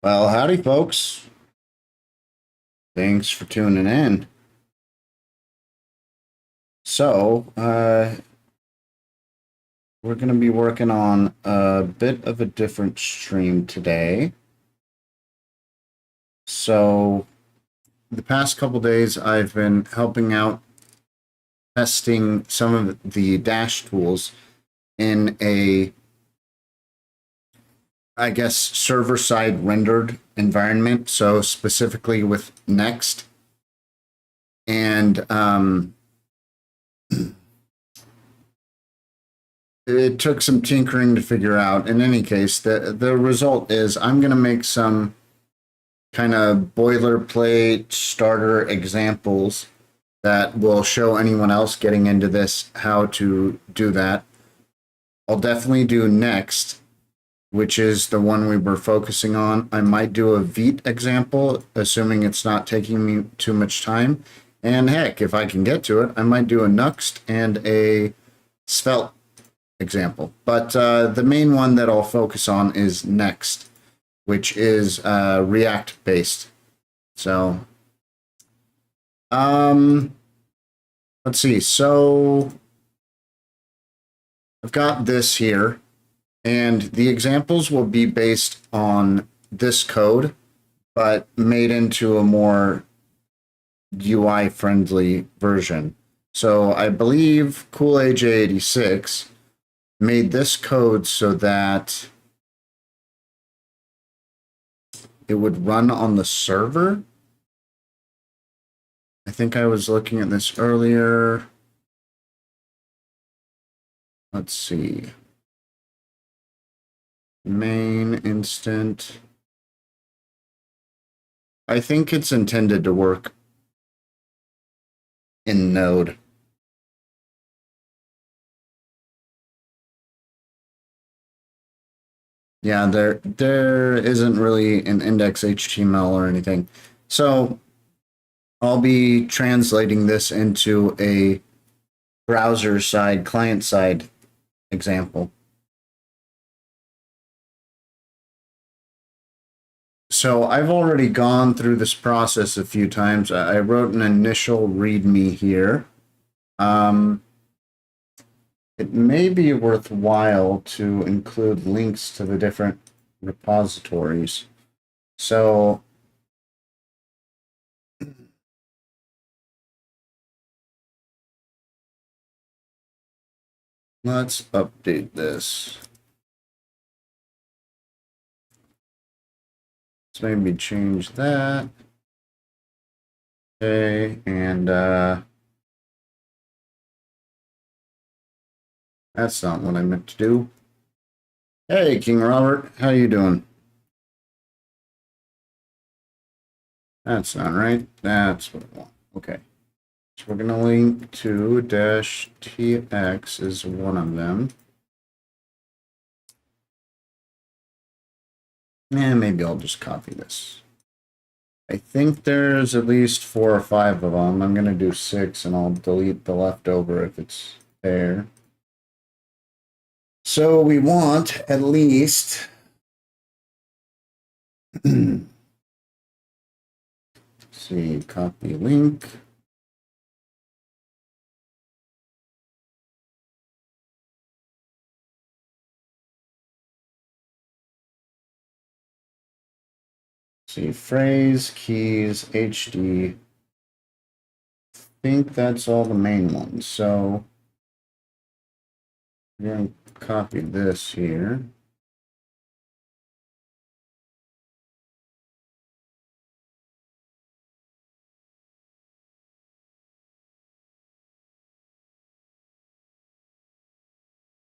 Well, howdy, folks. Thanks for tuning in. So, we're going to be working on a bit of a different stream today. So, the past couple days, I've been helping out testing some of the Dash tools in a, I guess, server-side rendered environment. So, specifically with Next. And, it took some tinkering to figure out. In any case, the result is I'm going to make some kind of boilerplate starter examples that will show anyone else getting into this how to do that. I'll definitely do Next, which is the one we were focusing on. I might do a Vite example, assuming it's not taking me too much time. And heck, if I can get to it, I might do a Nuxt and a Svelte example. But the main one that I'll focus on is Next, which is React based. So let's see. So I've got this here, and the examples will be based on this code, but made into a more UI friendly version. So I believe CoolAJ86 made this code so that it would run on the server. I think I was looking at this earlier. Let's see. Main instant. I think it's intended to work in Node. Yeah, there isn't really an index HTML or anything. So I'll be translating this into a browser side, client side example. So I've already gone through this process a few times. I wrote an initial README here. It may be worthwhile to include links to the different repositories. So let's update this. Let's maybe change that. Okay, and that's not what I meant to do. Hey, King Robert, how you doing? That's not right. That's what I want. Okay. So we're going to link to -tx is one of them. And maybe I'll just copy this. I think there's at least 4 or 5 of them. I'm going to do 6 and I'll delete the leftover if it's there. So we want at least see, copy link. See, phrase, keys, HD. I think that's all the main ones. So we're going to copy this here.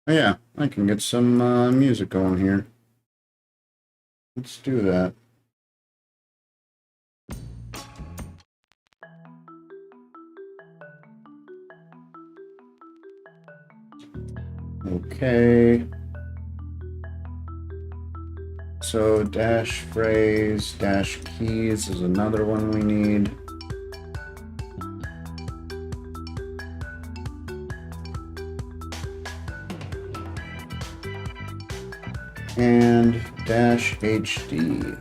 Oh, yeah, I can get some music going here. Let's do that. Okay. So dash phrase, dash keys is another one we need. And dash HD.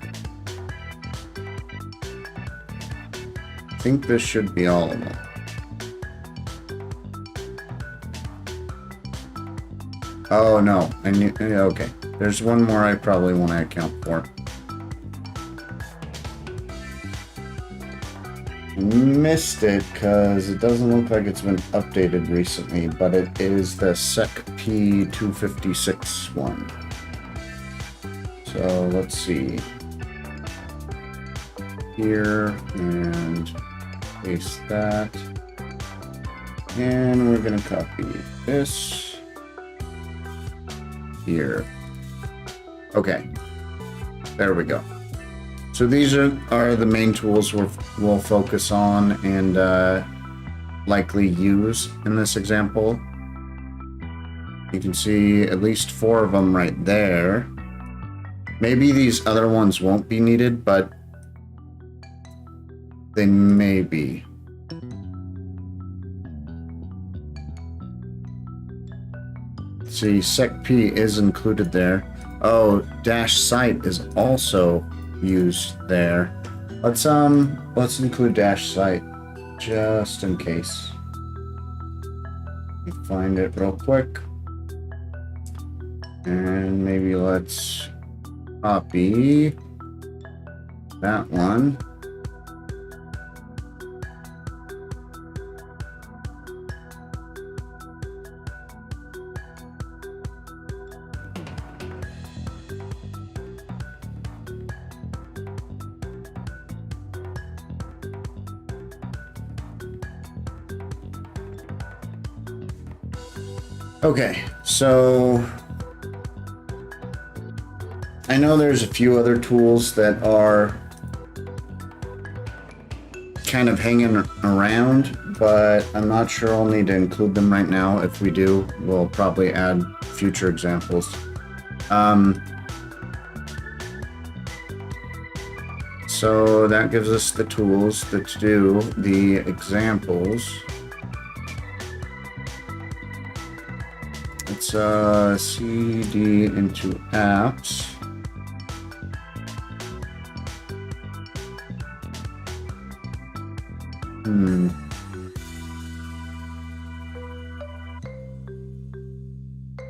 think this should be all of them. Oh no, I knew, okay. There's one more I probably want to account for. Missed it because it doesn't look like it's been updated recently, but it is the SecP256 one. So let's see. Here, and paste that. And we're going to copy this here. Okay, there we go. So these are the main tools we'll focus on and likely use in this example. You can see at least 4 of them right there. Maybe these other ones won't be needed, but they may be. See, SecP is included there. Oh, dash site is also used there. Let's include dash site just in case. Let me find it real quick. And maybe let's copy that one. Okay, so I know there's a few other tools that are kind of hanging around, but I'm not sure I'll need to include them right now. If we do, we'll probably add future examples. So that gives us the tools to do the examples. Let's cd into apps.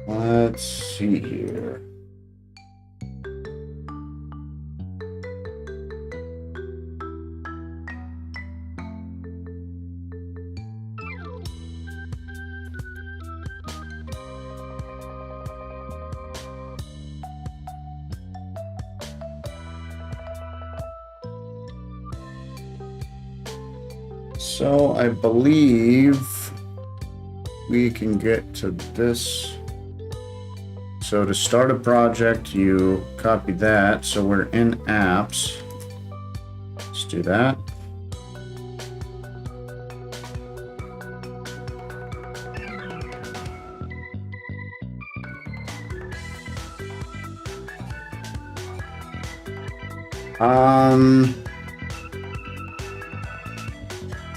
Let's see here. So I believe we can get to this. So to start a project, you copy that. So we're in apps. Let's do that.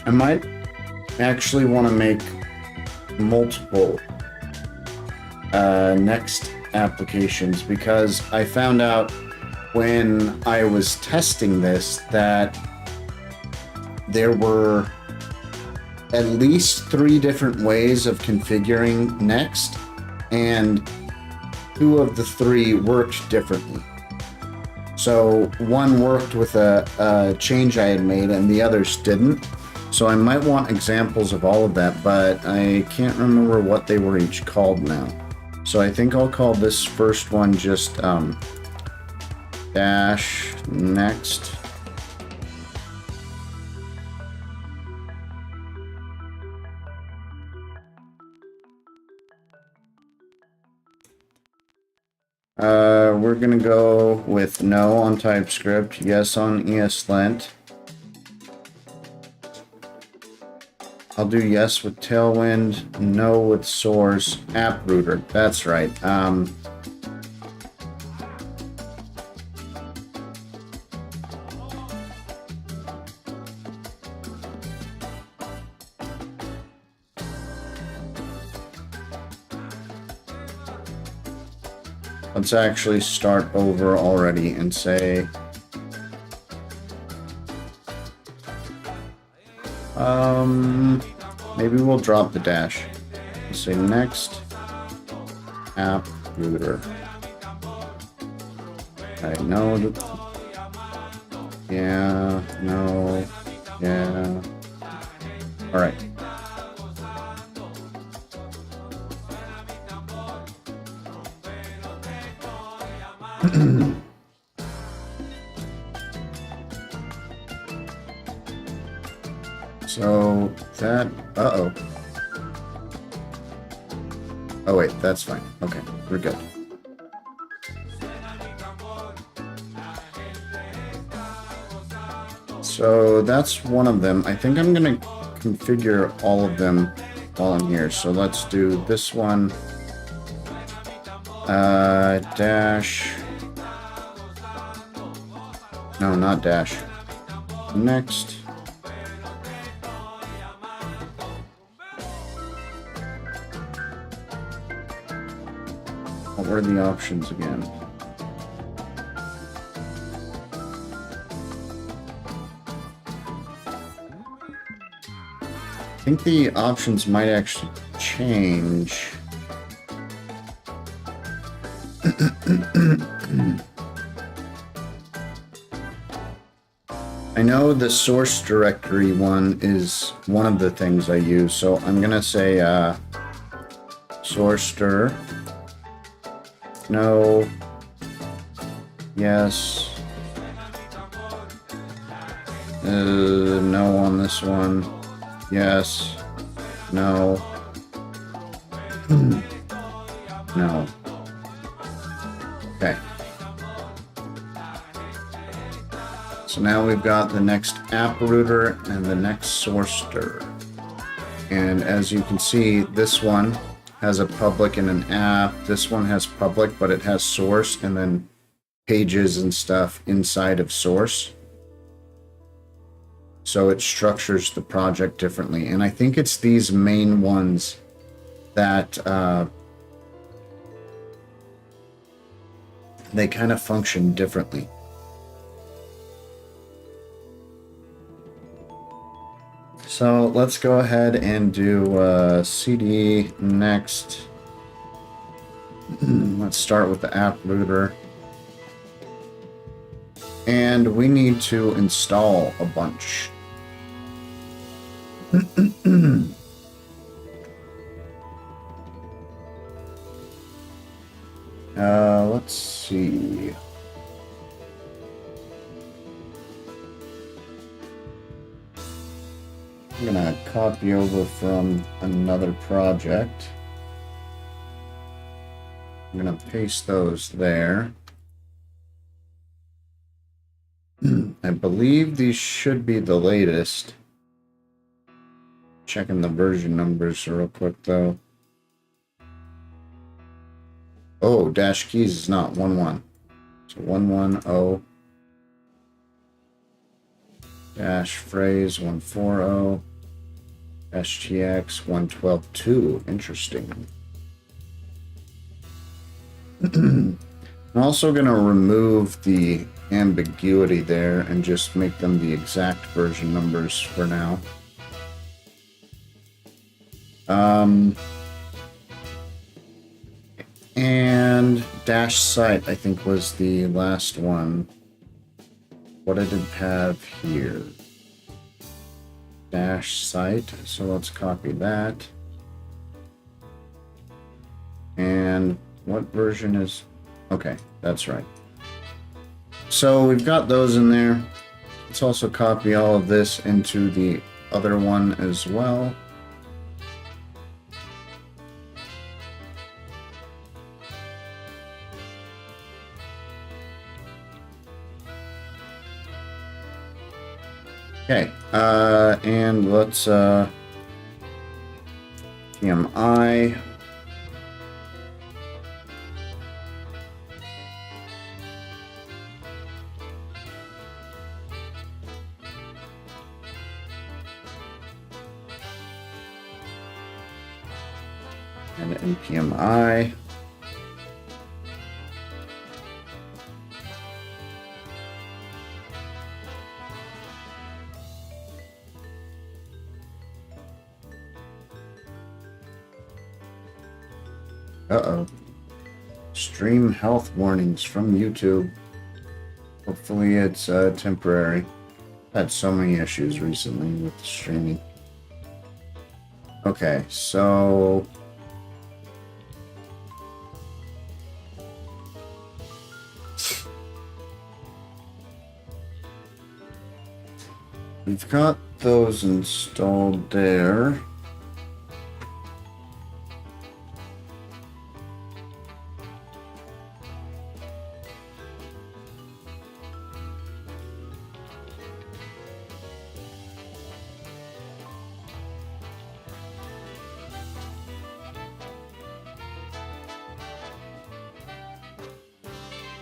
I might actually want to make multiple next applications, because I found out when I was testing this that there were at least 3 different ways of configuring Next, and 2 of the 3 worked differently. So one worked with a change I had made and the others didn't. So I might want examples of all of that, but I can't remember what they were each called now. So I think I'll call this first one just dash next. We're gonna go with no on TypeScript, yes on ESLint. I'll do yes with Tailwind, no with Source, AppRooter. That's right. Let's actually start over already and say Maybe we'll drop the dash. We'll say next app router. Alright, no. Yeah, no. Yeah. Alright. So that, uh-oh. Oh wait, that's fine. Okay, we're good. So that's one of them. I think I'm gonna configure all of them while I'm here. So let's do this one. Dash. No, not dash. Next. What were the options again? I think the options might actually change. I know the source directory one is one of the things I use, so I'm gonna say source dir. No. Yes. No on this one. Yes. No. No. Okay. So now we've got the next app router and the next source dir. And as you can see, this one has a public and an app. This one has public, but it has source and then pages and stuff inside of source. So it structures the project differently. And I think it's these main ones that they kind of function differently. So let's go ahead and do cd next. Let's start with the app router. And we need to install a bunch. Let's see. I'm gonna copy over from another project. I'm gonna paste those there. I believe these should be the latest. Checking the version numbers real quick though. Oh, dash keys is not 1.1. So 1.1.0. Dash phrase 1.4.0. Dash tx 1.12.2. Interesting. I'm also going to remove the ambiguity there and just make them the exact version numbers for now. And dash site, I think, was the last one. What I didn't have here. Dash site, so let's copy that. And what version is... Okay, that's right. So we've got those in there. Let's also copy all of this into the other one as well. Okay, and let's PMI. And npmi. Uh-oh. Stream health warnings from YouTube. Hopefully it's temporary. Had so many issues recently with the streaming. Okay, so we've got those installed there.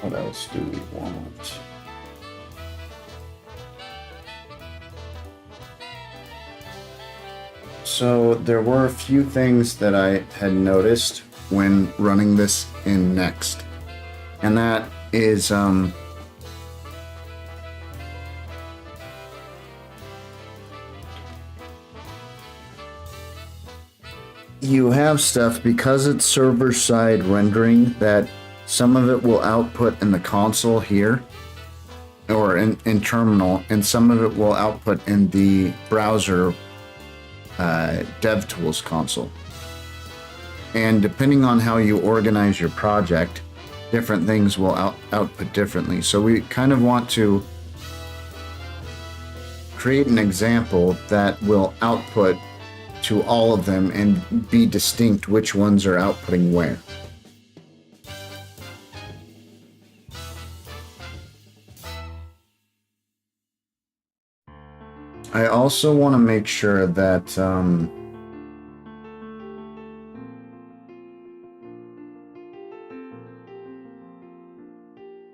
What else do we want? So there were a few things that I had noticed when running this in Next, and that is you have stuff because it's server-side rendering that some of it will output in the console here or in terminal, and some of it will output in the browser DevTools console. And depending on how you organize your project, different things will output differently. So we kind of want to create an example that will output to all of them and be distinct which ones are outputting where. I also want to make sure that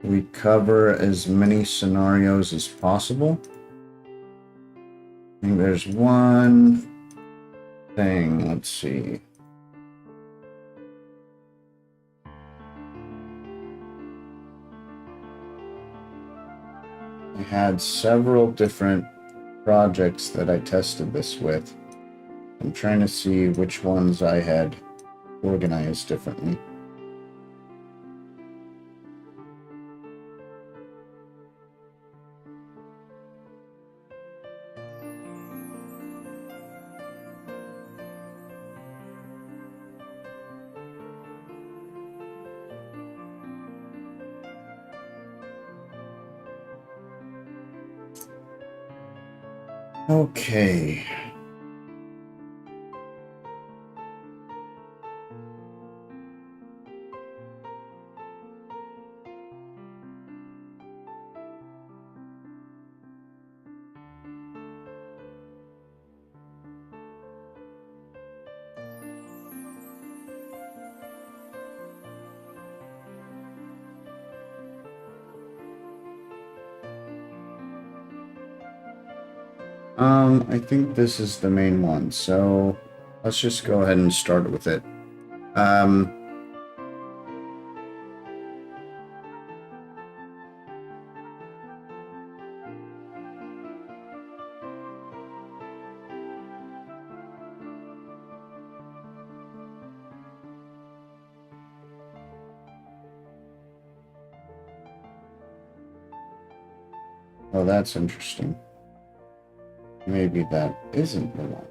we cover as many scenarios as possible. I think there's one thing, let's see. I had several different projects that I tested this with. I'm trying to see which ones I had organized differently. Okay. I think this is the main one, so let's just go ahead and start with it. Oh, that's interesting. Maybe that isn't the one.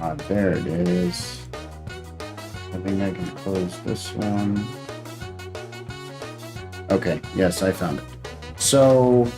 Ah, there it is. I think I can close this one. Okay, yes, I found it. So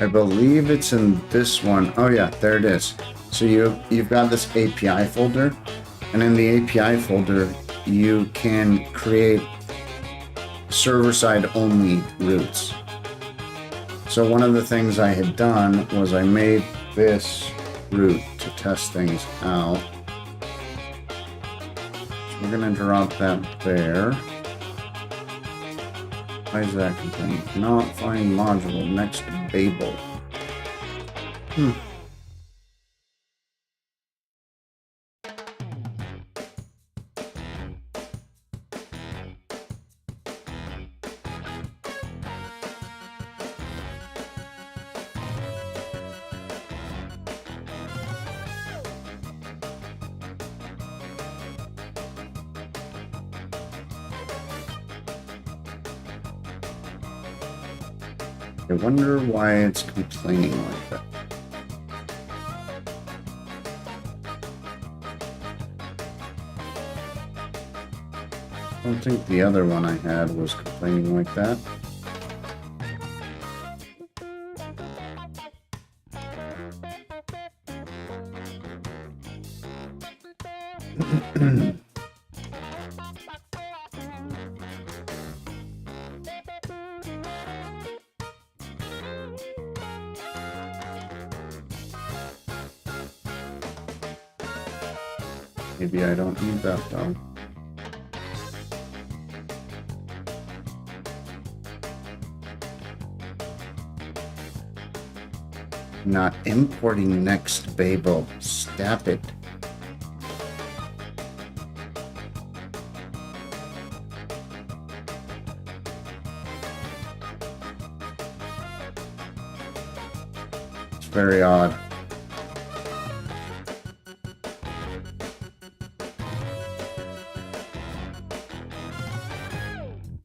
I believe it's in this one. Oh yeah, there it is. So you've got this API folder, and in the API folder, you can create server-side only routes. So one of the things I had done was I made this route to test things out. So we're gonna drop that there. Why is that complaining? Cannot find module next to Babel. I wonder why it's complaining like that. I don't think the other one I had was complaining like that. Maybe I don't need that though. Not importing next Babel. Stop it. It's very odd.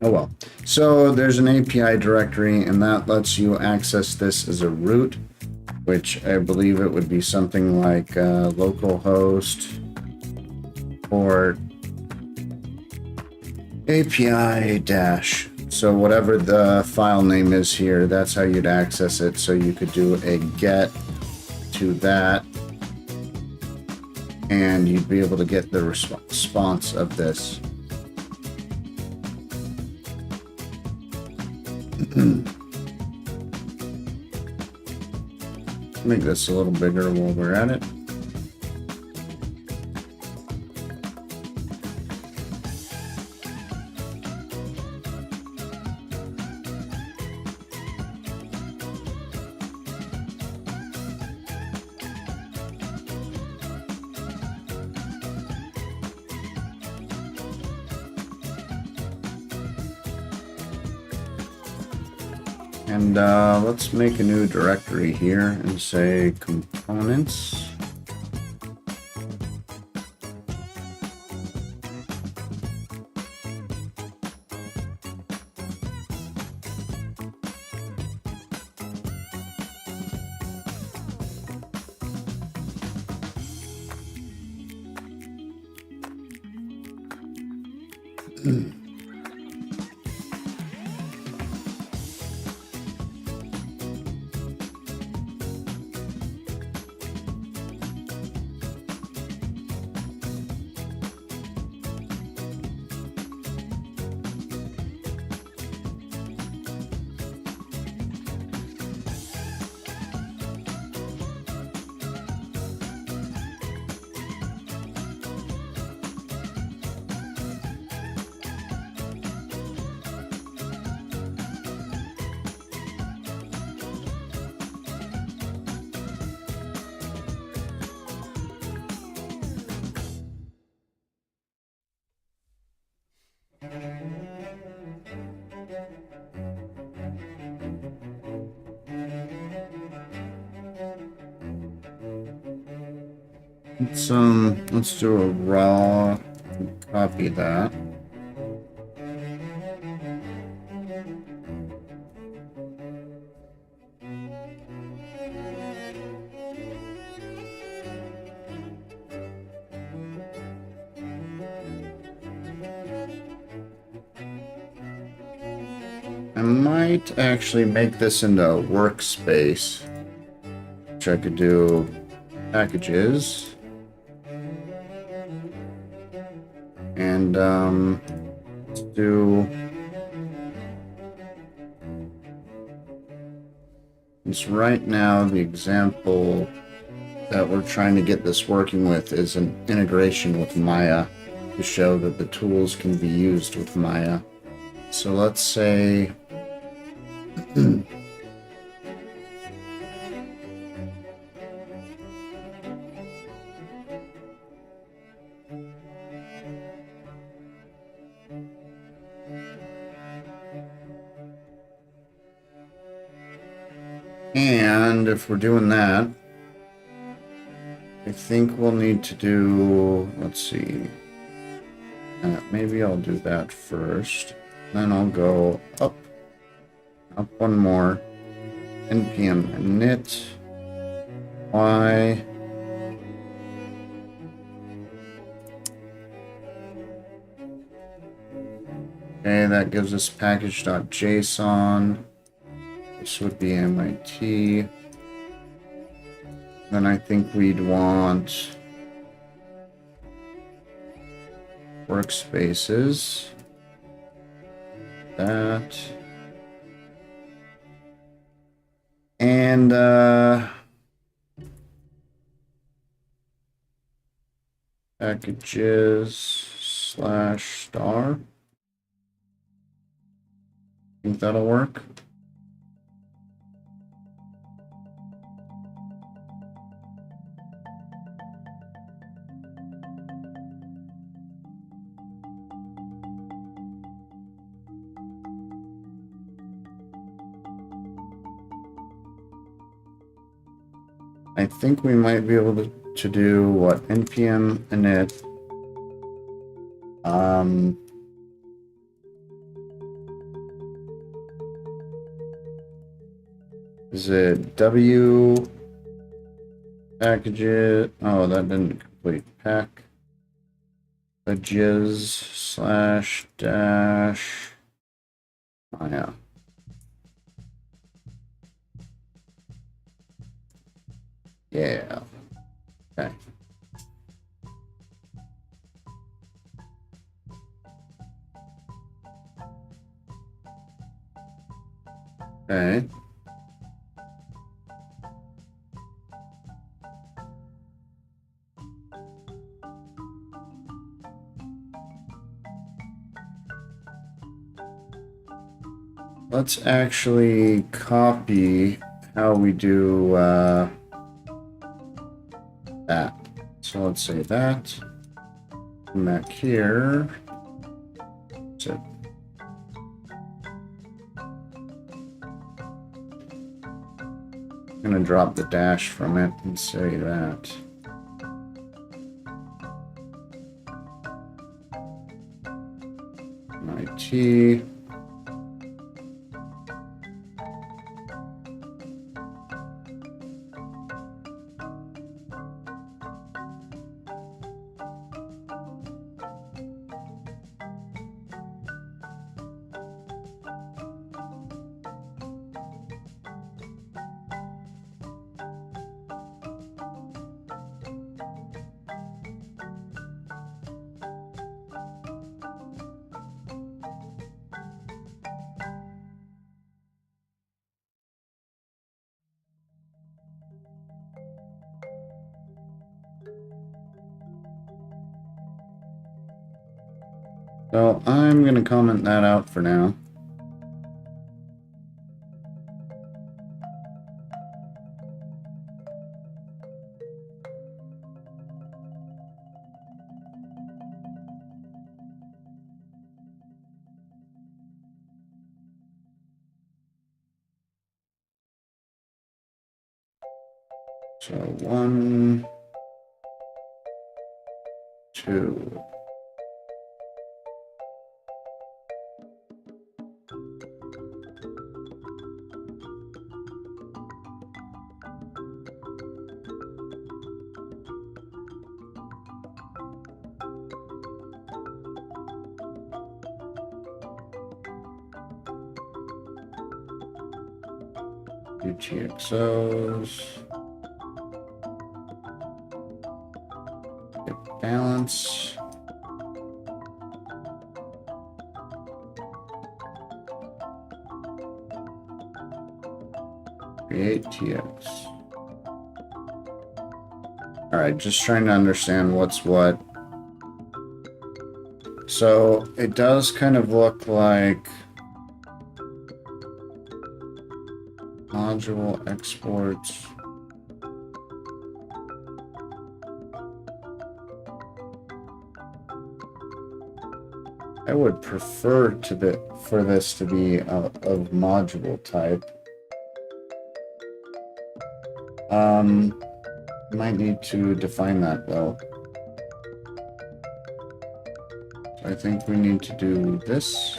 Oh well. So there's an API directory, and that lets you access this as a root, which I believe it would be something like localhost port API dash. So whatever the file name is here, that's how you'd access it. So you could do a get to that, and you'd be able to get the response of this. Make this a little bigger while we're at it. And let's make a new directory here and say components. Let's do a raw and copy that. I might actually make this into a workspace, which I could do packages. And let's do this right now. The example that we're trying to get this working with is an integration with Maya to show that the tools can be used with Maya. So let's say and if we're doing that, I think we'll need to do, let's see, maybe I'll do that first. Then I'll go up one more, npm init y okay, that gives us package.json. This would be MIT. Then I think we'd want workspaces. That. And packages/star. Think that'll work. I think we might be able to do what? npm init. Is it W packages? Oh, that didn't complete. Packages/dash. Oh, yeah. Yeah. Okay. Okay. Let's actually copy how we do that. So let's say that. Come back here. So I'm gonna drop the dash from it and say that. MIT. So I'm going to comment that out for now. So 1, 2. UTXOs. Get balance. Create TX. All right, just trying to understand what's what. So it does kind of look like module exports. I would prefer for this to be of module type. Might need to define that though. So I think we need to do this.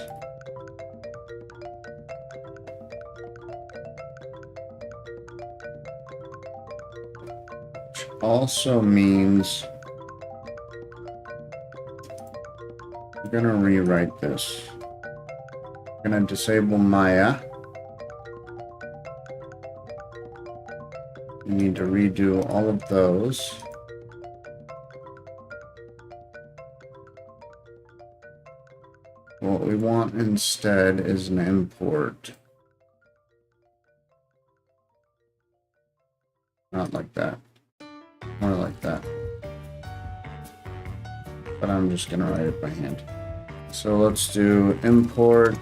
Which also means we're gonna rewrite this. We're gonna disable Maya. We need to redo all of those. What we want instead is an import. Not like that. More like that. But I'm just gonna write it by hand. So let's do import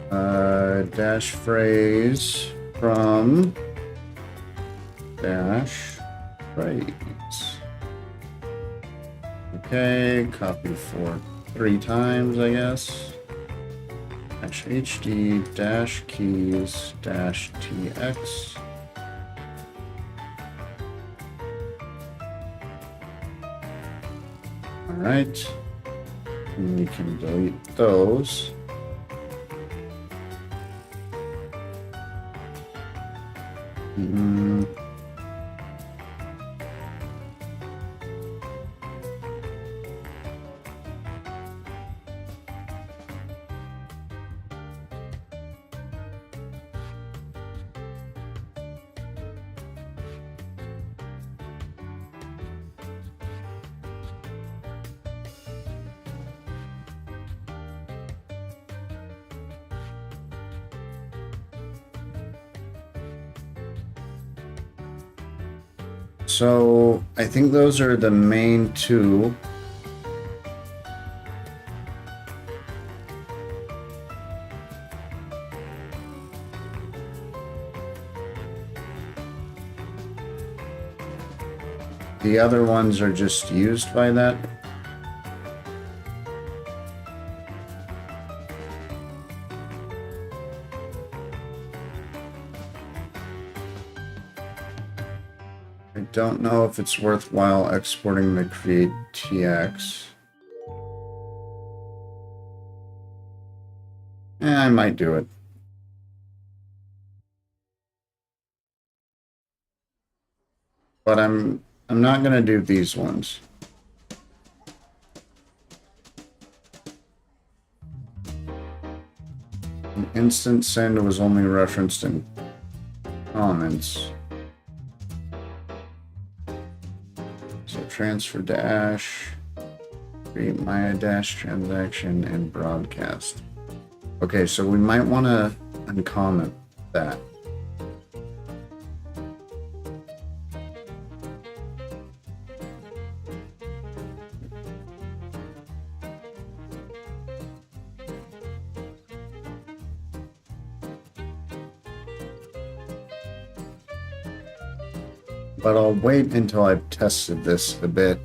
dash phrase from dash phrase. Okay, copy for 3 times, I guess. Dash HD dash keys dash TX. All right, and we can delete those. So I think those are the main two. The other ones are just used by that. I don't know if it's worthwhile exporting the create TX. I might do it. But I'm not gonna do these ones. An instant send was only referenced in comments. So transfer dash, create Maya dash transaction, and broadcast. Okay, so we might want to uncomment that. But I'll wait until I've tested this a bit.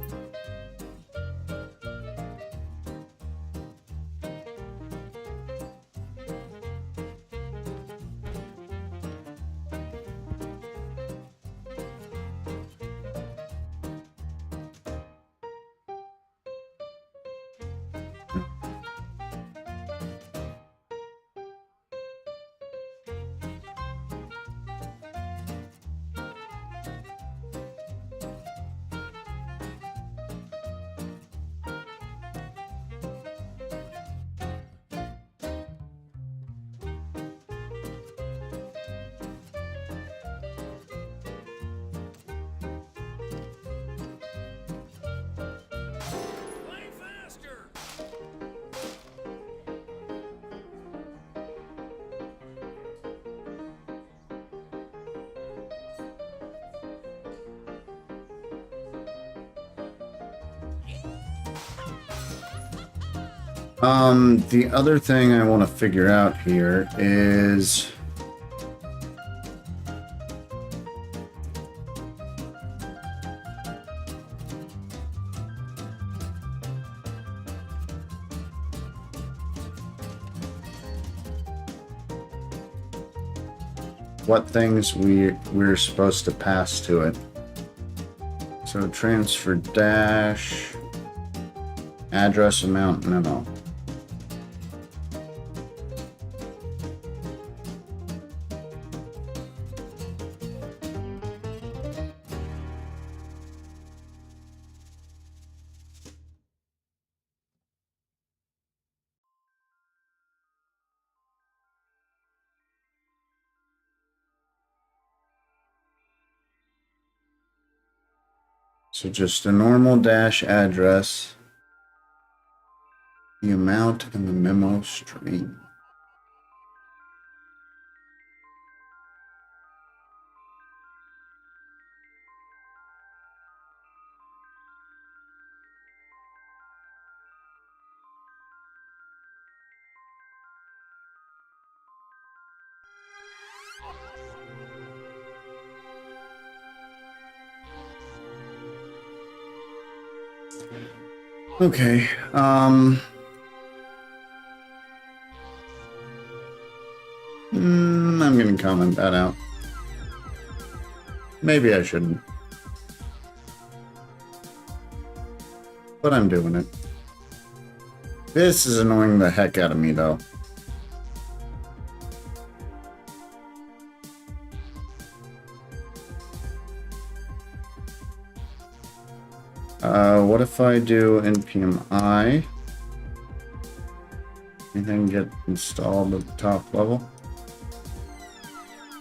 The other thing I want to figure out here is what things we're supposed to pass to it. So transfer dash address amount memo. So just a normal dash address, the amount, and the memo string. Okay, I'm gonna comment that out. Maybe I shouldn't. But I'm doing it. This is annoying the heck out of me, though. What if I do npm I? Anything get installed at the top level?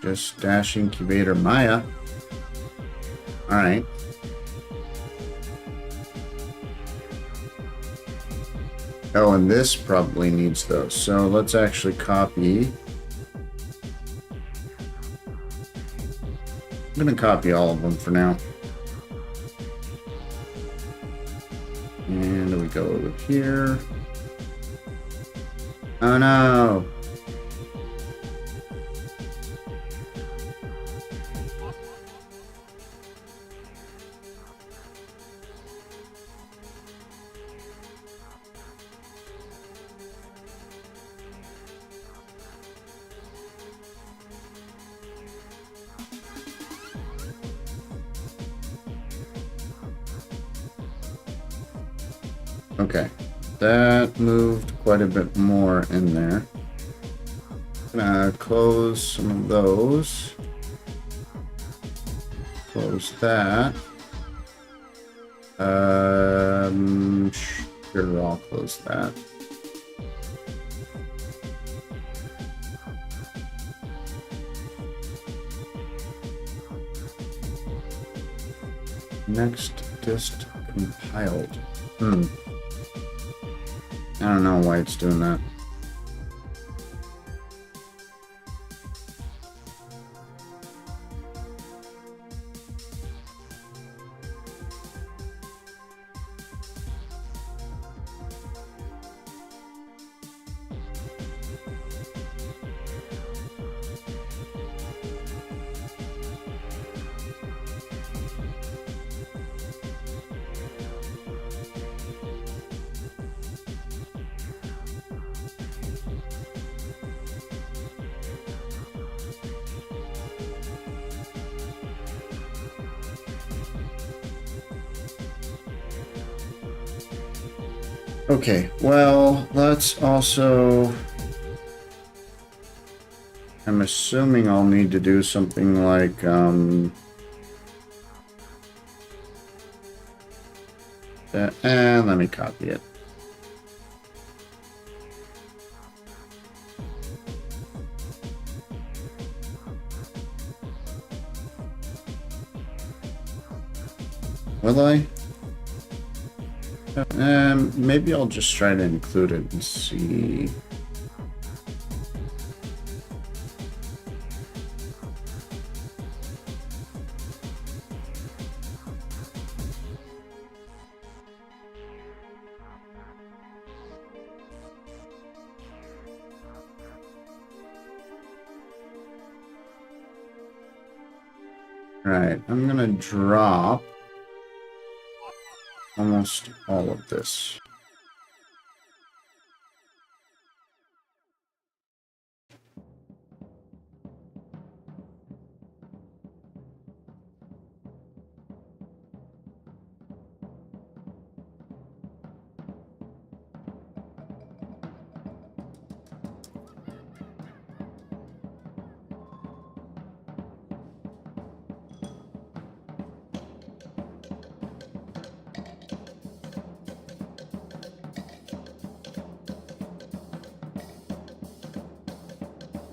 Just dash incubator Maya. Alright. Oh, and this probably needs those. So let's actually copy. I'm going to copy all of them for now. And we go over here. Oh no! Okay, that moved quite a bit more in there. Gonna close some of those. Close that. Sure, I'll close that. Next dist compiled. I don't know why it's doing that. Okay, well, let's also... I'm assuming I'll need to do something like, and let me copy it. Will I? Maybe I'll just try to include it and see. All right, I'm gonna drop almost all of this.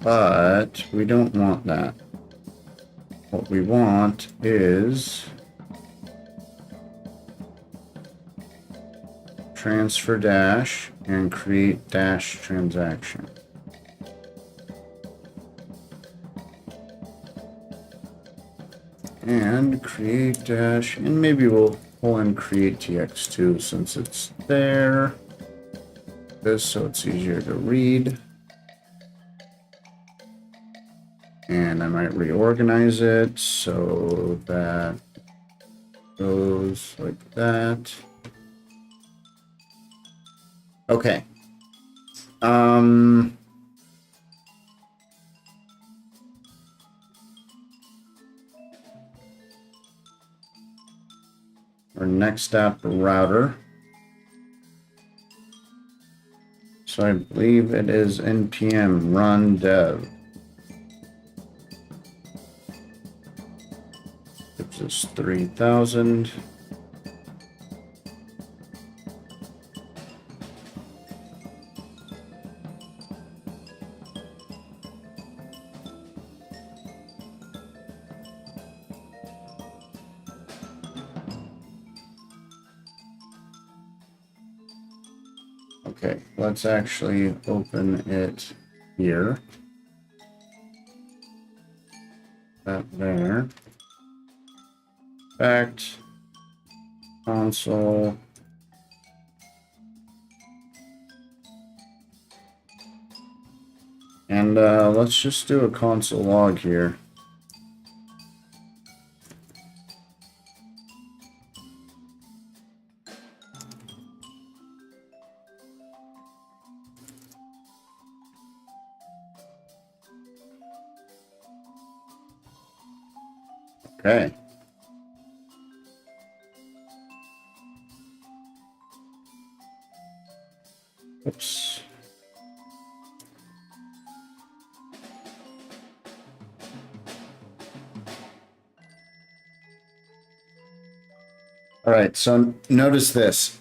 But we don't want that. What we want is transfer dash and create dash transaction. And create dash, and maybe we'll pull in create tx too since it's there. This so it's easier to read. And I might reorganize it so that goes like that. Okay. Our next app router. So I believe it is npm run dev. Gives us 3,000. Okay, let's actually open it here. That there. Fact. Console. And let's just do a console log here. Okay. Oops. All right, so notice this.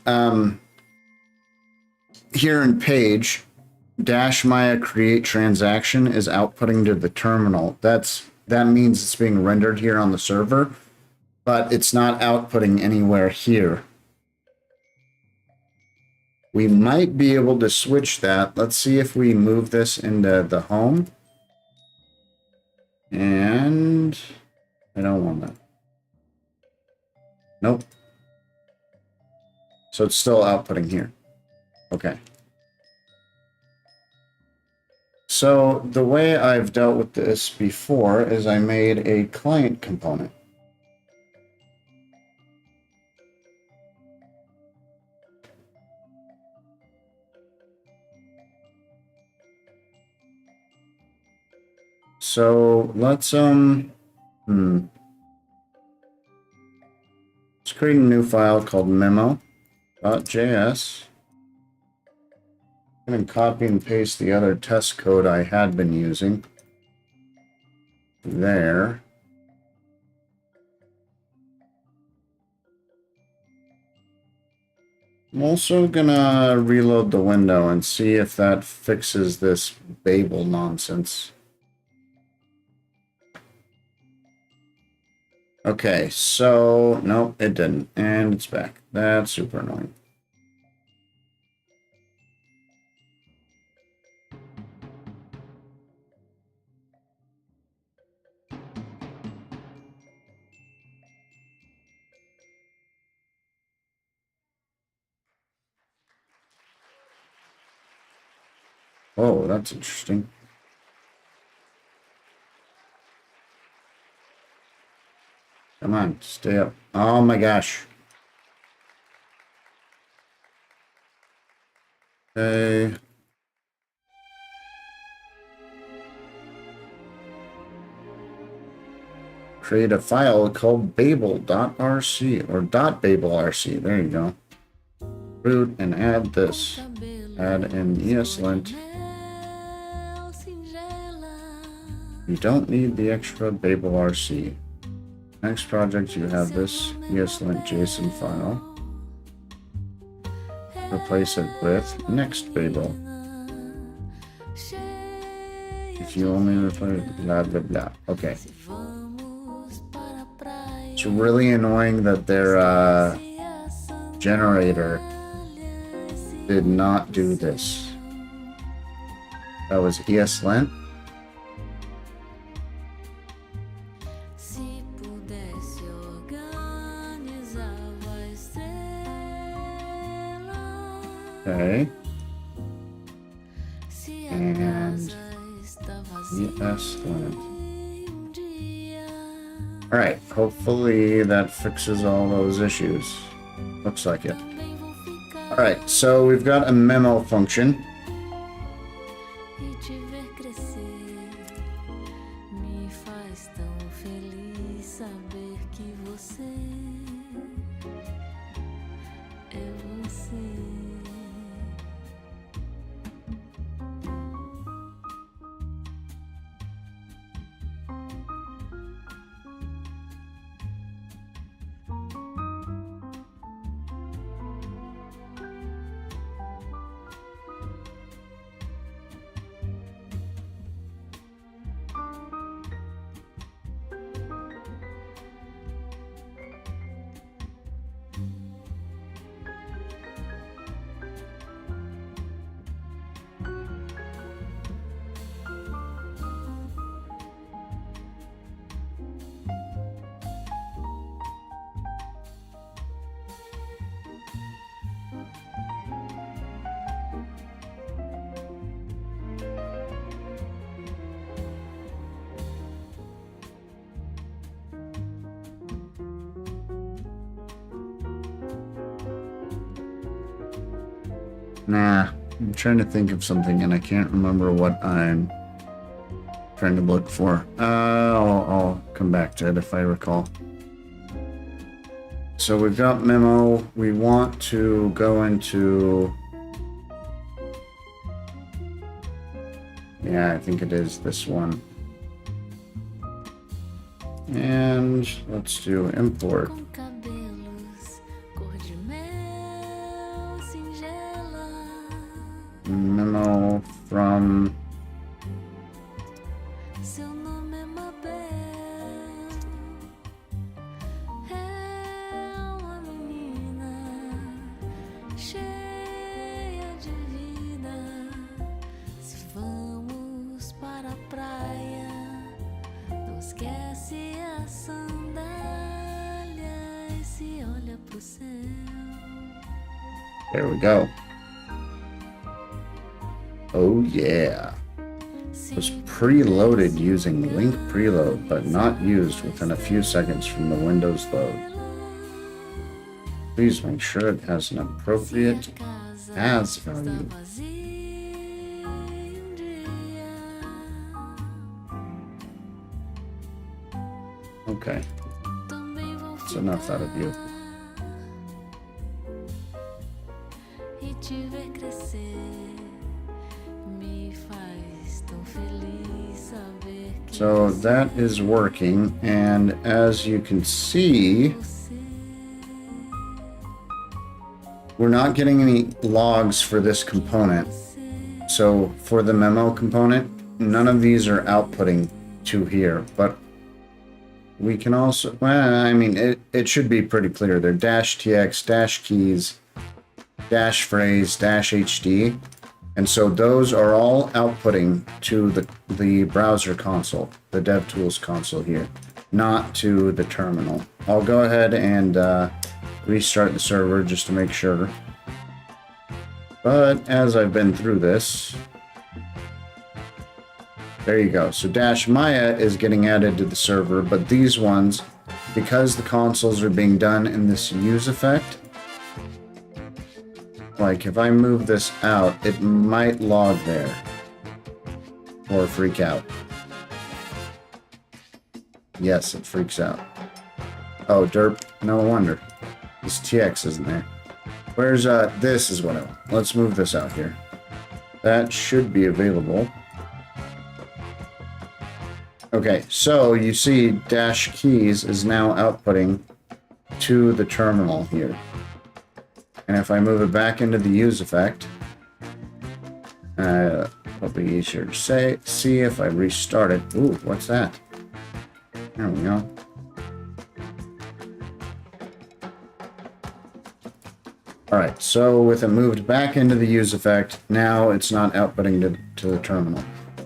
Here in page, dash Maya create transaction is outputting to the terminal. That means it's being rendered here on the server, but it's not outputting anywhere here. We might be able to switch that. Let's see if we move this into the home. And I don't want that. Nope. So it's still outputting here. Okay. So the way I've dealt with this before is I made a client component. So let's let's create a new file called memo.js. I'm going to copy and paste the other test code I had been using there. I'm also gonna reload the window and see if that fixes this Babel nonsense. Okay, so nope, it didn't, and it's back. That's super annoying. Oh, that's interesting. Come on, stay up. Oh my gosh. Okay. Create a file called babel.rc or .babelrc. There you go. Root and add this. Add an ESLint. You don't need the extra babelrc. Next project, you have this ESLint JSON file. Replace it with next babel. If you only replace blah blah blah. Okay. It's really annoying that their generator did not do this. That was ESLint. Okay. And ESLint. Alright, hopefully that fixes all those issues. Looks like it. Alright, so we've got a memo function. Nah, I'm trying to think of something and I can't remember what I'm trying to look for. I'll come back to it if I recall. So we've got memo. We want to go into... Yeah, I think it is this one. And let's do import. Memo from There we go. Oh yeah. It was preloaded using link preload, but not used within a few seconds from the Windows load. Please make sure it has an appropriate as value. Okay. That's enough out of you. So that is working, and as you can see, we're not getting any logs for this component. So for the memo component, none of these are outputting to here, but we can also, well, I mean, it should be pretty clear. They're -tx, -keys, -phrase, -hd. And so those are all outputting to the browser console, the DevTools console here, not to the terminal. I'll go ahead and restart the server just to make sure. But as I've been through this, there you go. So -Maya is getting added to the server, but these ones because the consoles are being done in this use effect, like if I move this out, it might log there or freak out. Yes, it freaks out. Oh, derp. No wonder. This TX isn't there. Where's, this is what I want. Let's move this out here. That should be available. Okay, so you see dash keys is now outputting to the terminal here. And if I move it back into the use effect, it'll be easier to see if I restart it. Ooh, what's that? There we go. Alright, so with it moved back into the use effect, now it's not outputting to the terminal.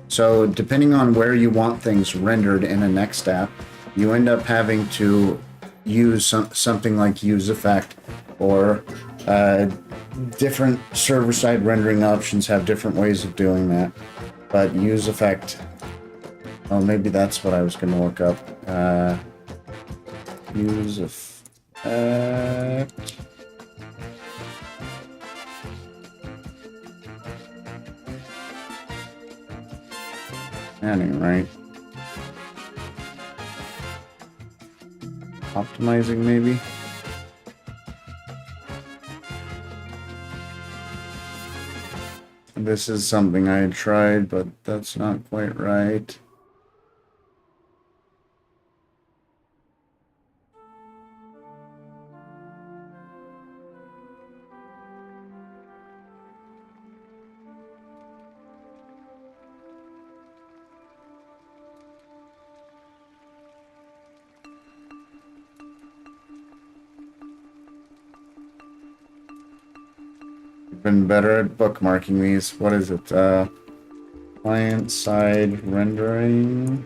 So depending on where you want things rendered in a next app, you end up having to use something like use effect, or different server-side rendering options have different ways of doing that. But use effect, oh, maybe that's what I was going to look up. Use effect. Anyway, optimizing maybe. This is something I had tried, but that's not quite right. Been better at bookmarking these. What is it? Client side rendering.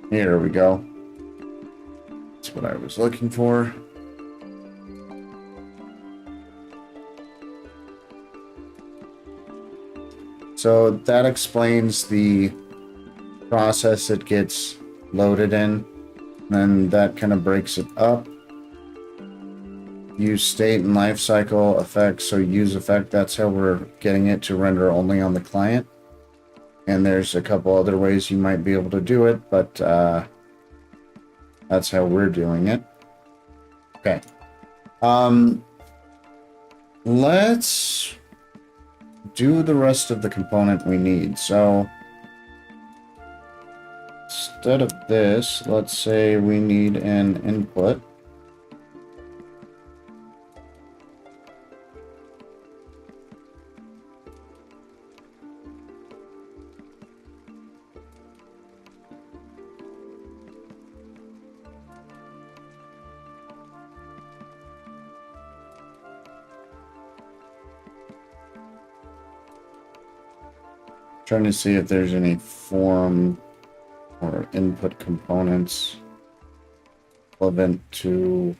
Here we go. That's what I was looking for. So that explains the process it gets loaded in. Then that kind of breaks it up. Use state and life cycle effects. So use effect, that's how we're getting it to render only on the client. And there's a couple other ways you might be able to do it, but that's how we're doing it. Okay. Let's do the rest of the component we need. So instead of this, let's say we need an input. Trying to see if there's any form or input components relevant to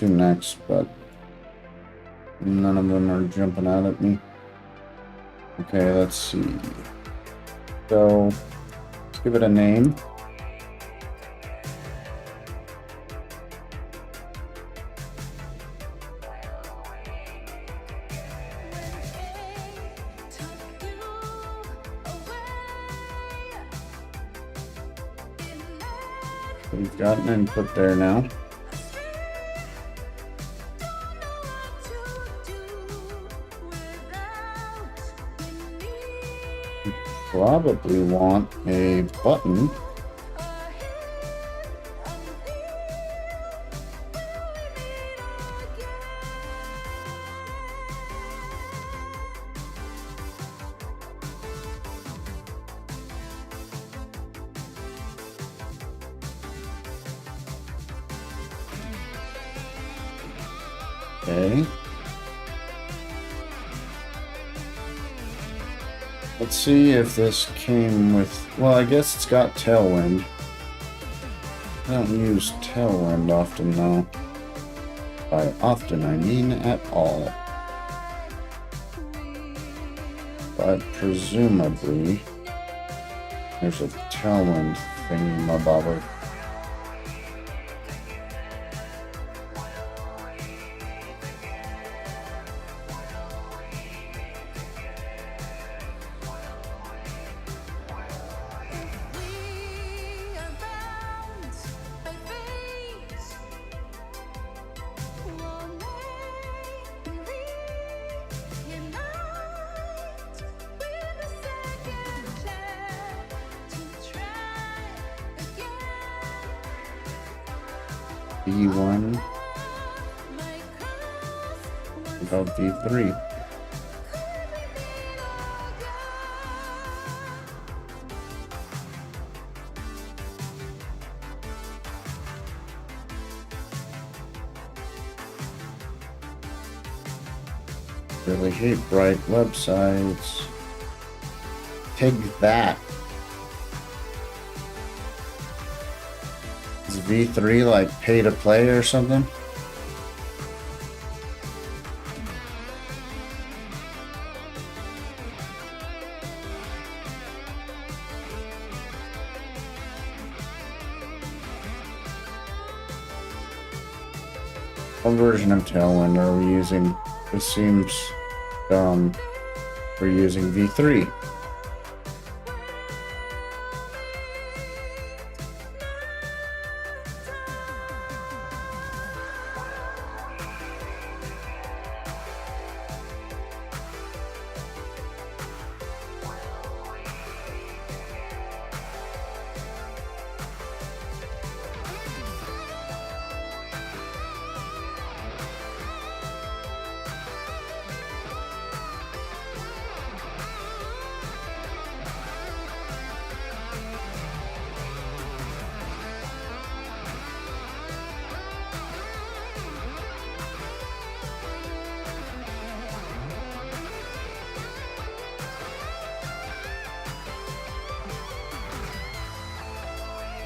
next, but none of them are jumping out at me. Okay, let's see. So give it a name. We've got an input there now. Probably want a button. Okay. Let's see if this came with... Well, I guess it's got Tailwind. I don't use Tailwind often, though. By often, I mean at all. But presumably, there's a Tailwind thingamabobber. V1 about V3. Really hate bright websites. Take that. Is V3 like pay to play or something? What version of Tailwind are we using? This seems dumb. We're using V3.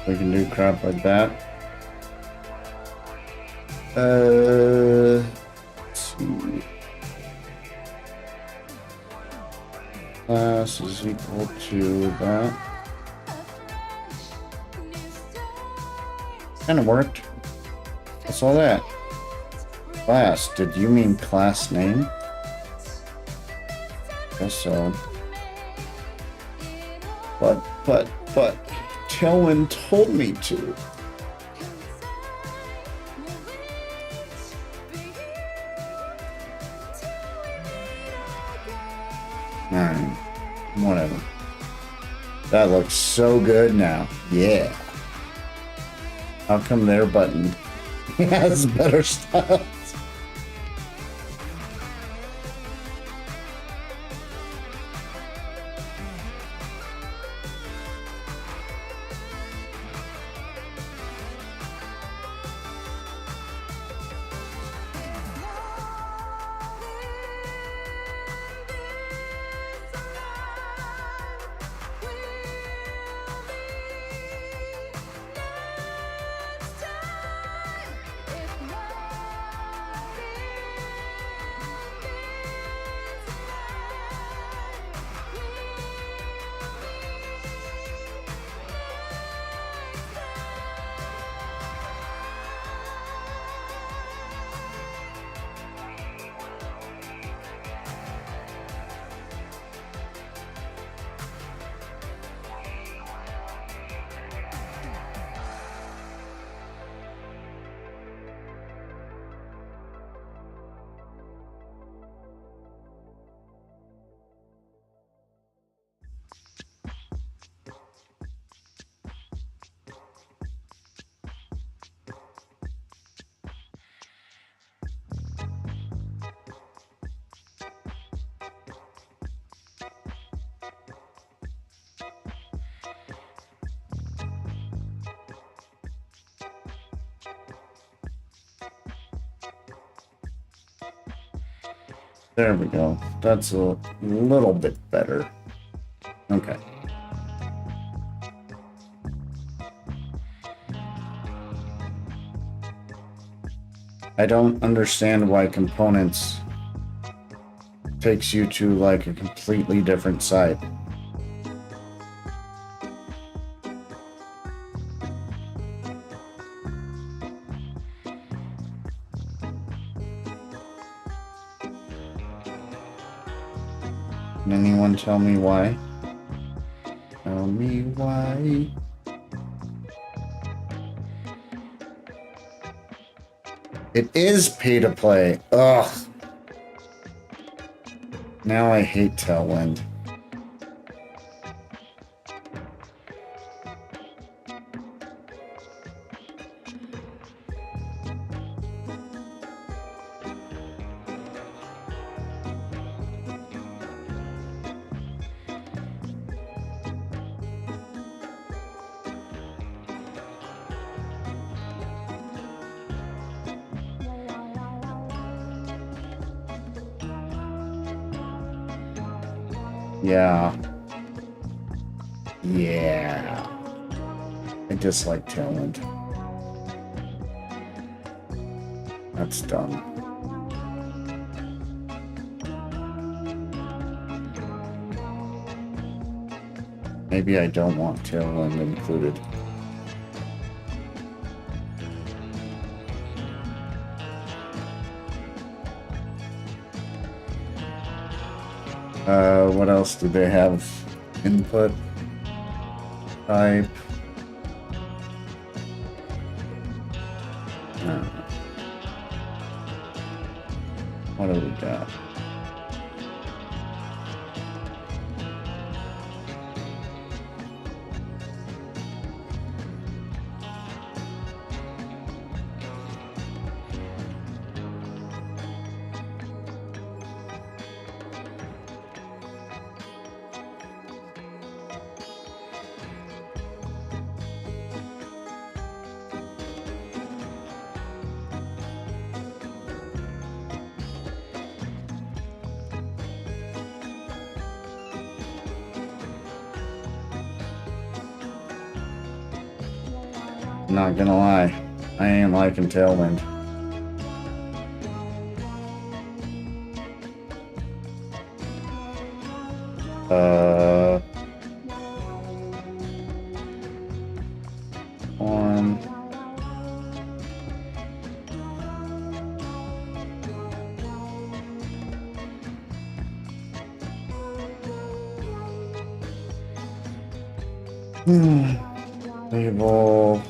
We can do crap like that. Let's see. Class is equal to that. Kind of worked. What's all that? Class. Did you mean class name? Guess so. But. Tailwind told me to. Alright, whatever. That looks so good now. Yeah. How come their button has better stuff? There we go. That's a little bit better. Okay. I don't understand why components takes you to like a completely different site. Can anyone tell me why? Tell me why. It is pay to play. Ugh. Now I hate Tailwind. Yeah. Yeah. I dislike Tailwind. That's dumb. Maybe I don't want Tailwind included. What else do they have? Input type. What do we got? Not gonna lie, I ain't liking Tailwind. On. Label.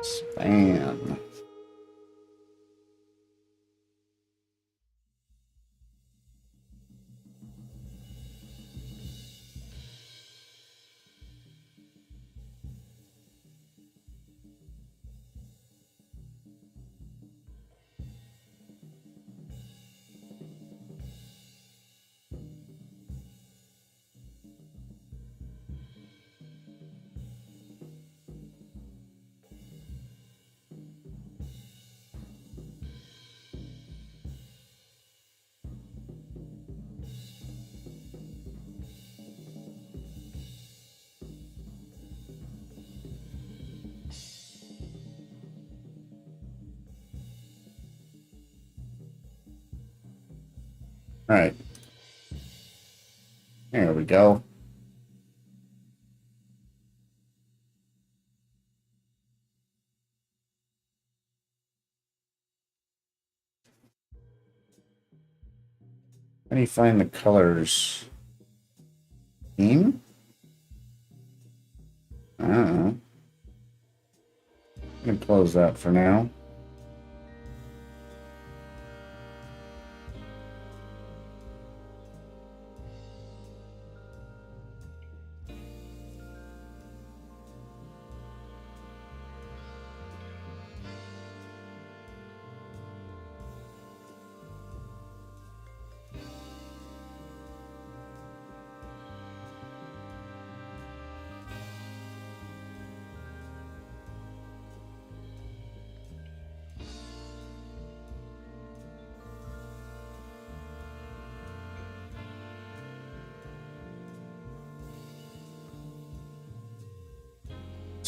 Span. All right. There we go. How do you find the colors? Theme? I don't know. I'm gonna close that for now.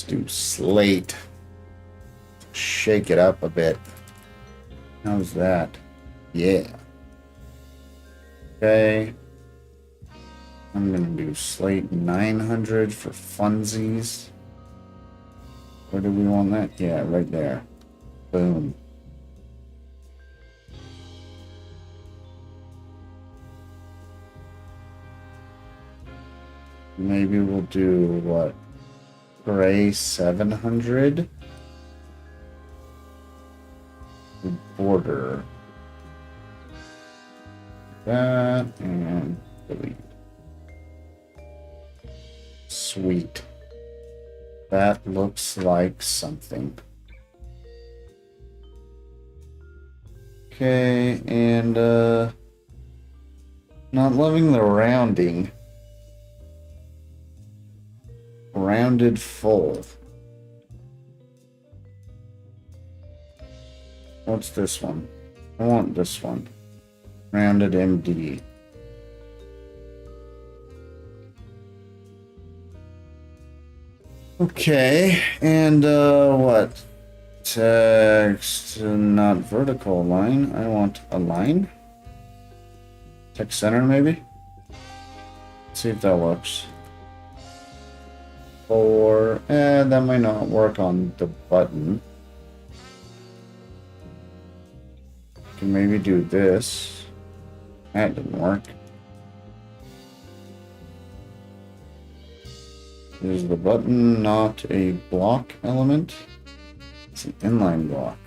do slate. Shake it up a bit. How's that? Yeah. Okay. I'm gonna do slate 900 for funsies. Where do we want that? Yeah, right there. Boom. Maybe we'll do what? Gray 700. Border. That and delete. Sweet. That looks like something. Okay, and not loving the rounding. Rounded full. What's this one? I want this one. Rounded MD. Okay, and what? Text, not vertical line. I want a line. Text center, maybe? Let's see if that works. Or, that might not work on the button. Can maybe do this. That didn't work. Is the button not a block element? It's an inline block.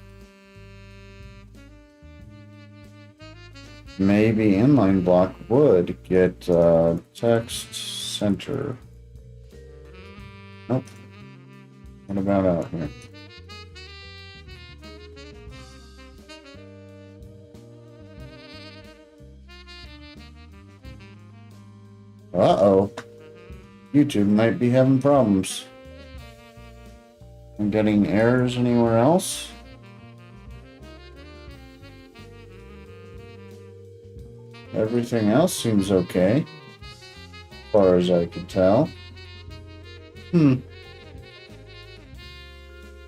Maybe inline block would get text center. Nope. What about out here? Uh-oh. YouTube might be having problems. I'm getting errors anywhere else? Everything else seems okay, as far as I can tell.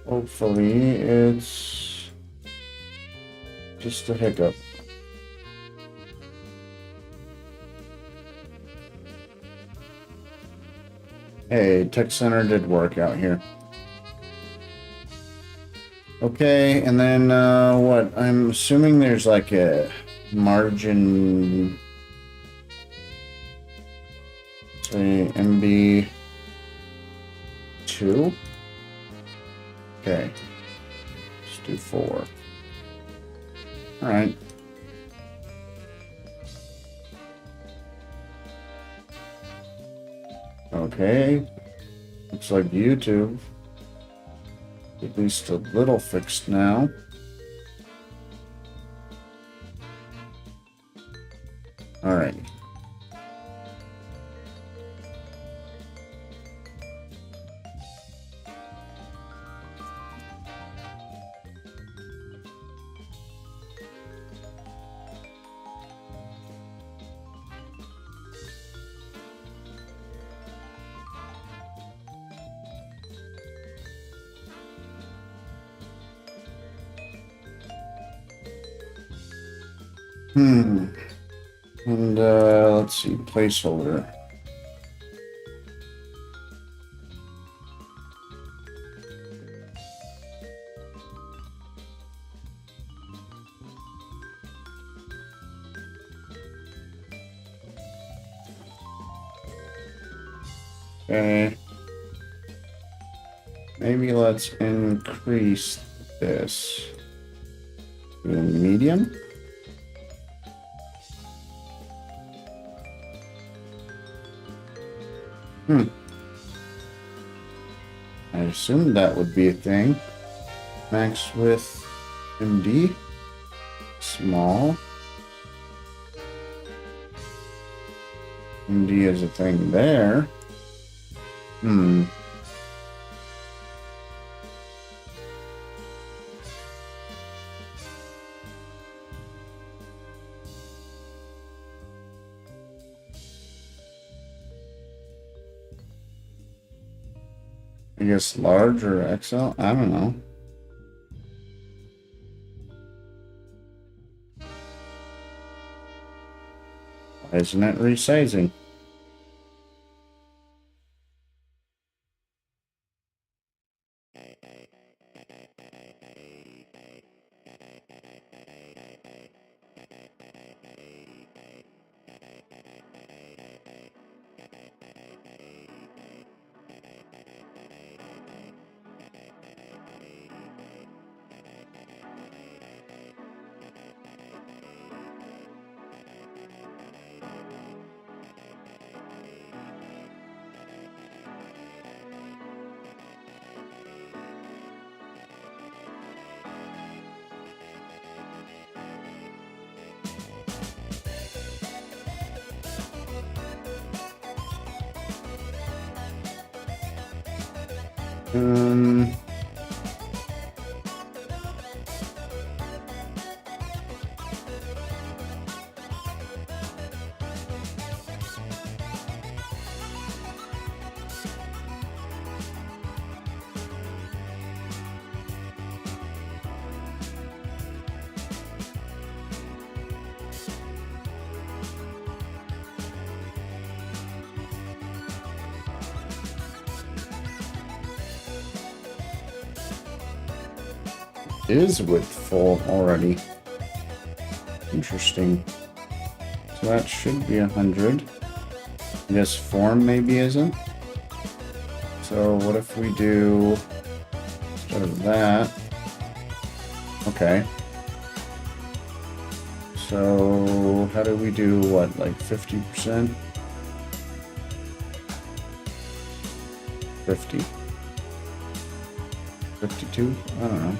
Hopefully it's just a hiccup. Hey, text center did work out here. Okay, and then what? I'm assuming there's like a margin, say MB2. Okay, let's do 4. All right. Okay, looks like YouTube at least a little fixed now. All right. And let's see, placeholder. Okay. Maybe let's increase this to medium. I assumed that would be a thing. Max width MD. Small. MD is a thing there. I guess large or XL? I don't know. Why isn't it resizing? Is width full already. Interesting. So that should be 100. I guess form maybe isn't. So what if we do instead of that? Okay. So how do we do what, like 50%? 50. 52? I don't know.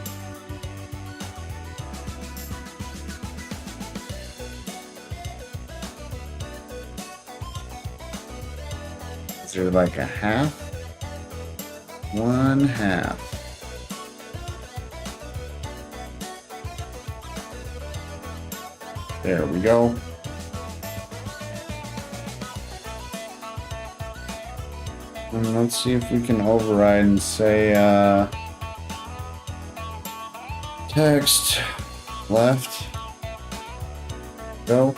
Is there like a half? 1/2. There we go. And let's see if we can override and say text left go.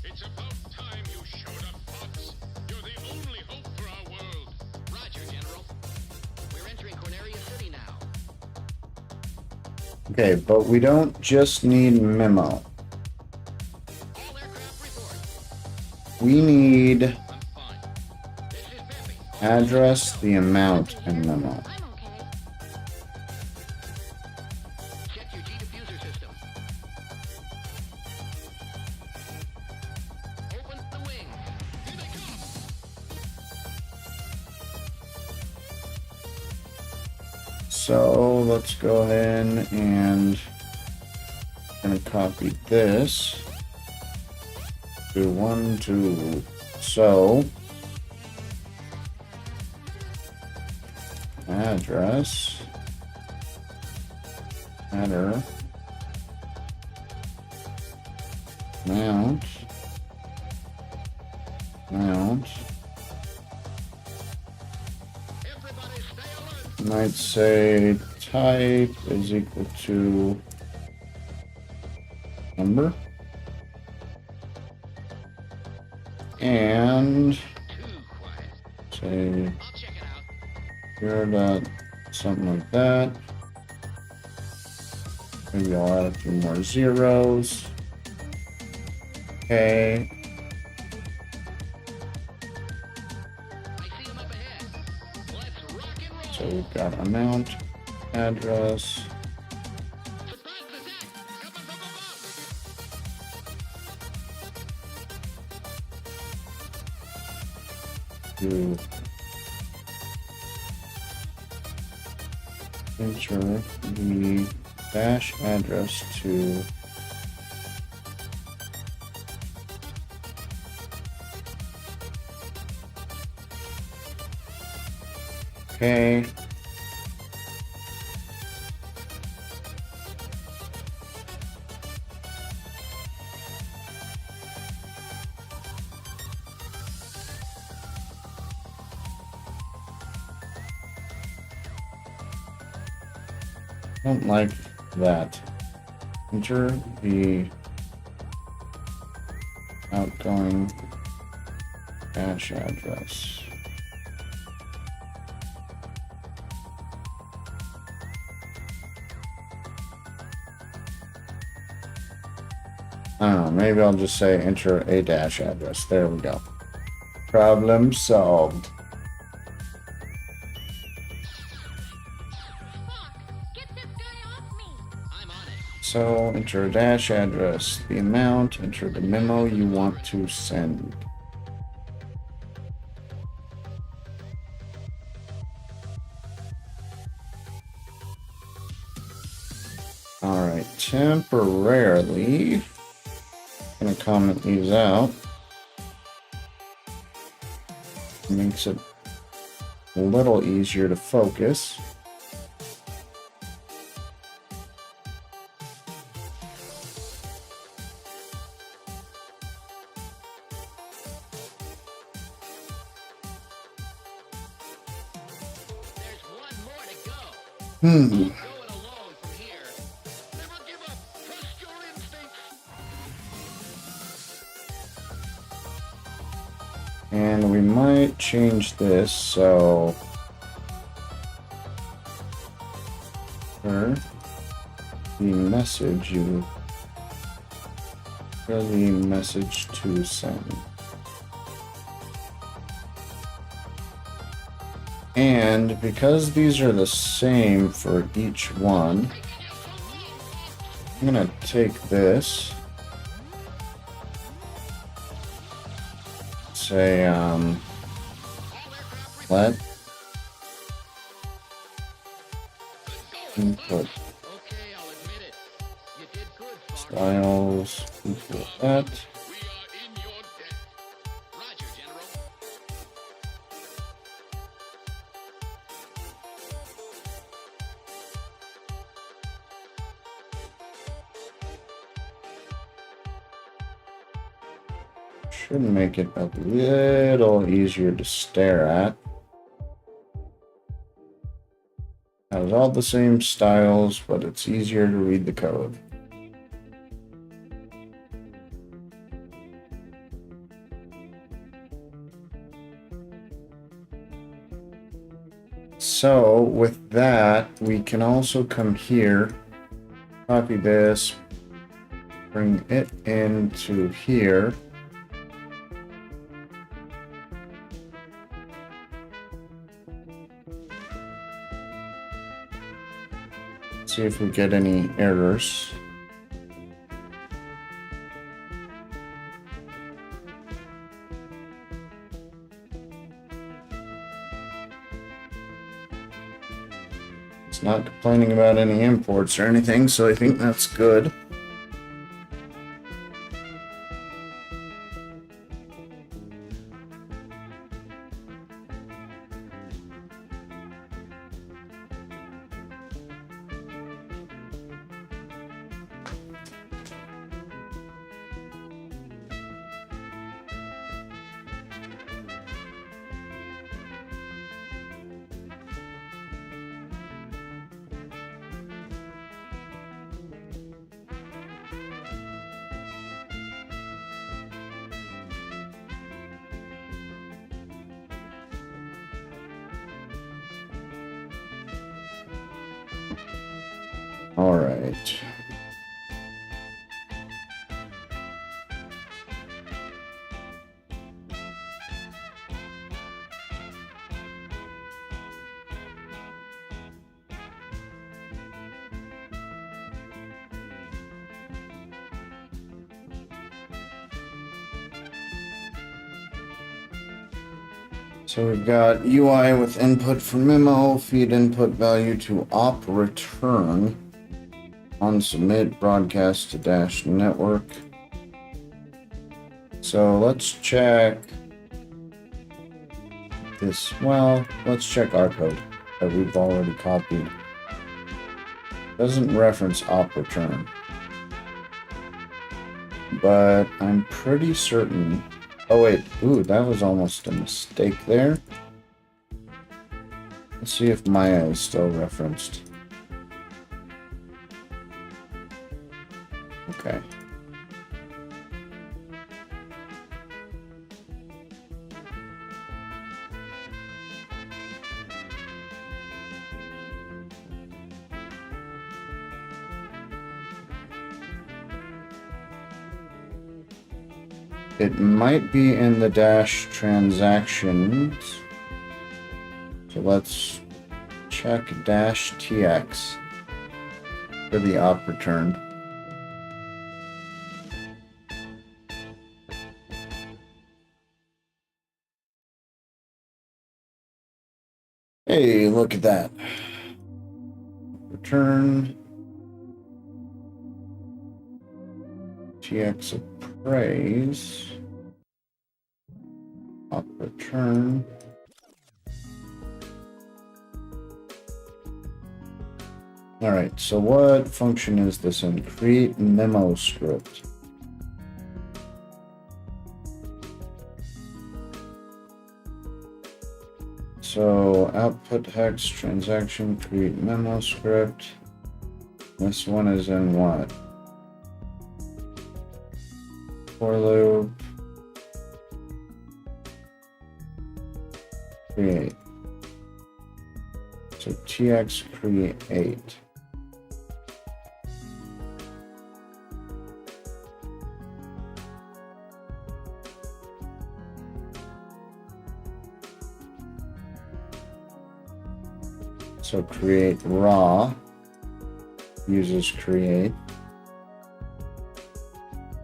It's about time you showed up, Fox. You're the only hope for our world. Roger, General. We're entering Corneria City now. Okay, but we don't just need memo. All aircraft report. We need I'm fine. This is Peppy. address, the amount, and memo. I'm okay. Check your G-diffuser system. Open the wing. Here they come. So let's go ahead and I'm gonna copy this to 1, 2. So address, header, mount, Everybody stay alert. might say type is equal to number, and Too quiet. say I'll check it out. here dot something like that. Maybe I'll add a few more zeros. Okay. I see him up ahead. Let's rock and roll. So we've got amount, address, Surprise attack. Coming from above. to enter the dash address to okay. Don't like that. Enter the outgoing dash address. I don't know, maybe I'll just say enter a dash address. There we go. Problem solved. Get this guy off me! I'm on it. So enter a dash address, the amount, enter the memo you want to send. Alright, temporarily gonna comment these out. Makes it a little easier to focus. There's one more to go. Hmm. Go it alone from here. Never give up. Trust your instincts. And we might change this so for the message to send. And because these are the same for each one, I'm gonna take this, say let input Okay, I'll admit it. You did good, Fox. styles equal that. We are in your debt. Roger, General. Should make it a little easier to stare at. Has all the same styles, but it's easier to read the code. So with that, we can also come here, copy this, bring it into here. See if we get any errors. It's not complaining about any imports or anything, so I think that's good. All right. So we've got UI with input for memo, feed input value to op return, on submit, broadcast to dash network. So let's check this. Well, let's check our code that we've already copied. Doesn't reference op return, but I'm pretty certain. Oh wait, ooh, that was almost a mistake there. Let's see if Maya is still referenced. Okay. It might be in the dash transactions. So let's check dash tx for the op return. Hey, look at that. Return tx appraise. Op return. All right, so what function is this in? Create memo script. So output hex transaction create memo script. This one is in what? For loop. Create. So tx create. So create raw uses create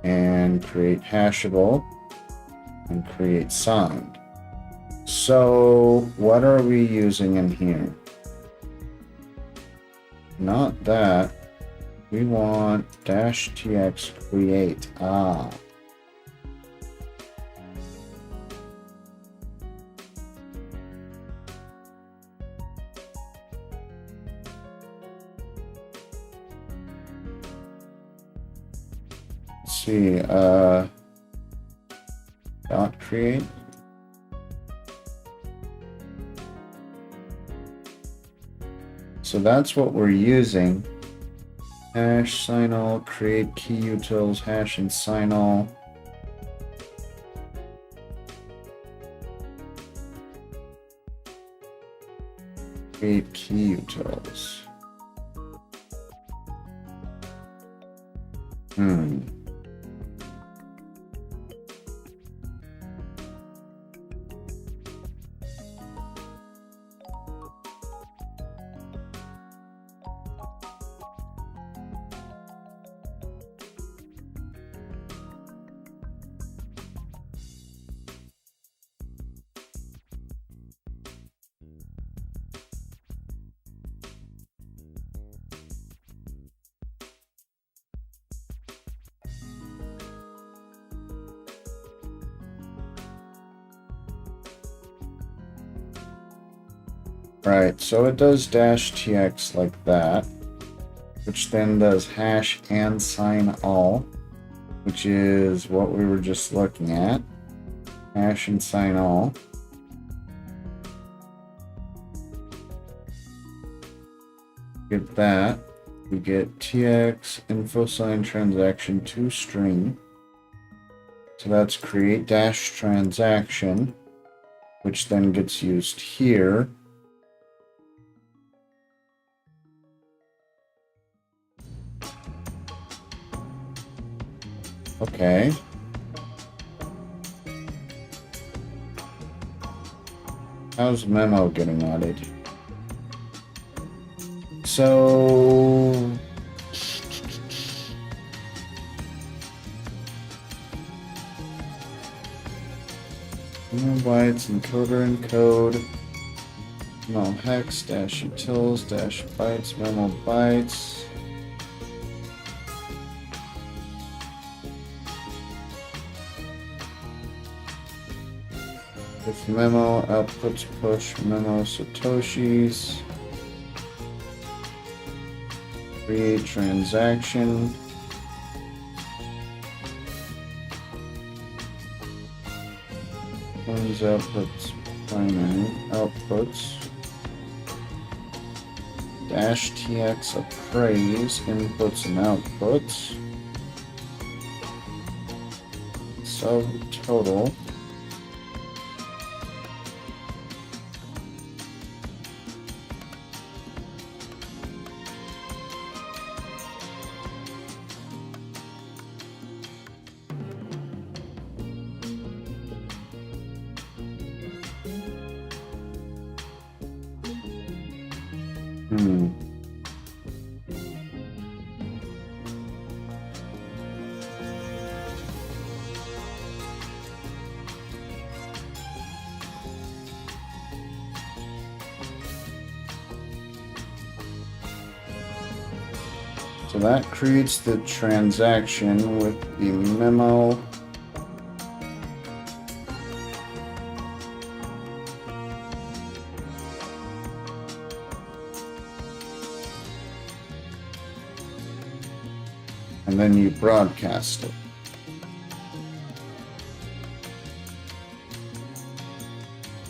and create hashable and create signed. So what are we using in here? Not that. We want dash tx create. Let's see, dot create. So that's what we're using. Hash sign all, create key utils, hash and sign all. Create key utils. Right, so it does dash tx like that, which then does hash and sign all, which is what we were just looking at. Hash and sign all. Get that. We get tx info sign transaction to string. So that's create dash transaction, which then gets used here. Okay. How's memo getting added? So Memo bytes, encoder encode. Memo hex dash utils dash bytes memo bytes. If memo outputs push memo satoshis. Create transaction. One's outputs primary outputs. Dash tx appraise inputs and outputs. Subtotal. So that creates the transaction with the memo. And then you broadcast it.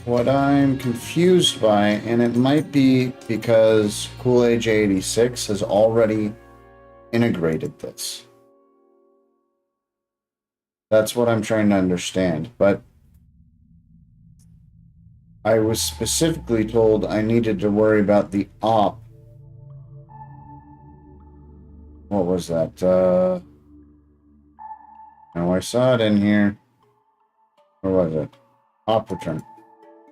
What I'm confused by, and it might be because Kool-Aid J86 has already integrated this. That's what I'm trying to understand, but I was specifically told I needed to worry about the op. What was that? Now I saw it in here. Where was it? Op return.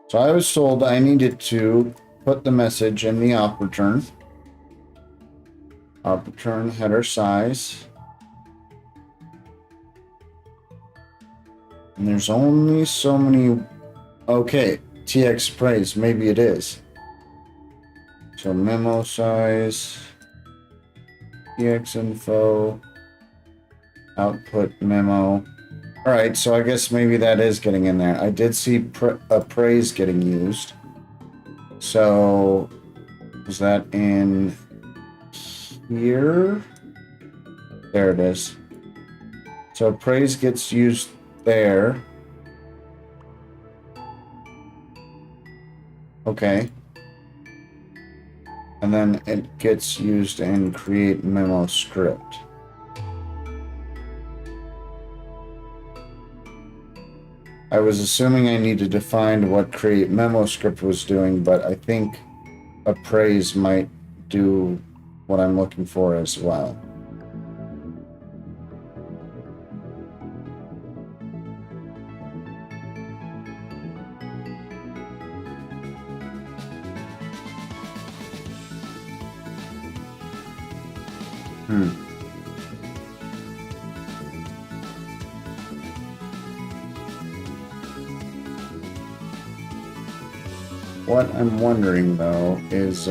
So I was told I needed to put the message in the op return. Op return header size. And there's only so many. Okay, TX praise. Maybe it is. So memo size. TX info. Output memo. All right, so I guess maybe that is getting in there. I did see appraise getting used. So is that in here? There it is. So appraise gets used there. Okay. And then it gets used in create memo script. I was assuming I needed to find what create memo script was doing, but I think appraise might do what I'm looking for as well. What I'm wondering though is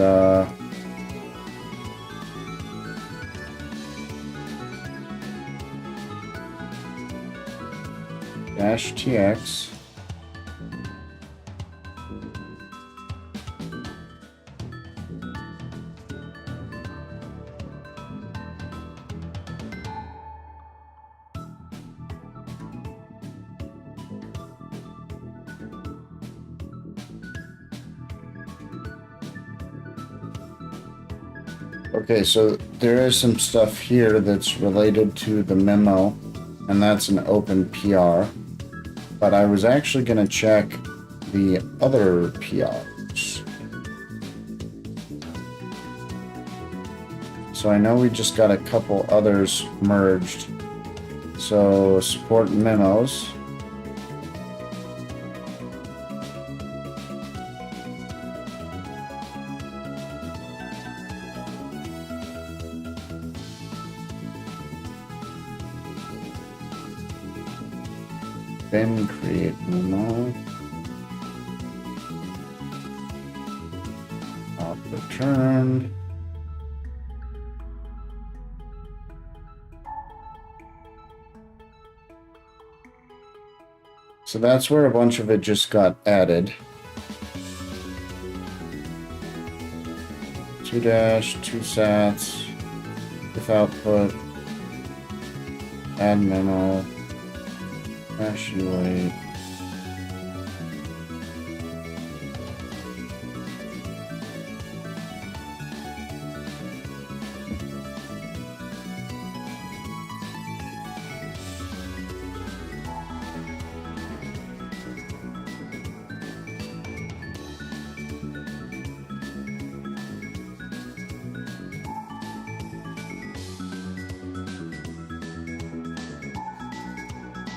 dash tx Okay, so there is some stuff here that's related to the memo, and that's an open PR. But I was actually going to check the other PRs. So I know we just got a couple others merged. So support memos. Then create memo. returned. So that's where a bunch of it just got added. 2 dash, 2 sats, if output, add memo, dash UA.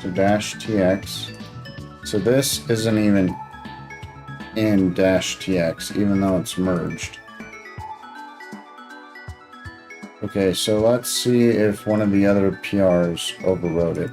So dash tx. So this isn't even in dash tx, even though it's merged. Okay, so let's see if one of the other PRs overrode it.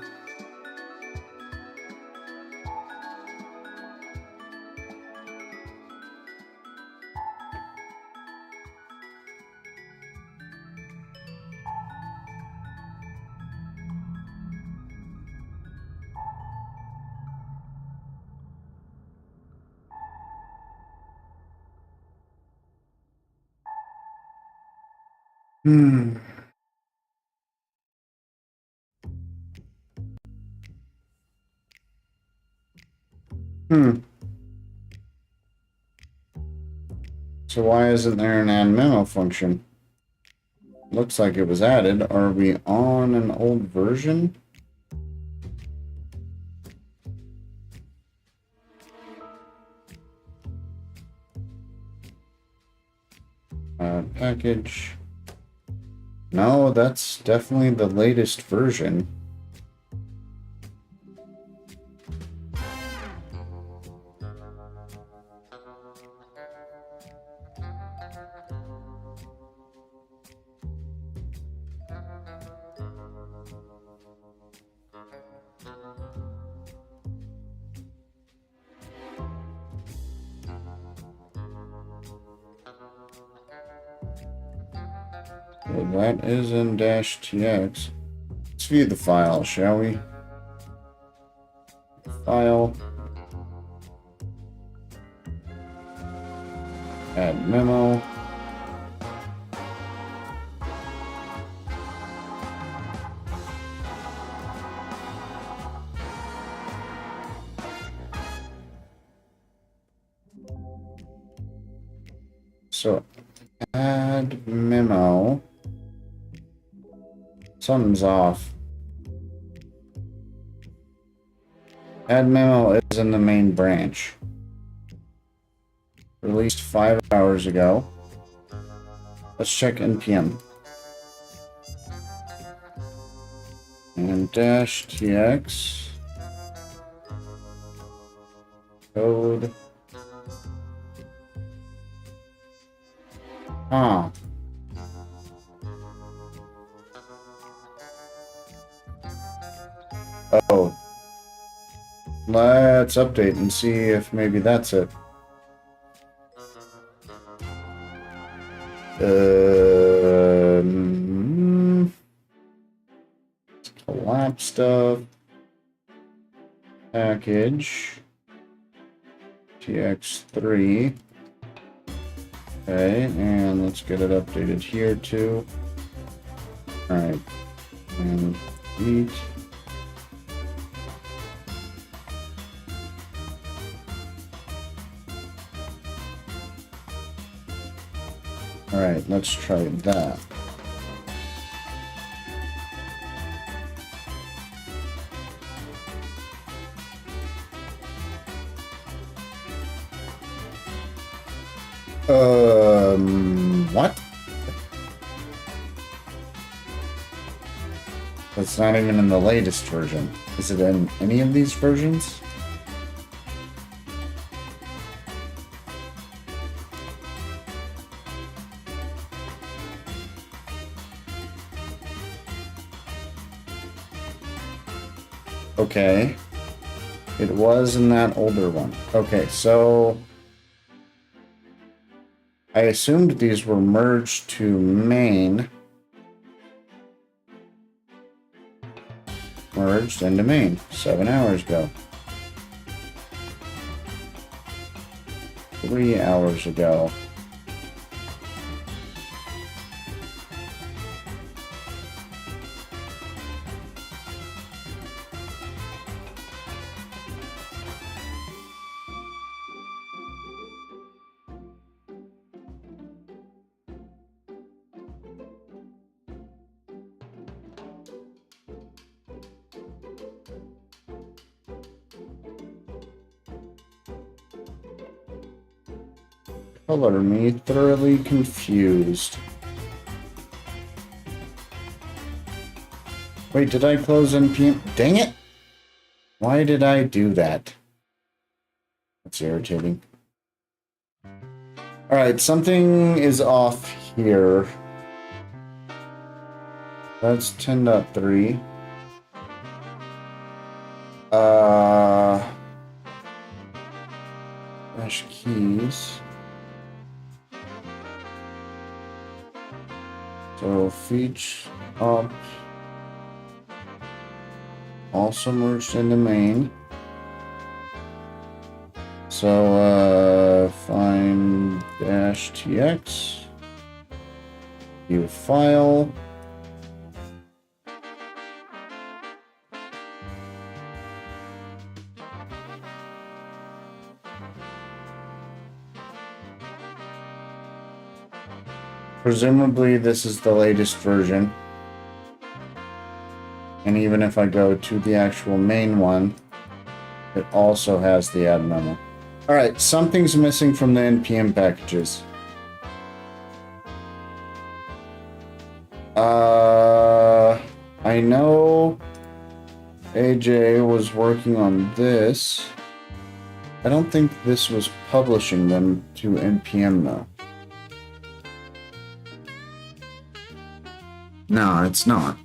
Hmm. So why isn't there an add memo function? Looks like it was added. Are we on an old version? Package. No, that's definitely the latest version. Well, that is in dash tx. Let's view the file, shall we? File. Add memo. So, add memo. Something's off. Add memo is in the main branch. Released 5 hours ago. Let's check npm. And dash tx. Code. Huh. Oh. Let's update and see if maybe that's it. Collapse stuff. Package. TX3. Okay, and let's get it updated here too. Alright. And delete. Alright, let's try that. What? That's not even in the latest version. Is it in any of these versions? Okay. It was in that older one. Okay, so I assumed these were merged to main. Merged into main 7 hours ago. 3 hours ago. Color me thoroughly confused. Wait, did I close NPM? Dang it! Why did I do that? That's irritating. Alright, something is off here. That's 10.3. Dash keys. So feach up. Also merged into main. So find dash tx. View file. Presumably this is the latest version. And even if I go to the actual main one, it also has the add memo. Alright, something's missing from the NPM packages. I know AJ was working on this. I don't think this was publishing them to NPM though. No, it's not.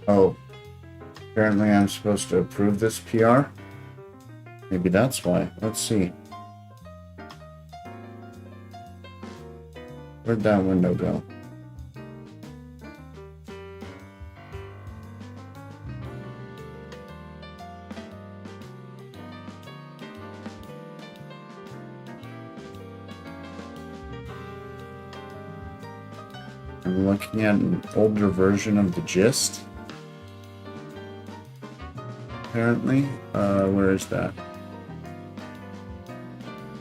Oh, apparently I'm supposed to approve this PR? Maybe that's why. Let's see. Where'd that window go? I'm looking at an older version of the gist. Apparently. Where is that?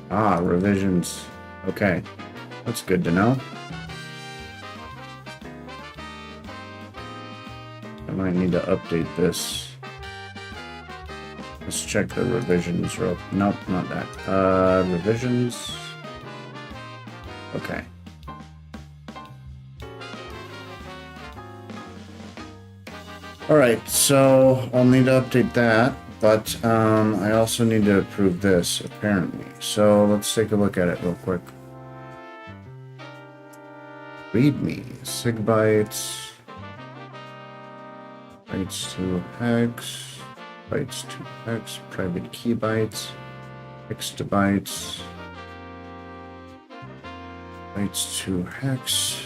Ah, revisions. Okay. That's good to know. I might need to update this. Let's check the revisions real. Nope, not that. Revisions. Okay. All right, so I'll need to update that, but I also need to approve this apparently. So let's take a look at it real quick. README, sig bytes, bytes to hex, bytes to hex, private key bytes, hex to bytes, bytes to hex.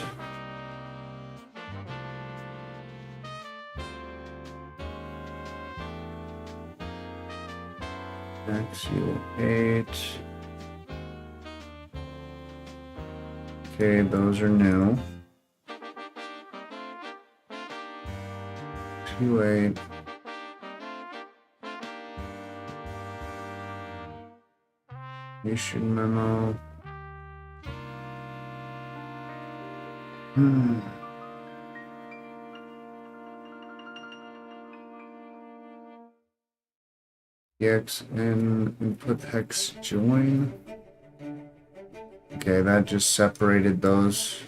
XU8. Okay, those are new. 28. Mission memo. EX and input hex join. Okay, that just separated those.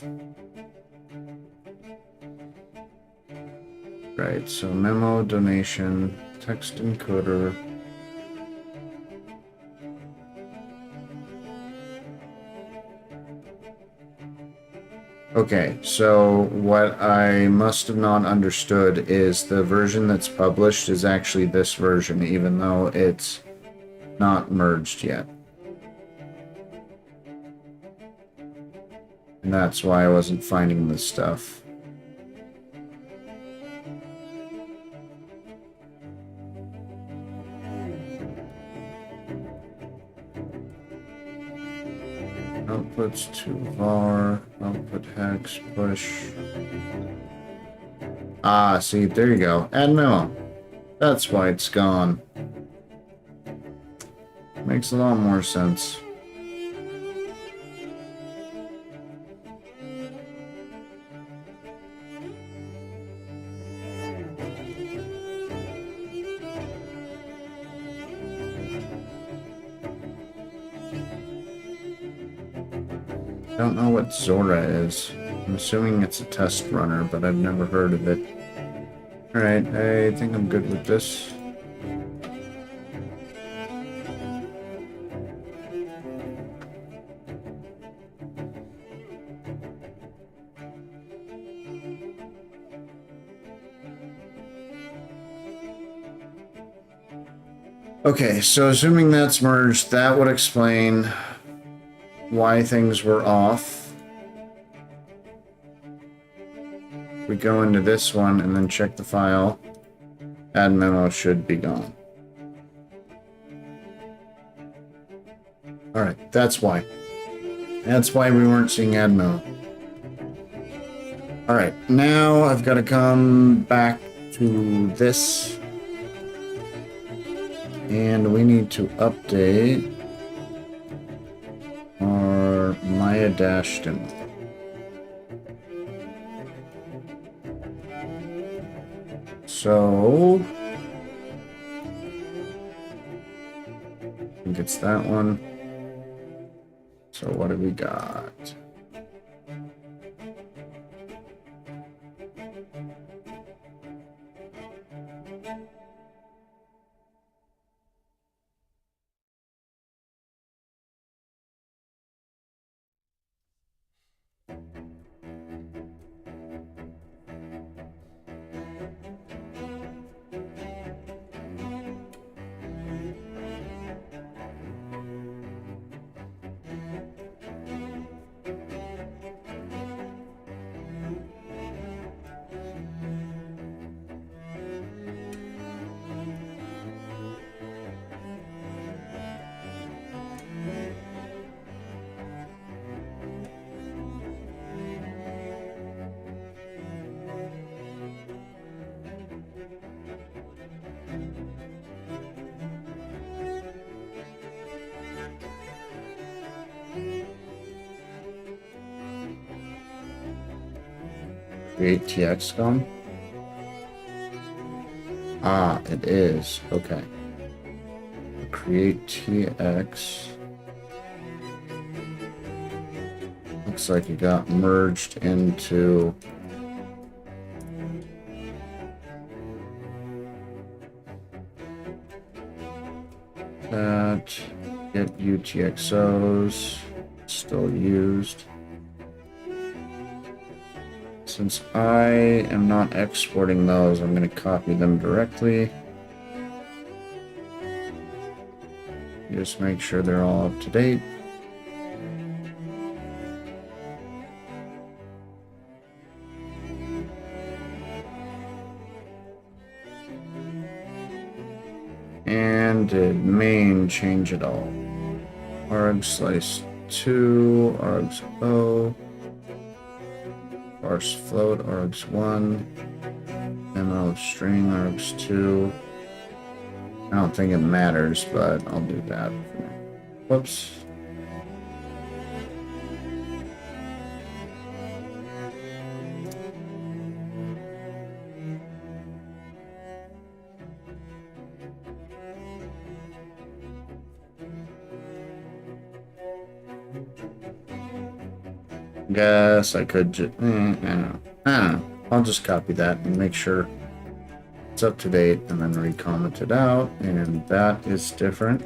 Right, so memo, donation, text encoder. Okay, so what I must have not understood is the version that's published is actually this version, even though it's not merged yet. And that's why I wasn't finding this stuff. Outputs to var, output hex, push. Ah, see, there you go. Add memo. That's why it's gone. Makes a lot more sense. I don't know what Zora is. I'm assuming it's a test runner, but I've never heard of it. Alright, I think I'm good with this. Okay, so assuming that's merged, that would explain why things were off. We go into this one and then check the file. Add memo should be gone. Alright, that's why. That's why we weren't seeing add memo. Alright, now I've got to come back to this. And we need to update our Maya dash demo. So I think it's that one. So what do we got? Create TXCOM? Ah, it is. Okay. Create TX. Looks like it got merged into that. Get UTXOs. Still used. Since I am not exporting those, I'm going to copy them directly. Just make sure they're all up to date. And did main change it all? Arg slice 2, args O, parse float, args 1, ML string, args 2. I don't think it matters, but I'll do that. Whoops. Guess I could just, I don't know. I'll just copy that and make sure it's up to date and then recomment it out, and that is different.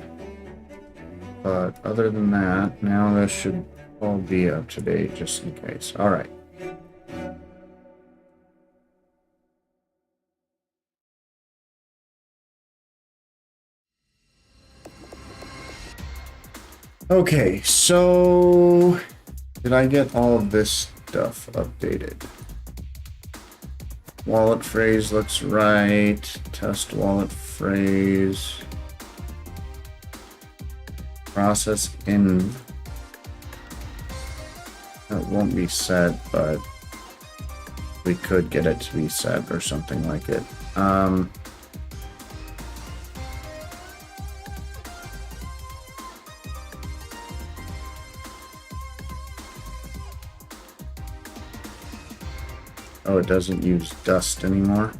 But other than that, now this should all be up to date just in case. All right. Okay, so did I get all of this stuff updated? Wallet phrase looks right. Test wallet phrase. Process in. It won't be set, but we could get it to be set or something like it. Oh, it doesn't use dust anymore.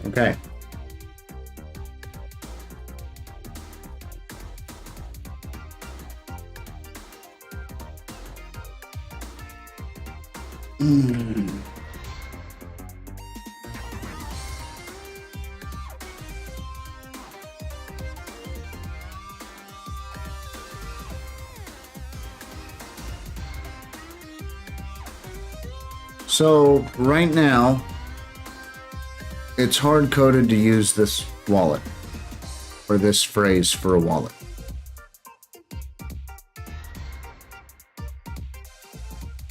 Okay. So right now, it's hard-coded to use this wallet, or this phrase for a wallet.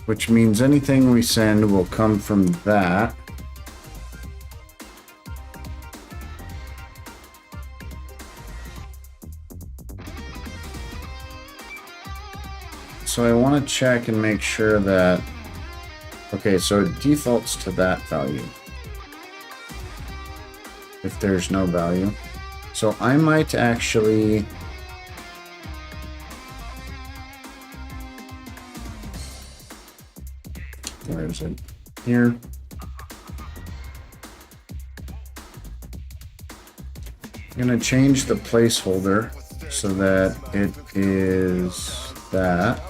Which means anything we send will come from that. So I want to check and make sure that, okay, so it defaults to that value. If there's no value. So I might actually where is it? Here. I'm going to change the placeholder so that it is that.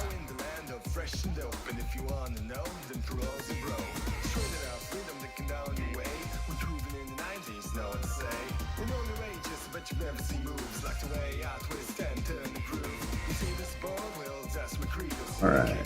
All right.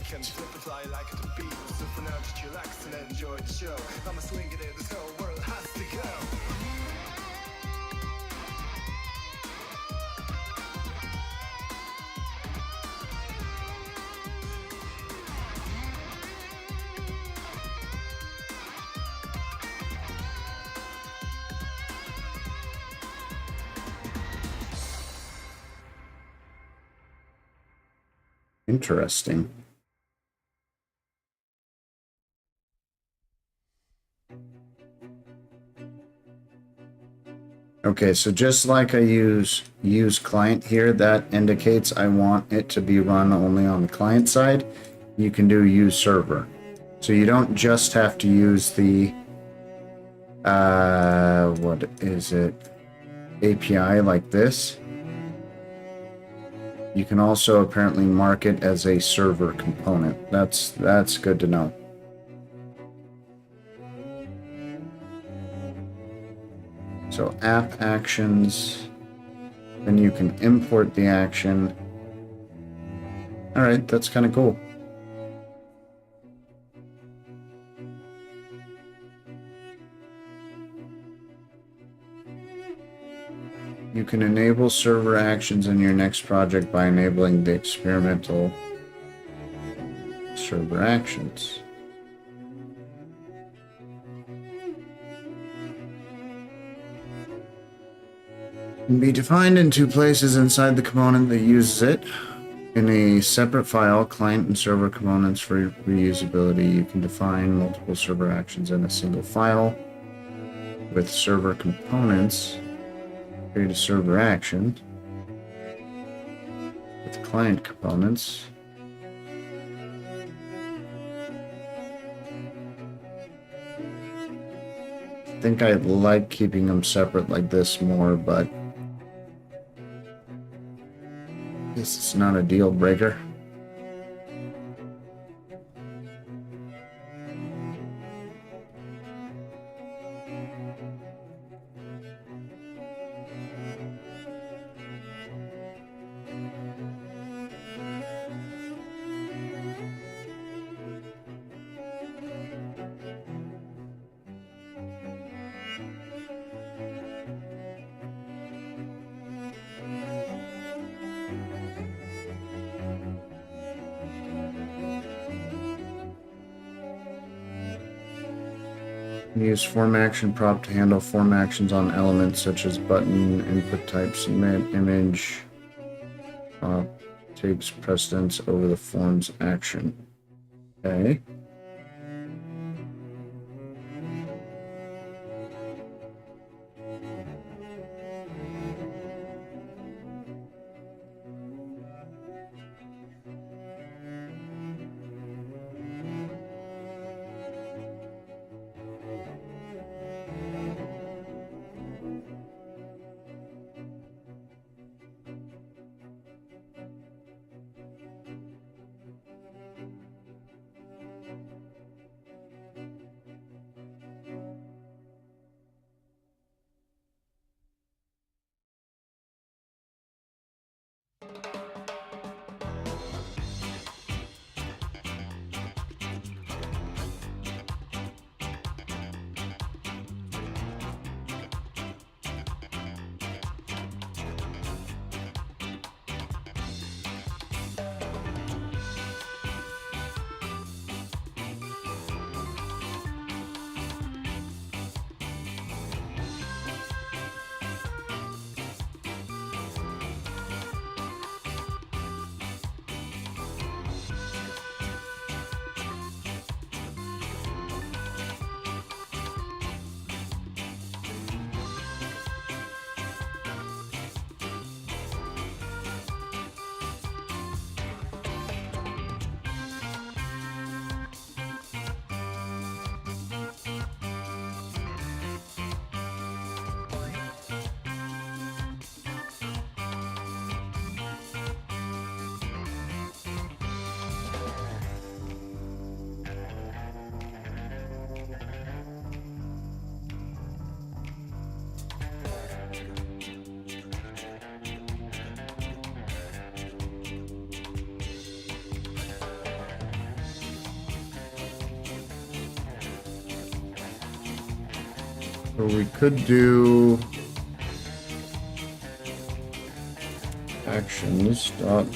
Interesting. Okay, so just like I use client here, that indicates I want it to be run only on the client side. You can do use server. So you don't just have to use the what is it? API like this. You can also apparently mark it as a server component. That's good to know. So app actions, then you can import the action. All right, that's kind of cool. You can enable server actions in your next project by enabling the experimental server actions. Can be defined in two places inside the component that uses it. In a separate file, client and server components for reusability. You can define multiple server actions in a single file. With server components, create a server action. With client components, I think I like keeping them separate like this more, but I guess it's not a deal breaker. Use form action prop to handle form actions on elements such as button, input type, submit, image. Takes precedence over the form's action. Okay. So we could do actions.js.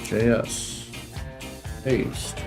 Paste.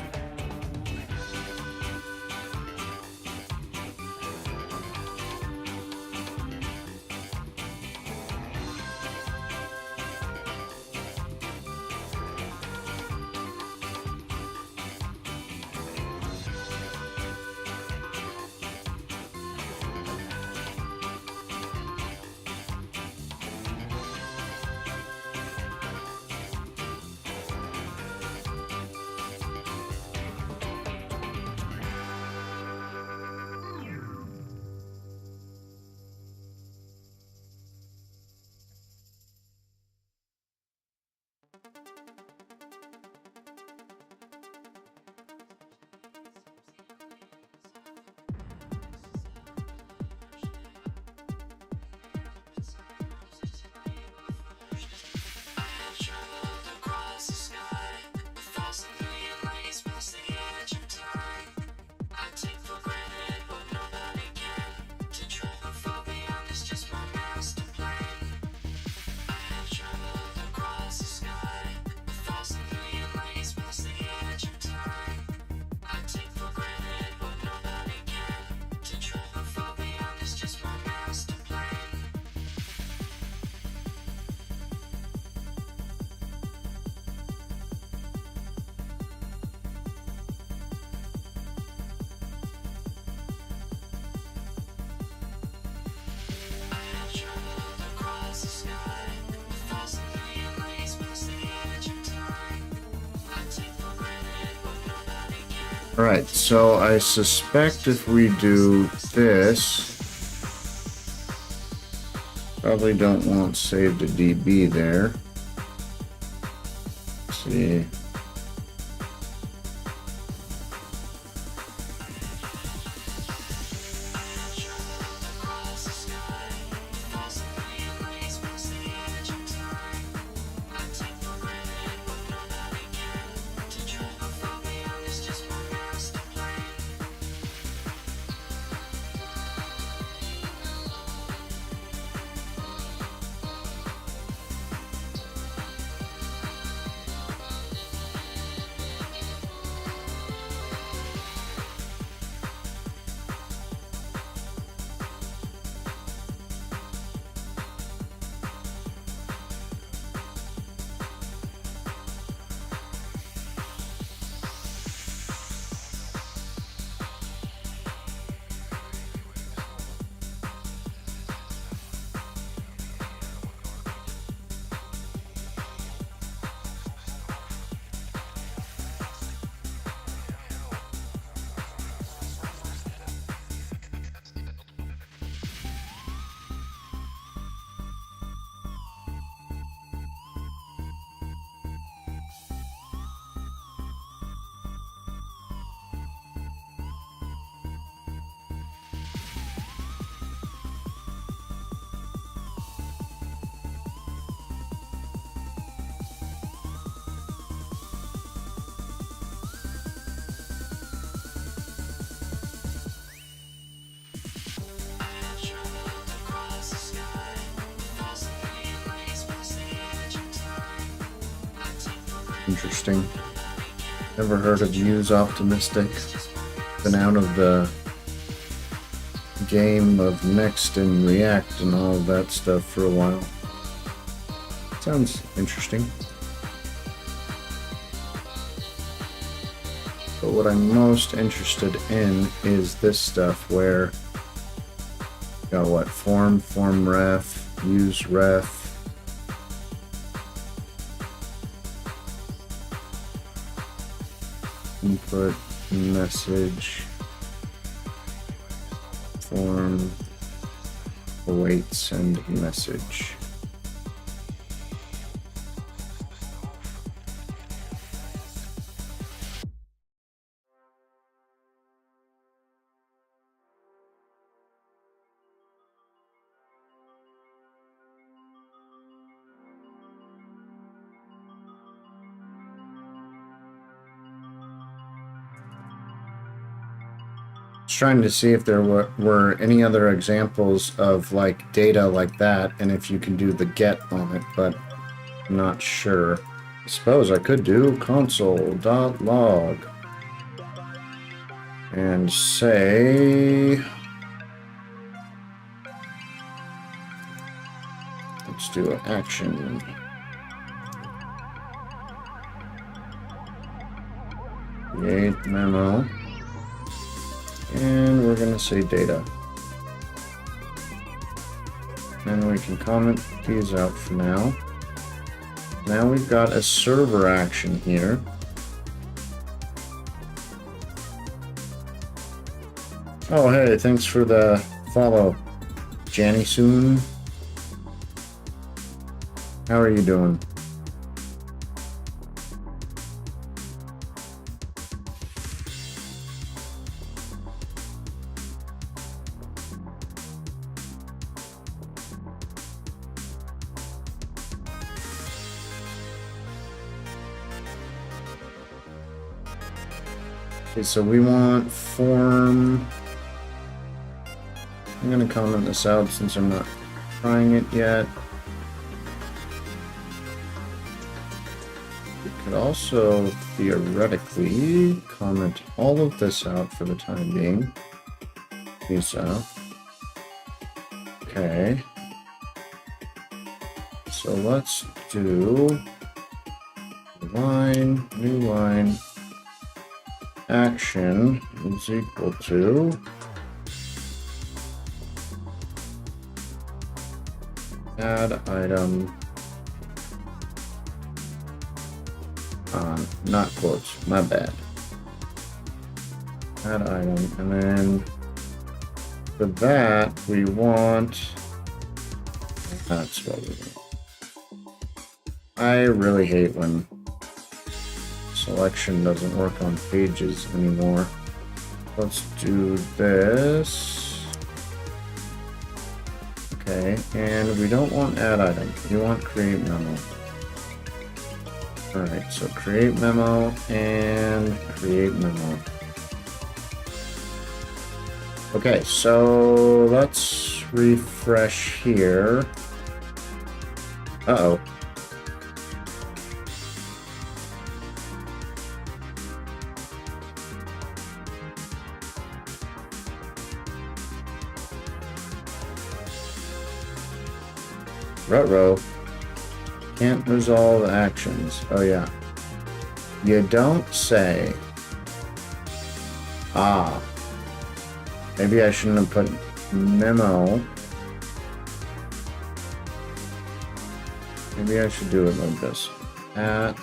All right, so I suspect if we do this, probably don't want save to DB there. Let's see. Interesting. Never heard of use optimistic. Been out of the game of Next and React and all of that stuff for a while. Sounds interesting. But what I'm most interested in is this stuff where you got what? Form ref, use ref. Input message form await send message. Trying to see if there were any other examples of like data like that and if you can do the get on it, but I'm not sure. I suppose I could do console.log and say, let's do an action. Create memo. And we're going to say data. And we can comment these out for now. Now we've got a server action here. Oh, hey, thanks for the follow, Janny Soon. How are you doing? Okay, so we want form. I'm going to comment this out since I'm not trying it yet. We could also theoretically comment all of this out for the time being. Visa. Okay. So let's do new line. Action is equal to add item on, not quotes, my bad. add item, and then for that we want, that's what we want. I really hate when selection doesn't work on pages anymore. Let's do this. Okay, and we don't want add item. We want create memo. Alright, so create memo and create memo. Okay, so let's refresh here. Uh-oh. Ruh-roh. Can't resolve actions. Oh yeah. You don't say. Ah. Maybe I shouldn't have put memo. Maybe I should do it like this. At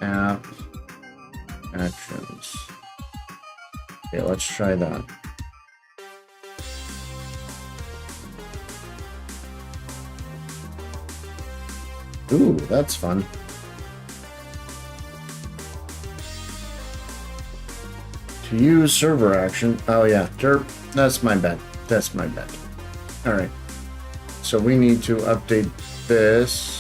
app actions. Okay, let's try that. Ooh, that's fun. To use server action. Oh yeah, derp. That's my bad. That's my bad. Alright. So we need to update this.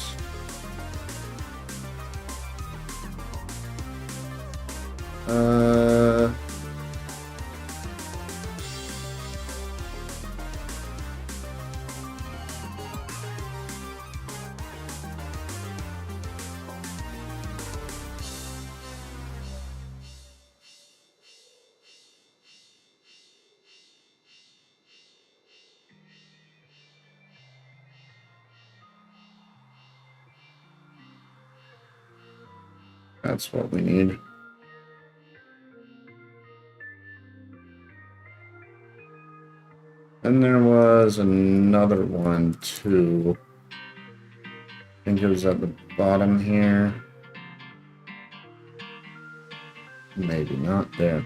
That's what we need. And there was another one too. I think it was at the bottom here. Maybe not there.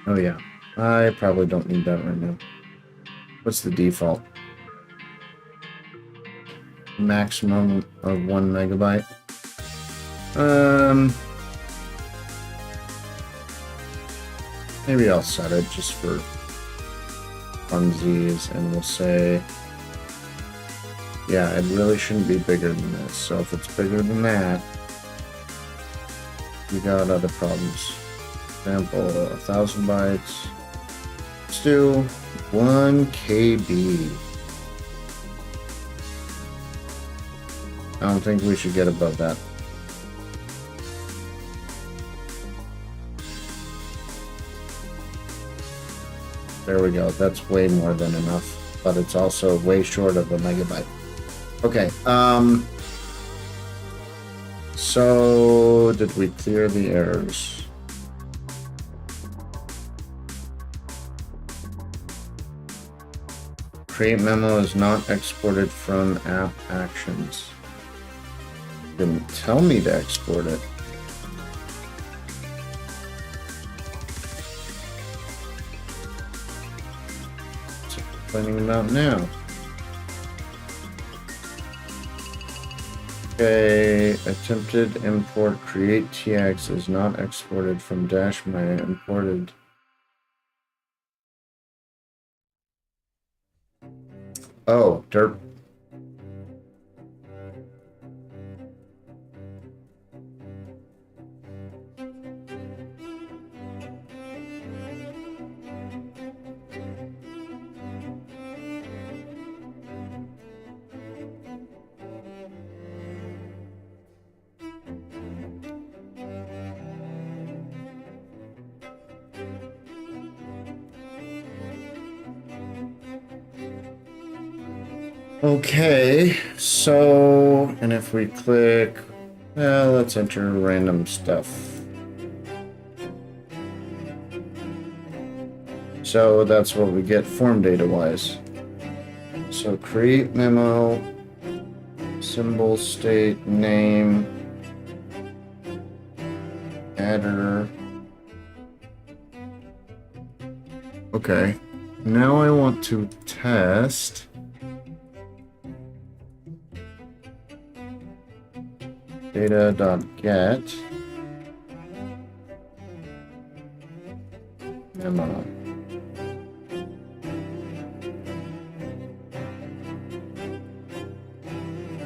Oh yeah. I probably don't need that right now. What's the default? Maximum of 1 megabyte. Maybe I'll set it just for funsies, and we'll say, yeah, it really shouldn't be bigger than this. So if it's bigger than that, we got other problems. Example, 1,000 bytes. Let's do 1 KB. I don't think we should get above that. There we go. That's way more than enough, but it's also way short of a megabyte. Okay. So did we clear the errors? Create memo is not exported from app actions. Didn't tell me to export it. Complaining about now. Okay, attempted import create tx is not exported from dash my imported. Oh, derp. Okay, so, and if we click, well, let's enter random stuff. So that's what we get form data wise. So create memo, symbol, state, name, editor, Okay. Now I want to test data.get memo.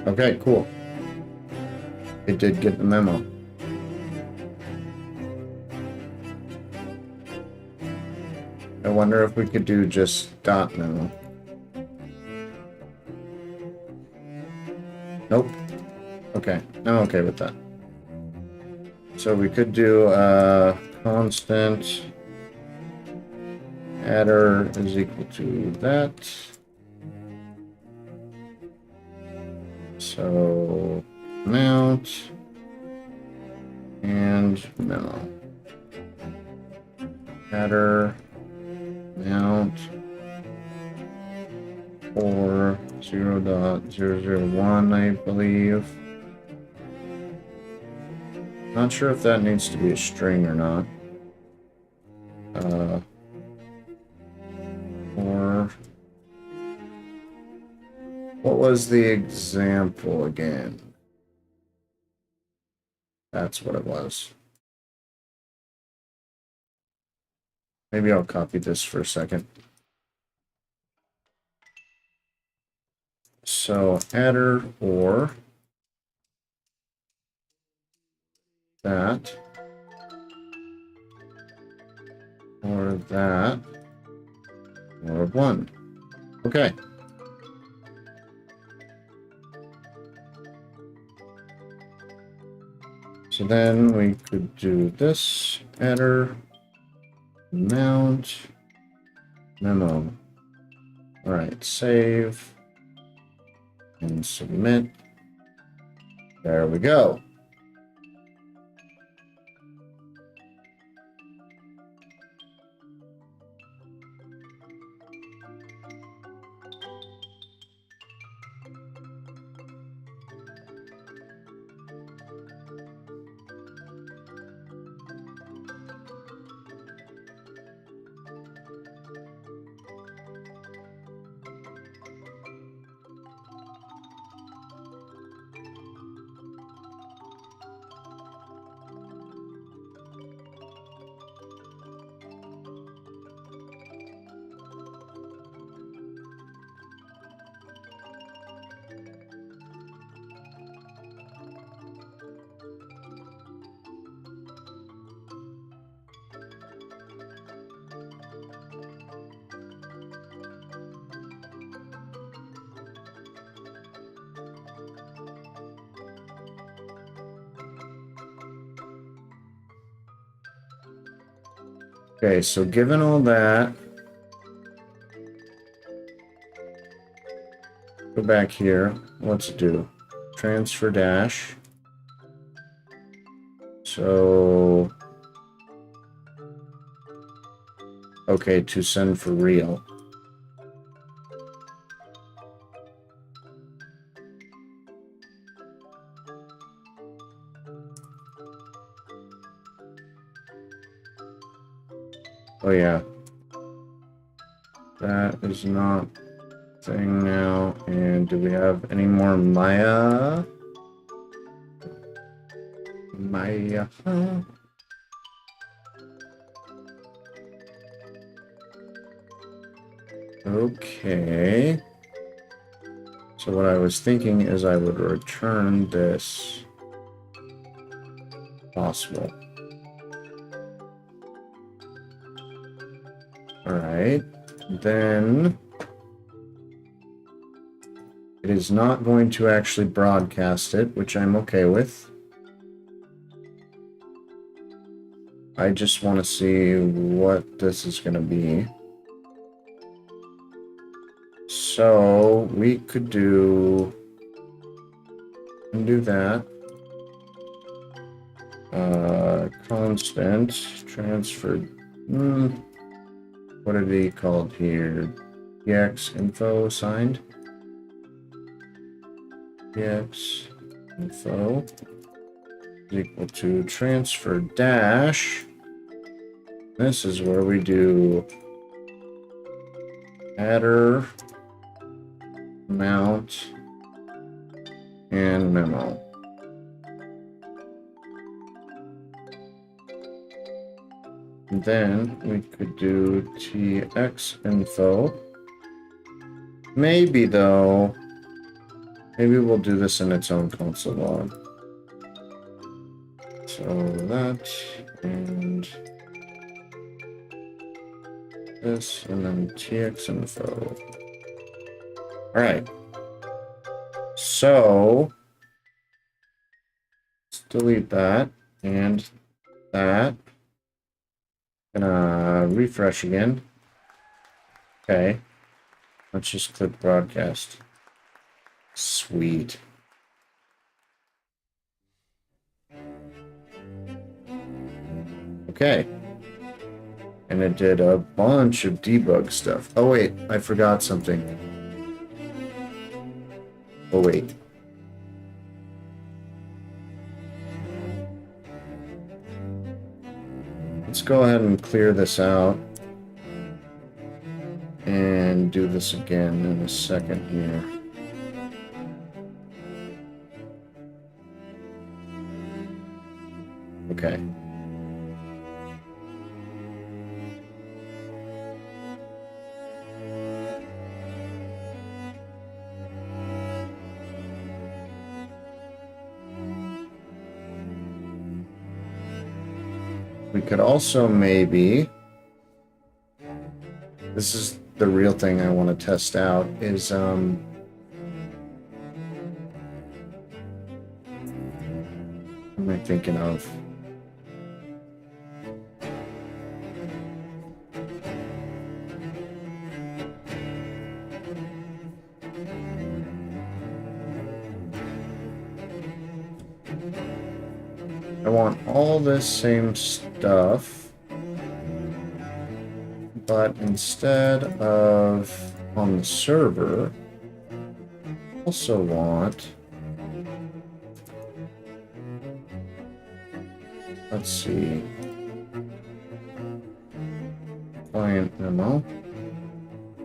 Okay, cool. It did get the memo. I wonder if we could do just dot memo. Nope. Okay, I'm okay with that. So we could do constant adder is equal to that. So amount and memo. Adder amount for 0.001, I believe. Not sure if that needs to be a string or not. Or what was the example again? That's what it was. Maybe I'll copy this for a second. So adder or that or that or 1. Okay. So then we could do this adder amount memo. All right, save and submit. There we go. Okay, so given all that, go back here. What's it do? Transfer dash. So, okay, to send for real. Oh yeah. That is not thing now. And do we have any more Maya? Maya. Okay. So what I was thinking is I would return this. Possible. All right. Then it is not going to actually broadcast it, which I'm okay with. I just want to see what this is going to be. So we could do that. Constant transfer. What are they called here? EX info assigned. EX info is equal to transfer dash. This is where we do header, mount, and memo. And then we could do tx info. Maybe though, maybe we'll do this in its own console log. So that and this, and then tx info. All right. So let's delete that and that. Gonna refresh again. Okay. Let's just click broadcast. Sweet. Okay. And it did a bunch of debug stuff. Oh wait, I forgot something. Oh wait. Let's go ahead and clear this out. And do this again in a second here. Okay. We could also maybe, this is the real thing I want to test out, is what am I thinking of? I want all this same stuff, but instead of on the server, I also want, let's see, client memo,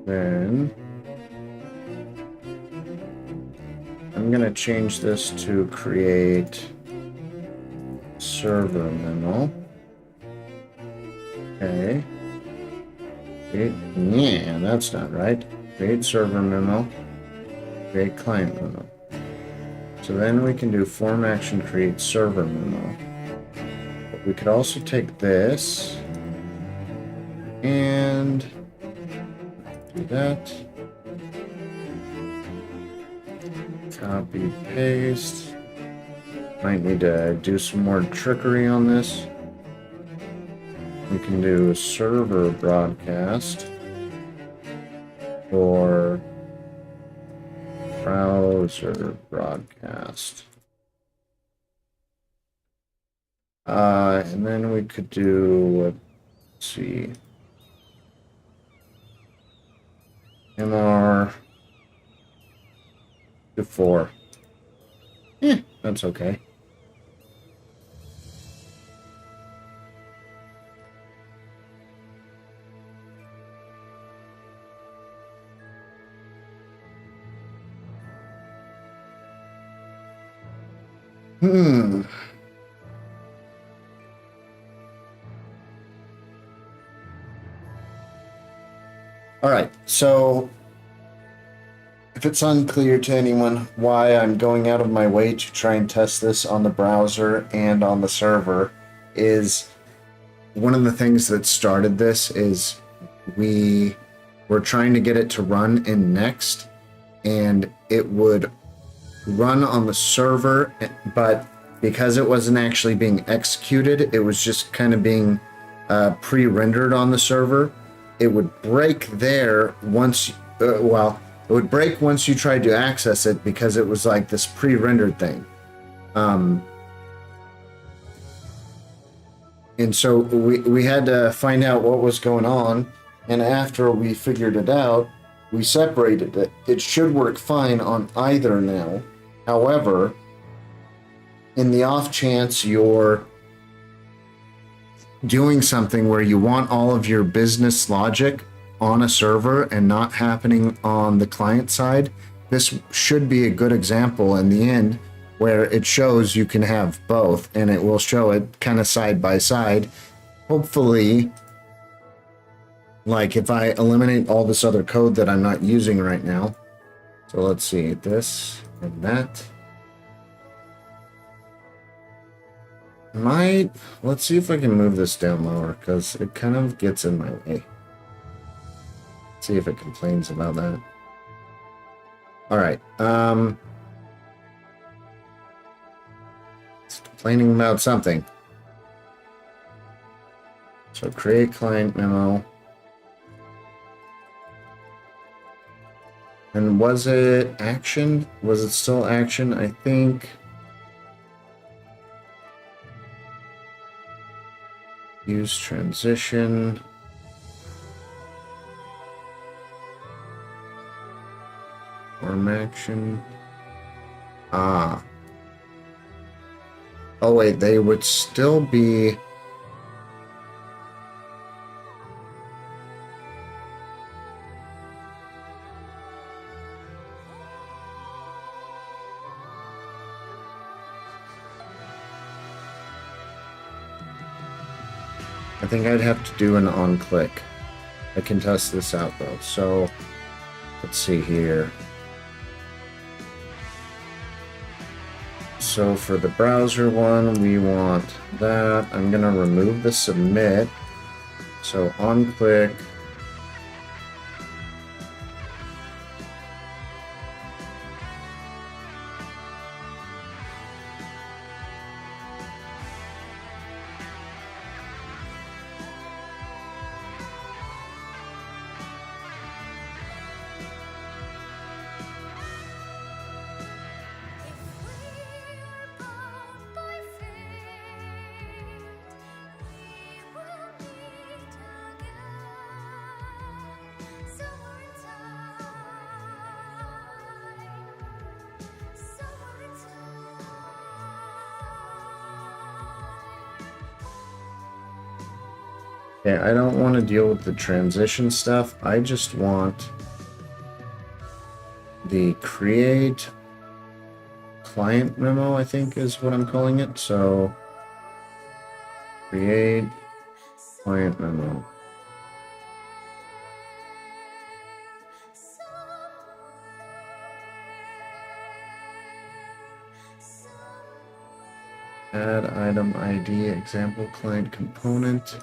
then I'm going to change this to create server memo. Okay. Yeah, that's not right. Create server memo. Create client memo. So then we can do form action create server memo. But we could also take this and do that. Copy paste. Might need to do some more trickery on this. We can do server broadcast or browser broadcast. And then we could do, let's see, MR to 4. That's okay. All right, so if it's unclear to anyone why I'm going out of my way to try and test this on the browser and on the server, is one of the things that started this is we were trying to get it to run in Next, and it would run on the server, but because it wasn't actually being executed, it was just kind of being pre-rendered on the server. It would break there once, it would break once you tried to access it because it was like this pre-rendered thing. And so we had to find out what was going on, and after we figured it out, we separated it. It should work fine on either now. However, in the off chance you're doing something where you want all of your business logic on a server and not happening on the client side, this should be a good example in the end where it shows you can have both, and it will show it kind of side by side. Hopefully, like if I eliminate all this other code that I'm not using right now. So let's see, this and that. Let's see if I can move this down lower, because it kind of gets in my way. Let's see if it complains about that. All right. It's complaining about something. So create client memo. And was it action? Was it still action? I think. Use transition. Form action. Ah. Oh wait, they would still be. I think I'd have to do an on click. I can test this out though. So let's see here. So for the browser one, we want that. I'm gonna remove the submit. So on click. Okay, I don't want to deal with the transition stuff. I just want the create client memo, I think is what I'm calling it. So create client memo. Add item ID example client component.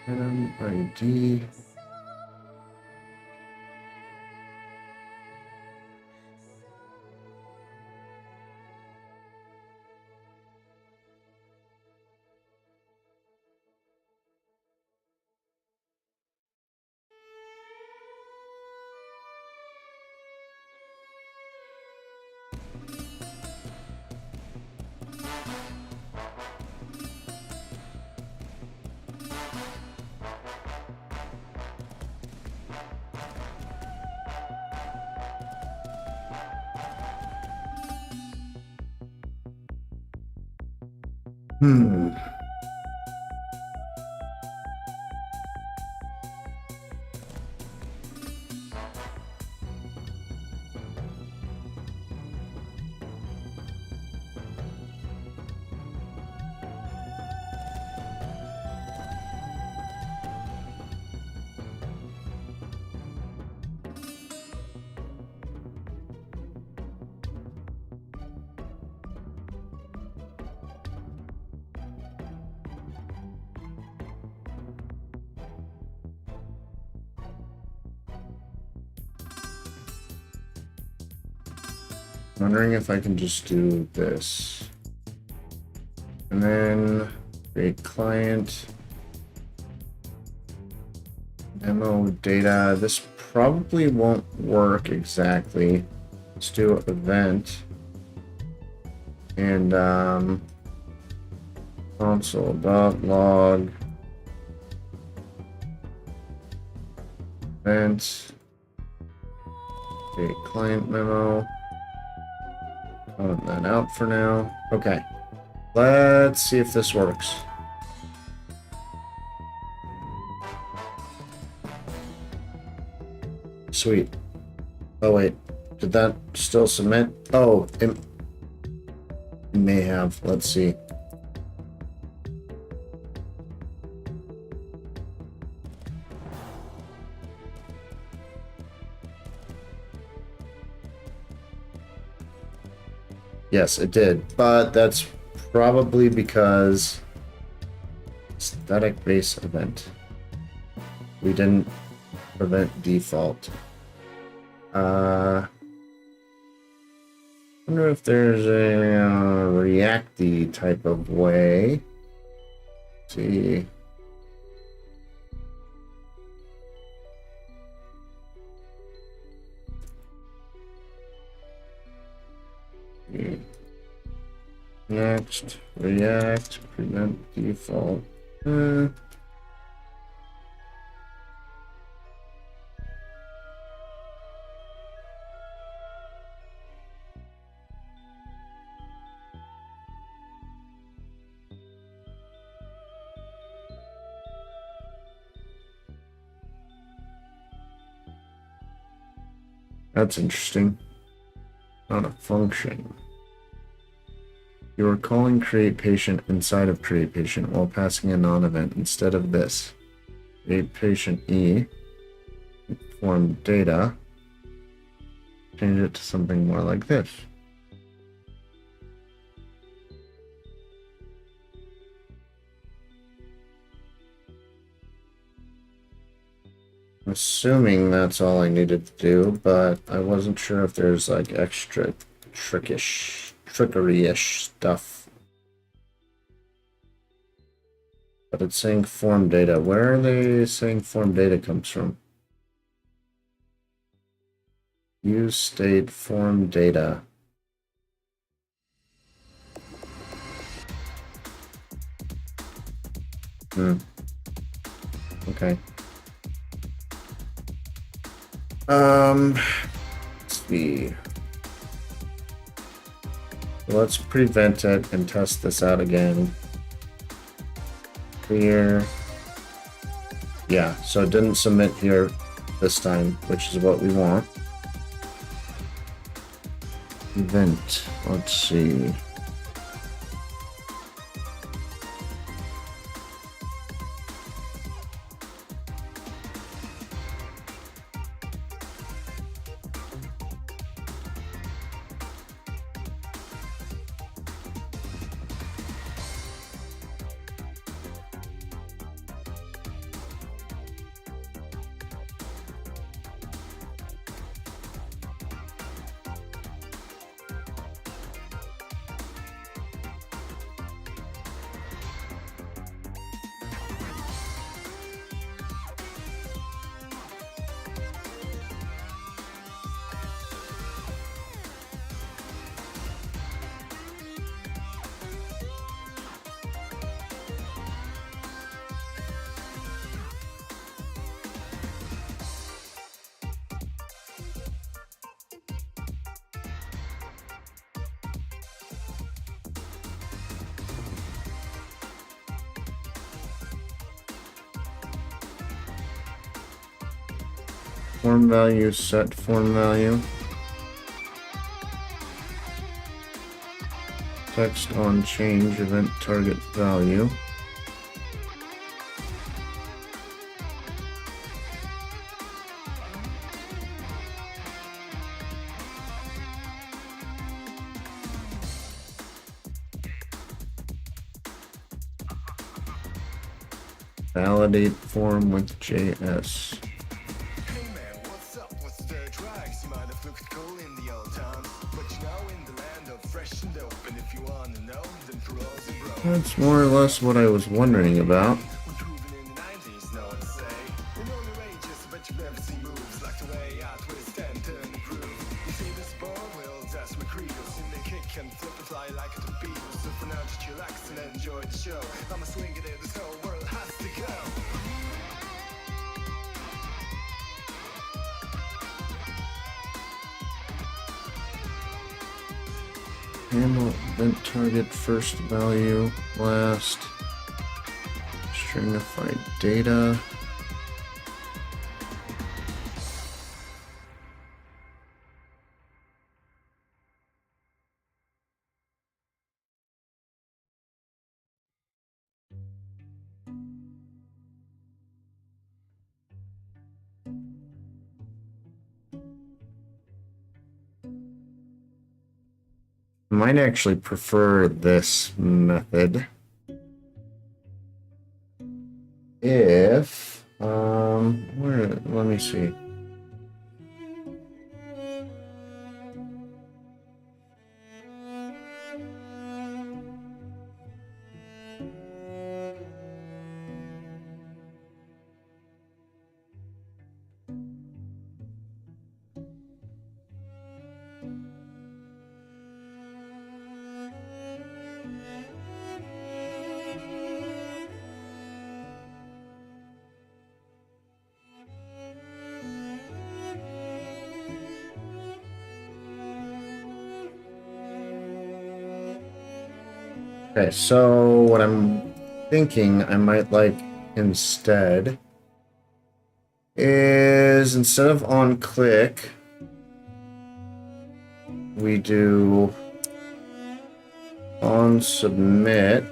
Item ID. Wondering if I can just do this. And then create client. Demo data. This probably won't work exactly. Let's do event. And console.log event. Create client memo. Calling that out for now. Okay. Let's see if this works. Sweet. Oh wait, did that still submit? Oh, it may have. Let's see. Yes, it did, but that's probably because static base event. We didn't prevent default. Wonder if there's a Reacty type of way. Let's see. Next, React, prevent default. That's interesting. Not a function. You are calling create patient inside of create patient while passing a non-event instead of this. Create patient E. Form data. Change it to something more like this. Assuming that's all I needed to do, but I wasn't sure if there's like extra trickery-ish stuff. But it's saying form data. Where are they saying form data comes from? Use state form data. Okay. Let's see. Let's prevent it and test this out again. Clear. Yeah, so it didn't submit here this time, which is what we want. Event. Let's see. Form value, set form value. Text on change, event target value. Validate form with JS. That's more or less what I was wondering about. Handle event target first value last stringified data. Might actually prefer this method if let me see. Okay, so what I'm thinking I might like instead is instead of on click, we do on submit.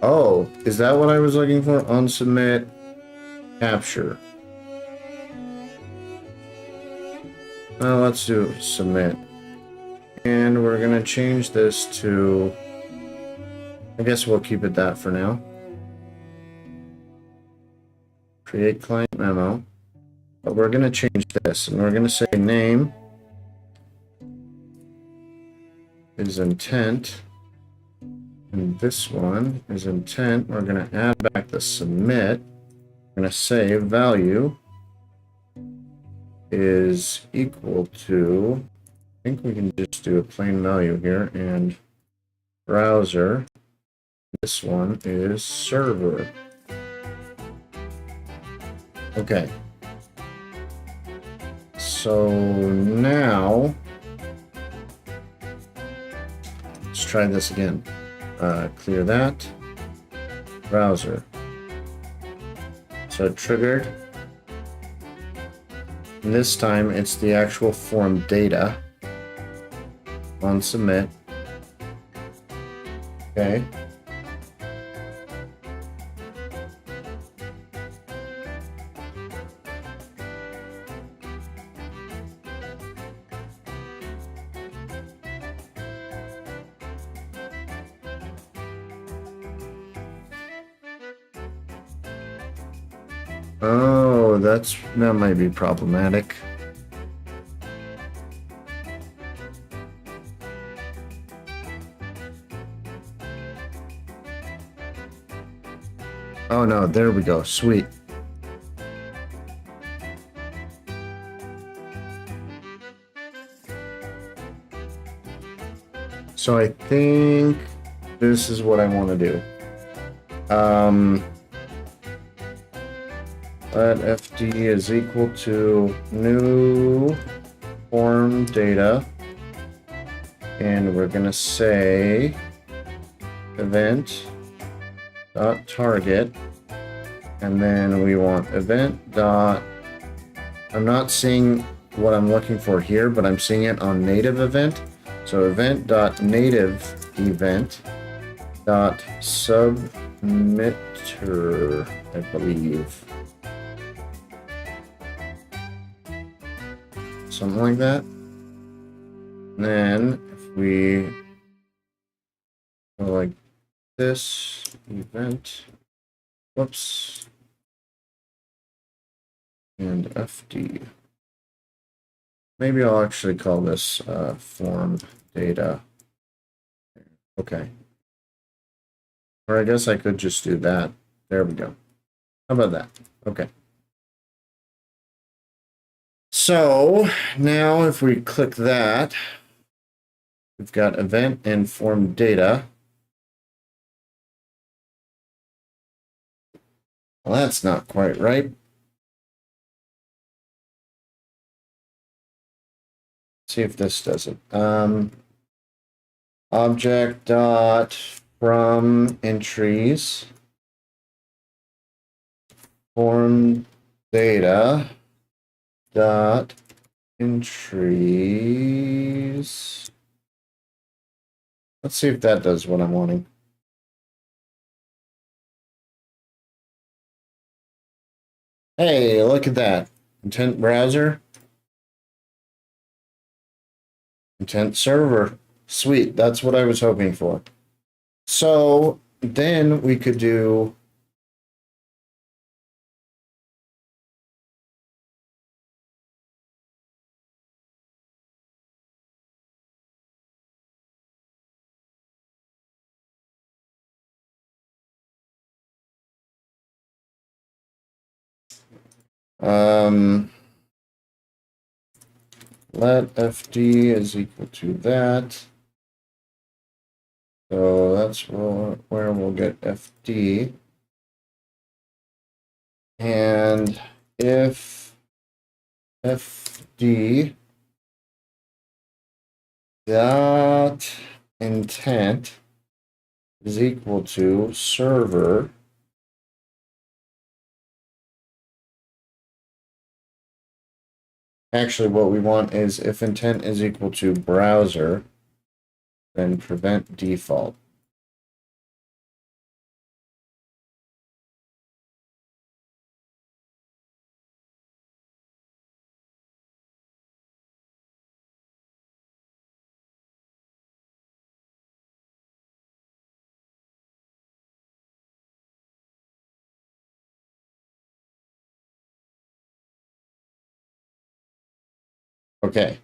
Oh, is that what I was looking for? On submit capture. Let's do submit. And we're gonna change this to, I guess we'll keep it that for now. Create client memo. But we're gonna change this and we're gonna say name is intent. And this one is intent. We're gonna add back the submit. We're gonna say value is equal to, I think we can just do a plain value here, and browser, this one is server. Okay. So now, let's try this again. Clear that, browser. So it triggered. And this time it's the actual form data on submit. Okay. Oh, that might be problematic. Oh no, there we go. Sweet. So I think this is what I want to do. Let FD is equal to new form data, and we're gonna say event dot target, and then we want event dot, I'm not seeing what I'm looking for here, but I'm seeing it on native event. So event dot native event dot submitter, I believe. Something like that. And then if we go like this, event, whoops, and FD. Maybe I'll actually call this form data. Okay. Or I guess I could just do that. There we go. How about that? Okay. So now if we click that, we've got event and form data. Well, that's not quite right. See if this does it. object dot from entries form data dot entries. Let's see if that does what I'm wanting. Hey, look at that. Intent browser. Intent server. Sweet. That's what I was hoping for. So then we could do let fd is equal to that. So that's where we'll get fd. And if fd dot intent is equal to server, actually what we want is if intent is equal to browser, then prevent default. Okay,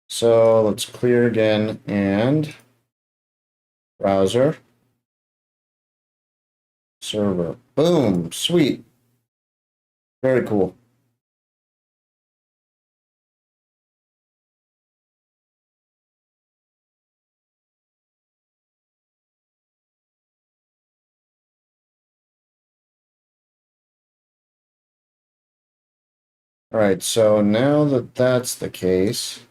so let's clear again and browser, server. Boom, sweet. Very cool. All right, so now that that's the case,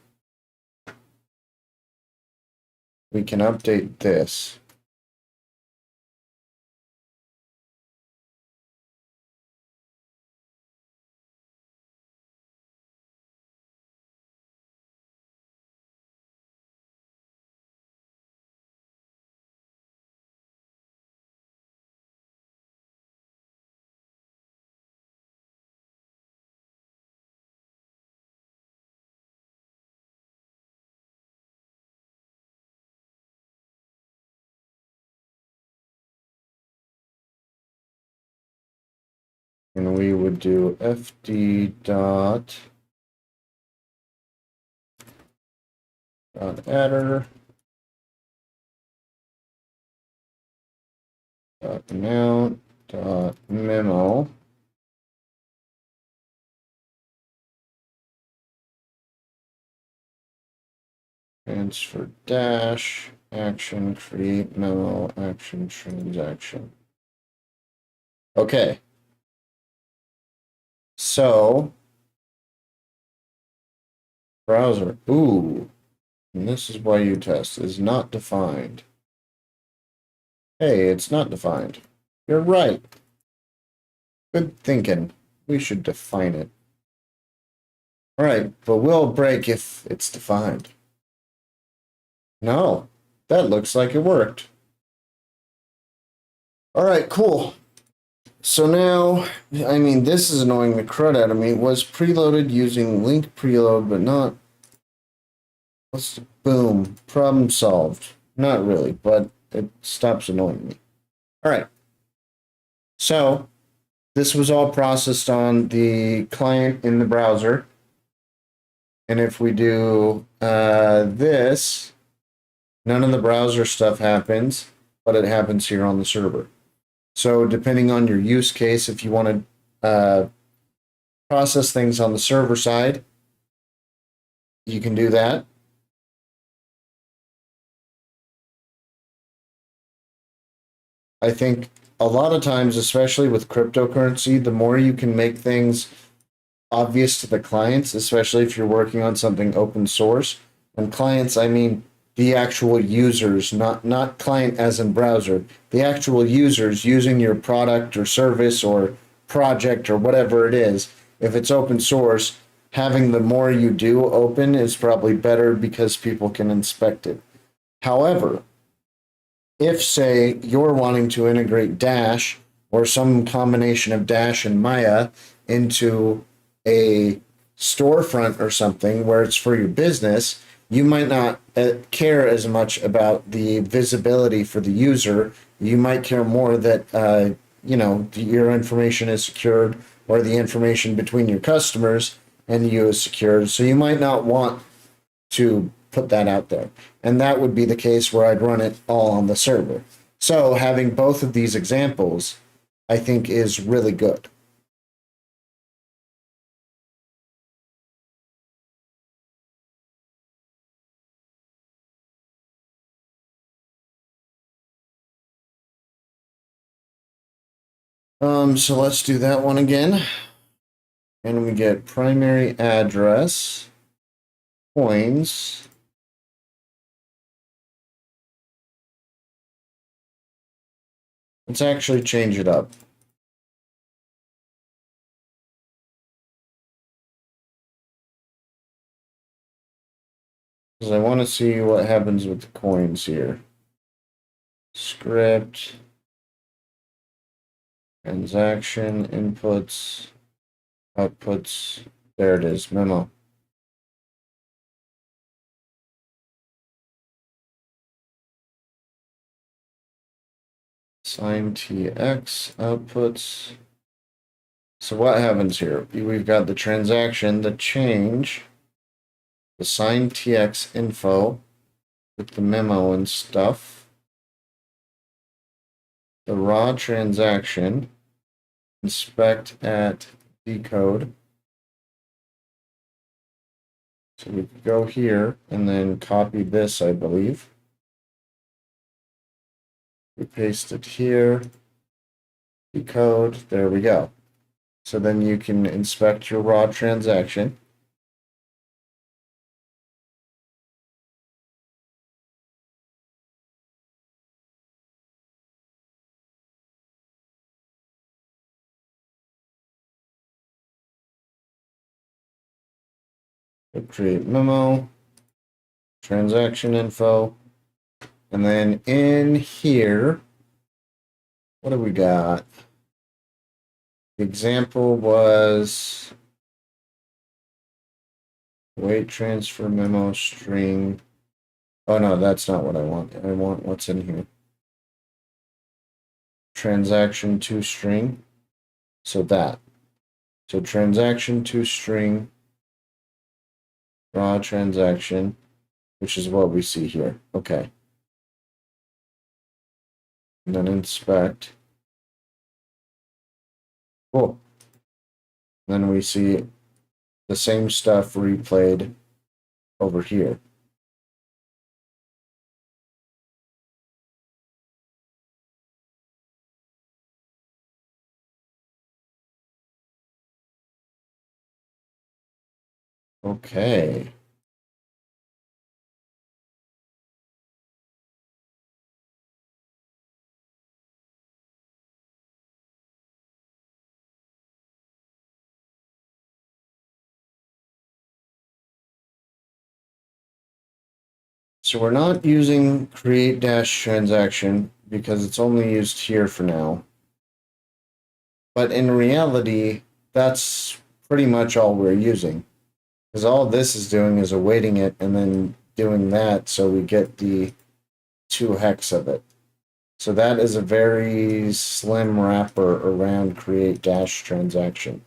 we can update this. And we would do fd dot adder dot amount dot memo transfer dash action create memo action transaction. Okay. So browser, ooh, and this is why you test, is not defined. Hey, it's not defined. You're right. Good thinking. We should define it. All right, but we'll break if it's defined. No, that looks like it worked. All right, cool. So now, I mean, this is annoying the crud out of me. Was preloaded using link preload, but not. Let's boom, problem solved. Not really, but it stops annoying me. All right. So this was all processed on the client in the browser. And if we do this, none of the browser stuff happens, but it happens here on the server. So depending on your use case, if you want to process things on the server side, you can do that. I think a lot of times, especially with cryptocurrency, the more you can make things obvious to the clients, especially if you're working on something open source. And clients, I mean the actual users, not client as in browser, the actual users using your product or service or project or whatever it is. If it's open source, having the more you do open is probably better because people can inspect it. However, if say you're wanting to integrate Dash or some combination of Dash and Maya into a storefront or something where it's for your business, you might not care as much about the visibility for the user. You might care more that your information is secured, or the information between your customers and you is secured. So you might not want to put that out there. And that would be the case where I'd run it all on the server. So having both of these examples, I think, is really good. So let's do that one again. And we get primary address, coins. Let's actually change it up. Because I want to see what happens with the coins here. Script, transaction, inputs, outputs. There it is, memo. Sign TX outputs. So what happens here? We've got the transaction, the change, the sign TX info with the memo and stuff, the raw transaction, inspect at decode. So we could go here and then copy this, I believe. We paste it here, decode, there we go. So then you can inspect your raw transaction. We'll create memo, transaction info, and then in here, what do we got? The example was wait transfer memo string. Oh no, that's not what I want. I want what's in here. Transaction to string. So that. So transaction to string, raw transaction, which is what we see here. Okay. And then inspect. Cool. Then we see the same stuff replayed over here. Okay. So we're not using create dash transaction because it's only used here for now. But in reality, that's pretty much all we're using. Because all this is doing is awaiting it and then doing that so we get the 2 hex of it. So that is a very slim wrapper around create dash transaction.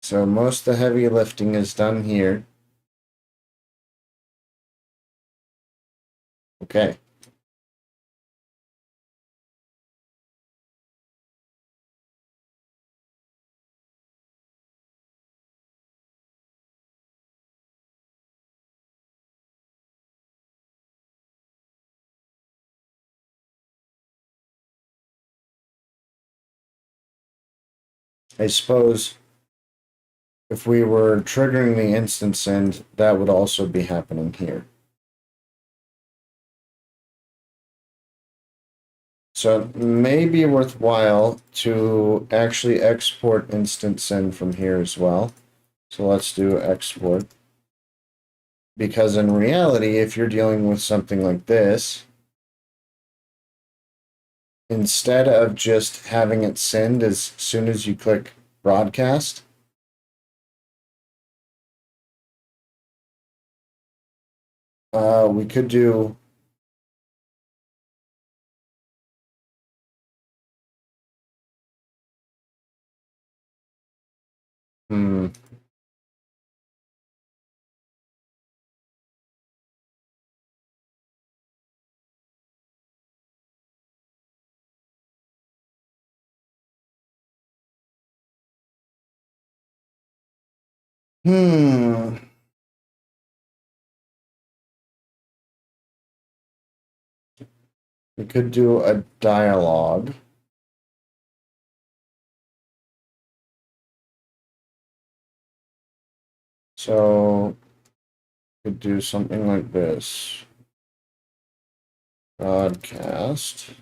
So most of the heavy lifting is done here. Okay. I suppose if we were triggering the instance end, that would also be happening here. So it may be worthwhile to actually export instant send from here as well. So let's do export. Because in reality, if you're dealing with something like this, instead of just having it send as soon as you click broadcast, we could do hmm, hmm. We could do a dialogue. So could do something like this. Broadcast.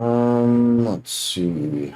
Let's see.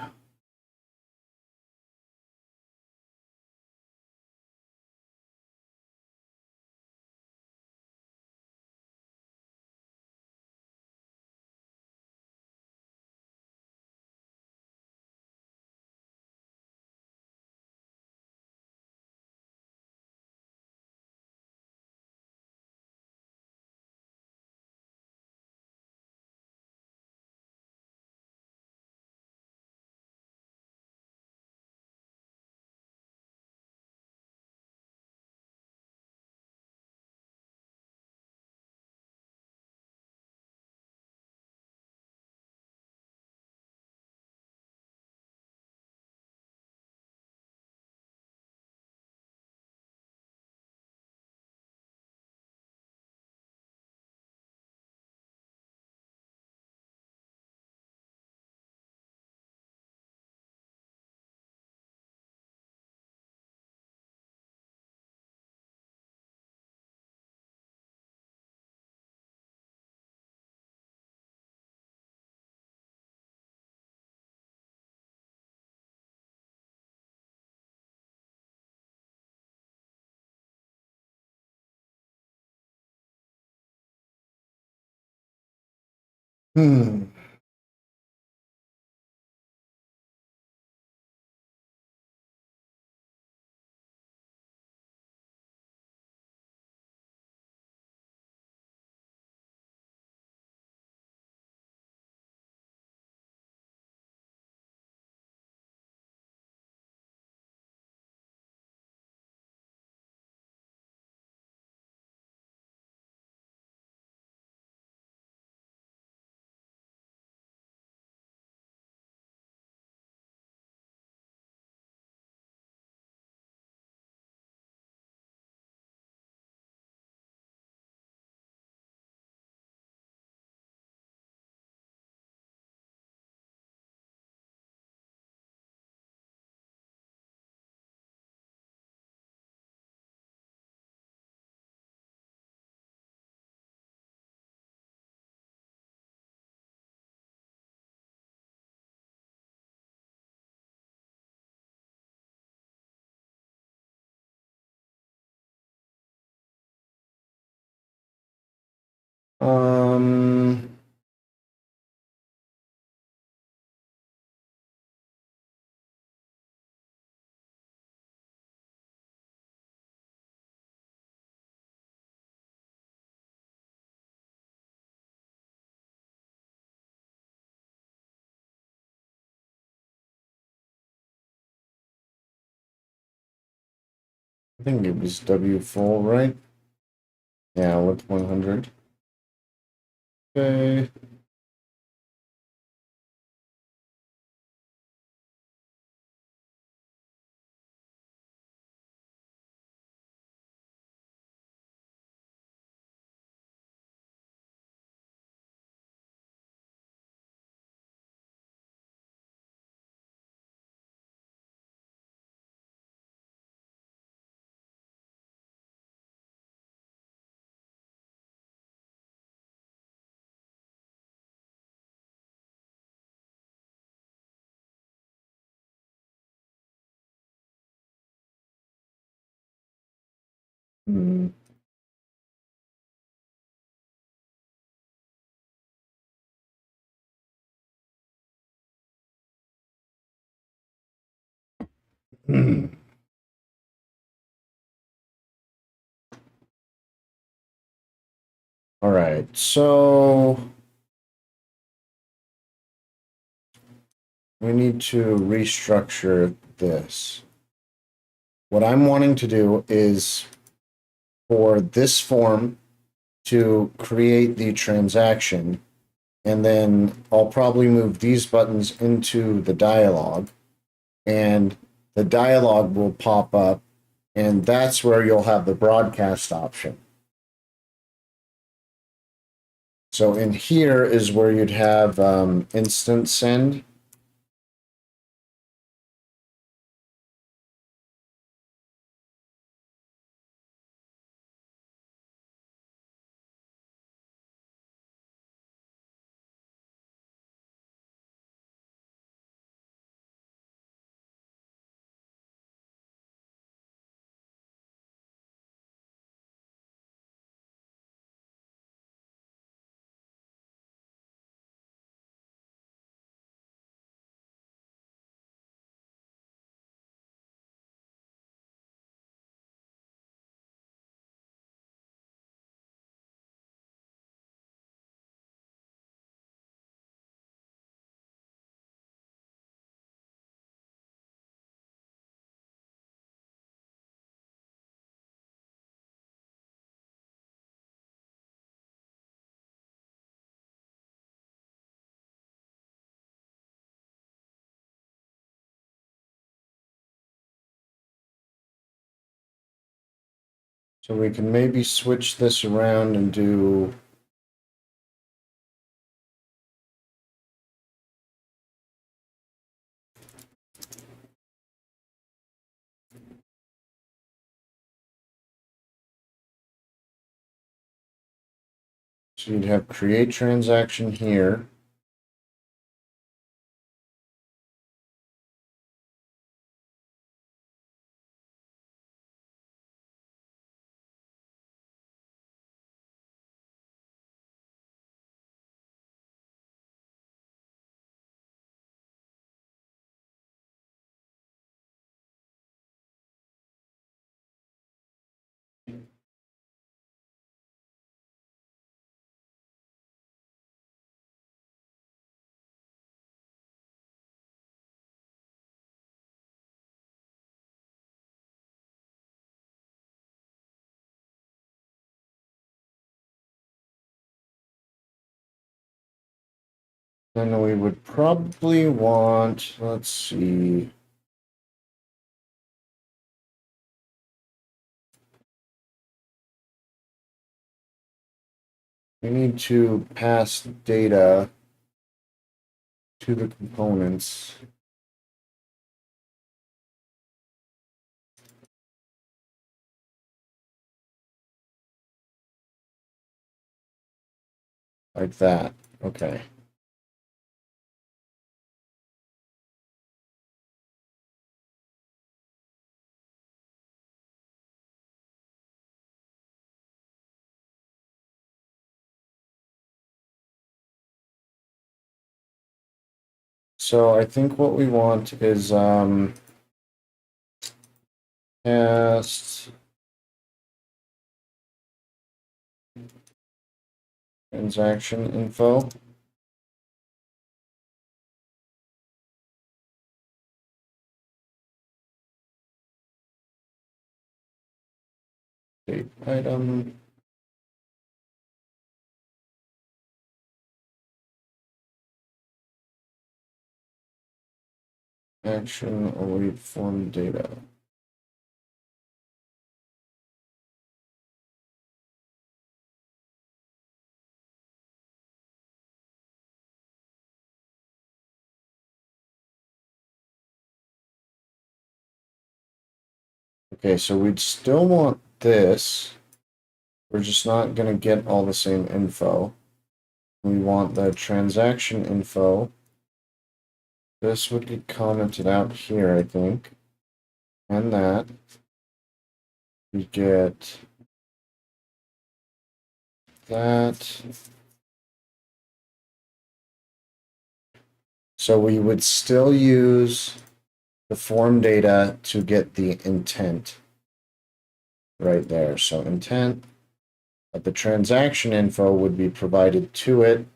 Hmm. Um, I think it was W full, right? Yeah, with 100. Okay. Hmm. Hmm. All right, so we need to restructure this. What I'm wanting to do is for this form to create the transaction, and then I'll probably move these buttons into the dialog, and the dialog will pop up, and that's where you'll have the broadcast option. So in here is where you'd have instant send. So we can maybe switch this around and do so you'd have create transaction here. Then we would probably want, let's see. We need to pass data to the components. Like that. Okay. So I think what we want is past transaction info. state item. Action await form data. Okay, so we'd still want this. We're just not going to get all the same info. We want the transaction info. This would get commented out here, I think. And that. We get that. So we would still use the form data to get the intent right there. So intent, but the transaction info would be provided to it.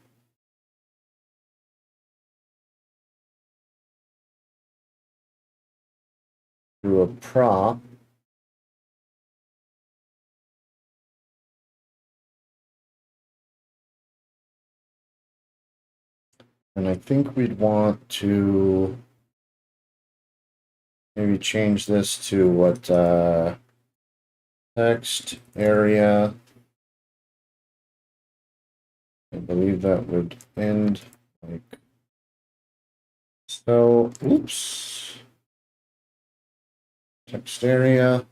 Through a prop. And I think we'd want to maybe change this to what text area. I believe that would end like so. Oops. Text area.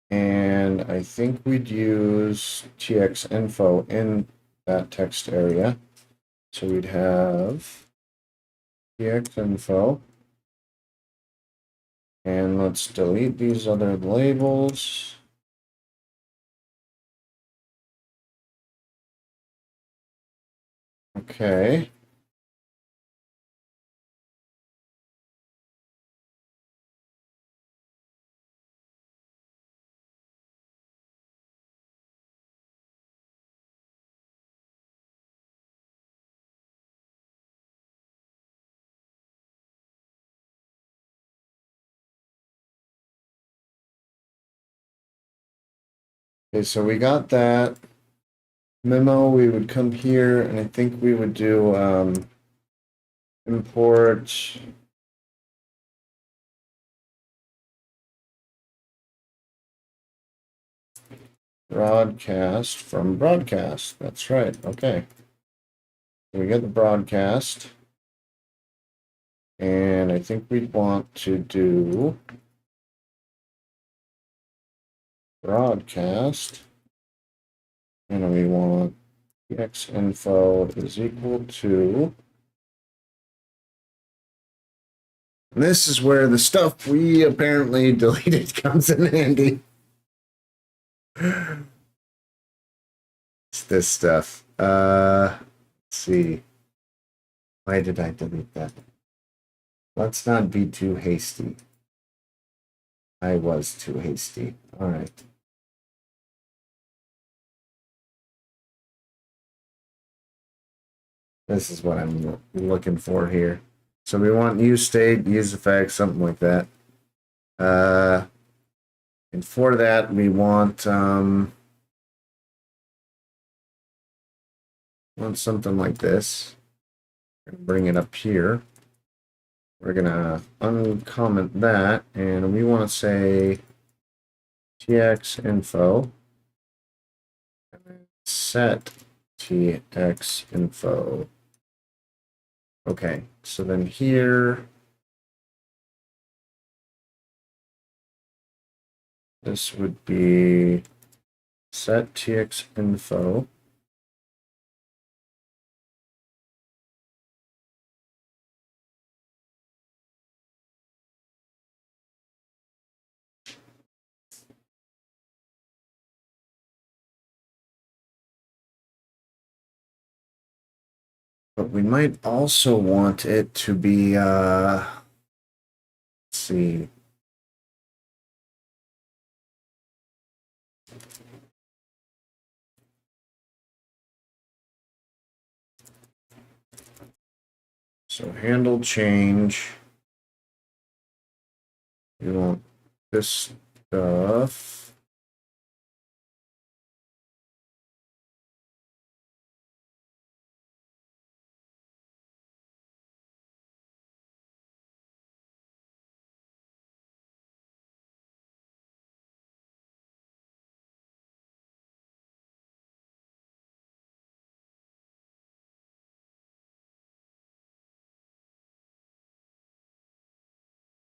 And I think we'd use tx info in that text area. So we'd have tx info. And let's delete these other labels. Okay. Okay, so we got that memo. We would come here and I think we would do import broadcast from broadcast. That's right. Okay. So we get the broadcast. And I think we'd want to do broadcast. And we want tx info is equal to. And this is where the stuff we apparently deleted comes in handy. It's this stuff. Let's see. Why did I delete that? Let's not be too hasty. I was too hasty. All right. This is what I'm looking for here. So we want use state, use effect, something like that. And for that, we want something like this. Bring it up here. We're gonna uncomment that, and we want to say tx info and then set tx info. Okay, so then here, this would be set tx info. But we might also want it to be, let's see. So handle change. We want this stuff.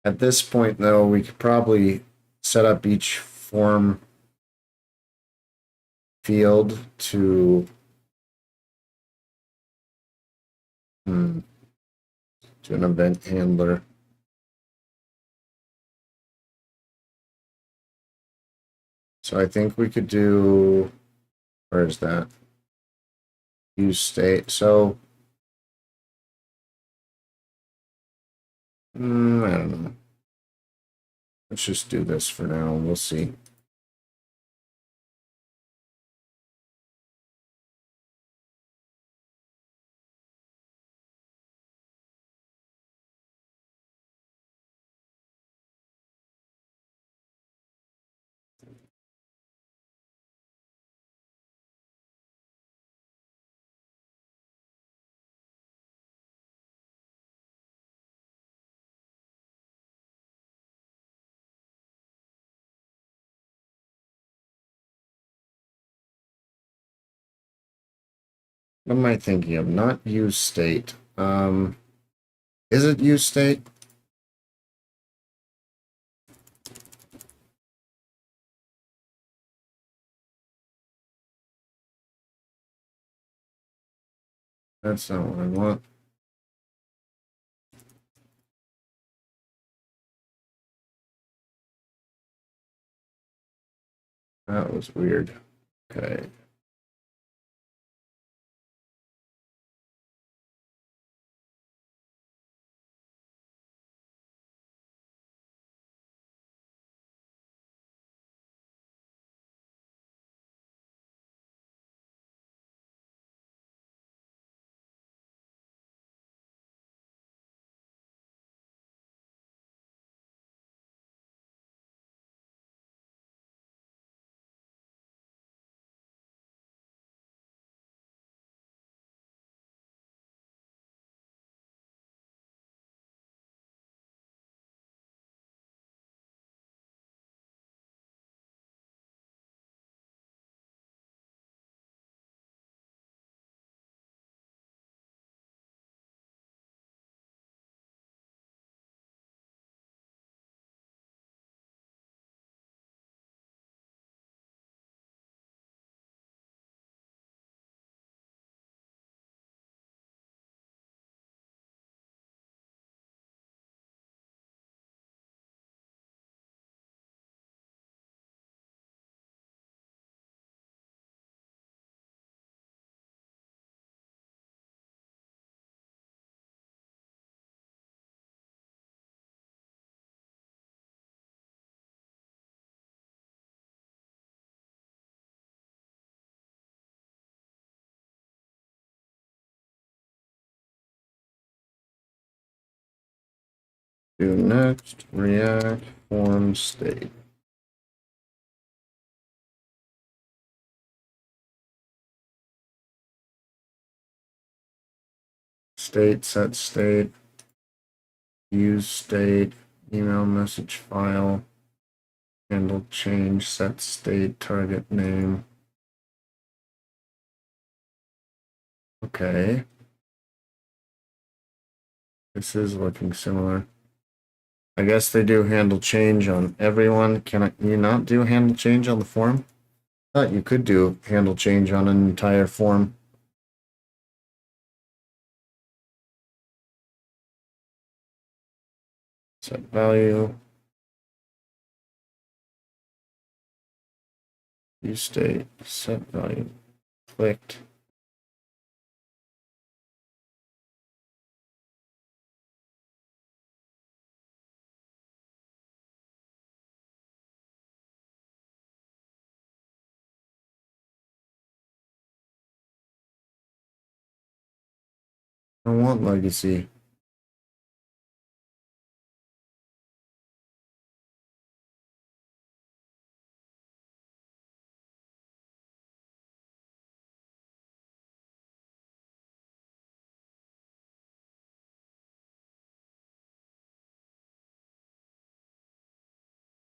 At this point, though, we could probably set up each form field to an event handler. So I think we could do, where is that? Use state. So, I don't know. Let's just do this for now. We'll see. What am I thinking of? Not use state. Is it use state? That's not what I want. That was weird. Okay. Do next React form state. State, set state, use state, email message file, handle change, set state, target name. Okay. This is looking similar. I guess they do handle change on everyone. Can you not do handle change on the form? I thought you could do handle change on an entire form. Set value. Use state, set value. Clicked. I don't want legacy.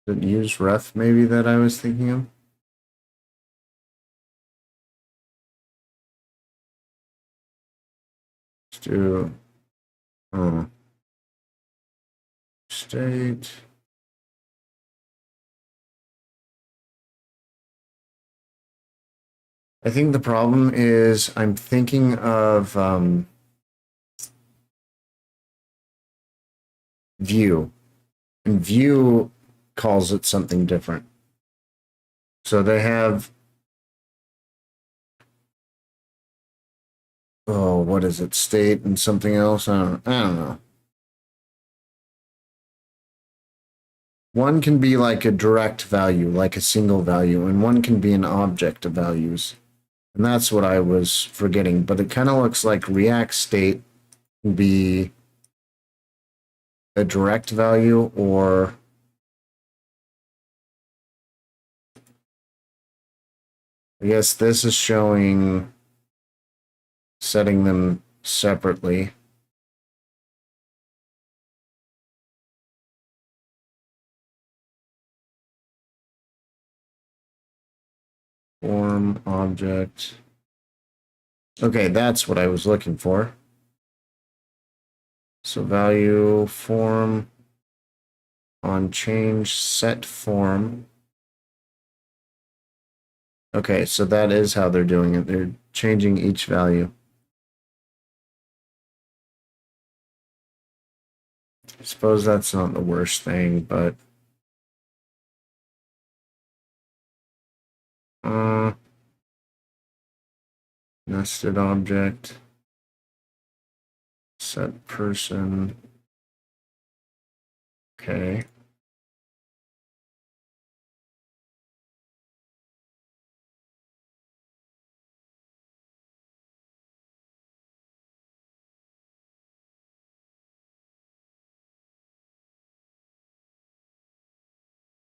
Did use ref maybe that I was thinking of? Let's do state. I think the problem is I'm thinking of view, and view calls it something different. So they have, oh, what is it? State and something else? I don't know. One can be like a direct value, like a single value, and one can be an object of values. And that's what I was forgetting. But it kind of looks like React state can be a direct value, or I guess this is showing setting them separately. Form object. Okay, that's what I was looking for. So value form on change set form. Okay, so that is how they're doing it. They're changing each value. I suppose that's not the worst thing, but nested object, set person. Okay.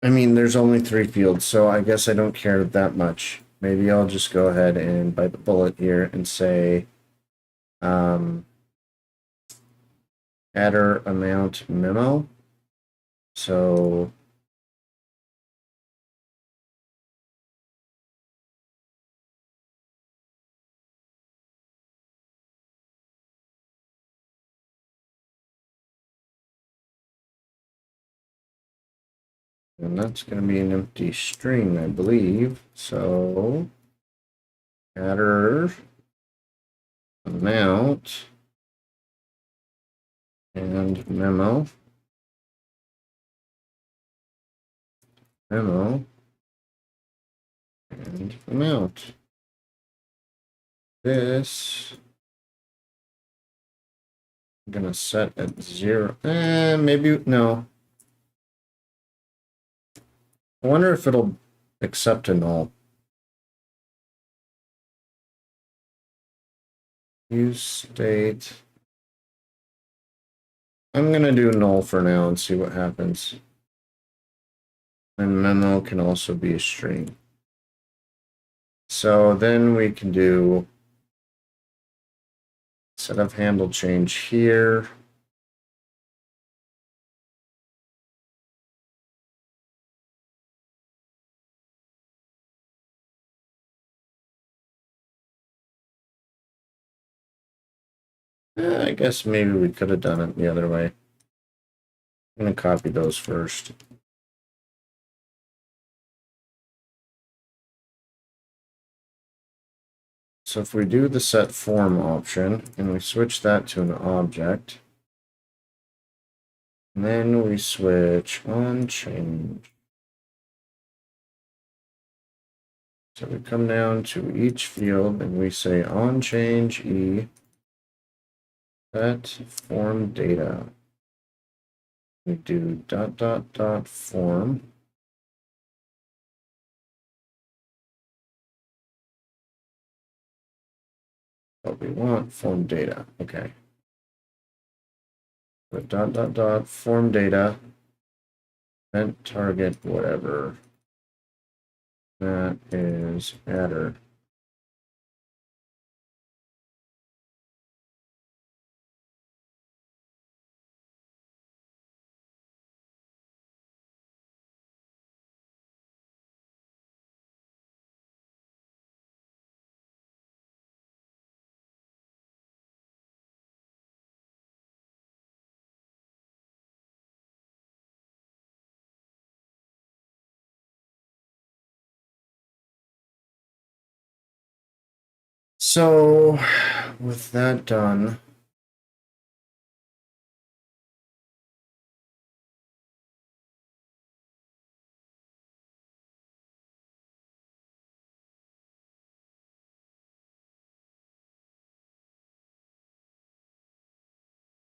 I mean, there's only 3 fields, so I guess I don't care that much. Maybe I'll just go ahead and bite the bullet here and say header amount memo. So and that's going to be an empty string, I believe. So header amount and memo and amount. This I'm gonna set at 0. Maybe no. I wonder if it'll accept a null. Use state. I'm gonna do null for now and see what happens. And memo can also be a string. So then we can do set of handle change here. I guess maybe we could have done it the other way. I'm going to copy those first. So if we do the set form option and we switch that to an object, and then we switch on change. So we come down to each field and we say on change E set form data. We do ... form. What we want, form data. Okay. But ... form data, event target, whatever. That is header. So with that done,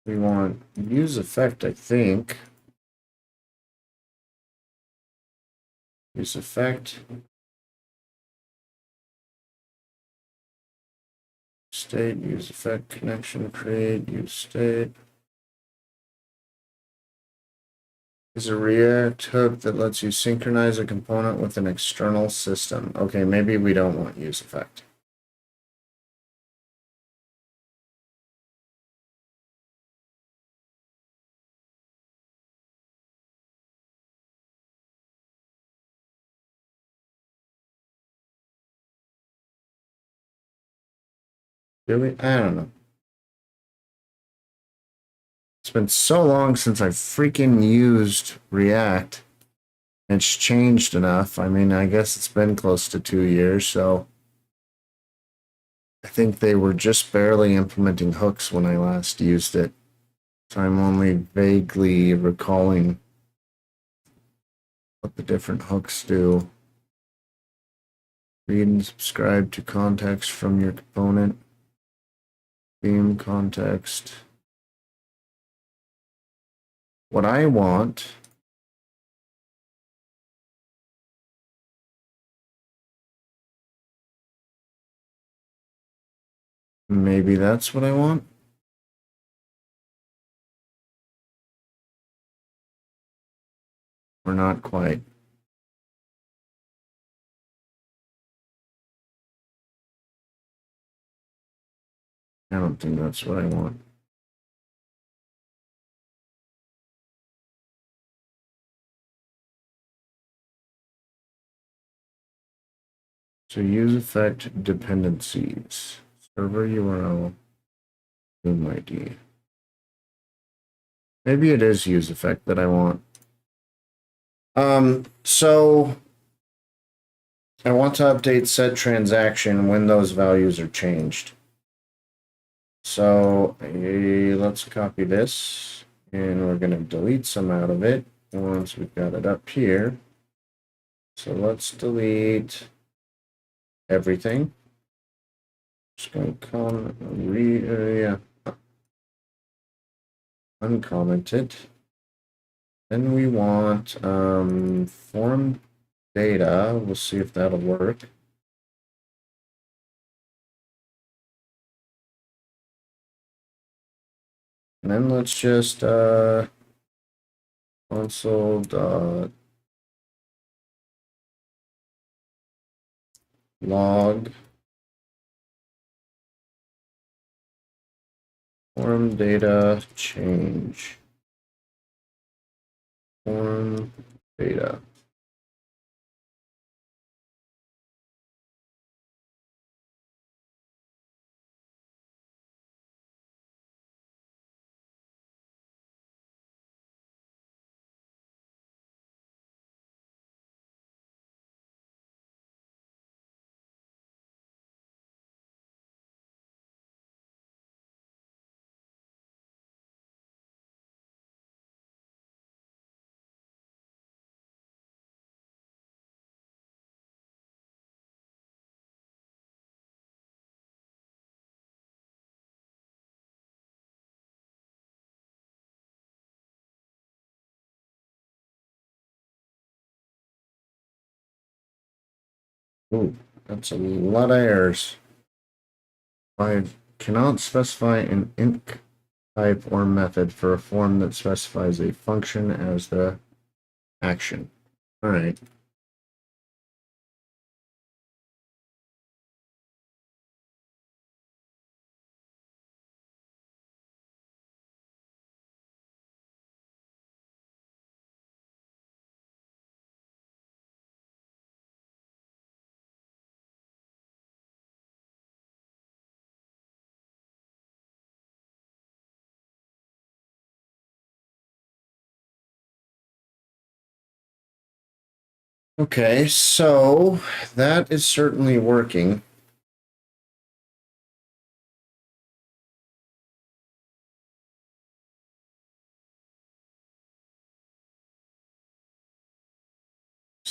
we want use effect, I think. Use effect. State, use effect, connection, create, use state. Is a React hook that lets you synchronize a component with an external system. Okay, maybe we don't want use effect. Do we? I don't know. It's been so long since I freaking used React. It's changed enough. I mean, I guess it's been close to 2 years, so I think they were just barely implementing hooks when I last used it. So I'm only vaguely recalling what the different hooks do. Read and subscribe to context from your component. Theme context. What I want maybe that's what I want. Or not quite. I don't think that's what I want. So use effect dependencies. Server URL. Room ID. Maybe it is use effect that I want. So I want to update set transaction when those values are changed. So let's copy this and we're going to delete some out of it once we've got it up here. So let's delete everything. Just going to uncomment it. Then we want form data. We'll see if that'll work. And then let's just console dot log form data change. Form data. Ooh, that's a lot of errors. I cannot specify an int type or method for a form that specifies a function as the action. All right. Okay, so that is certainly working.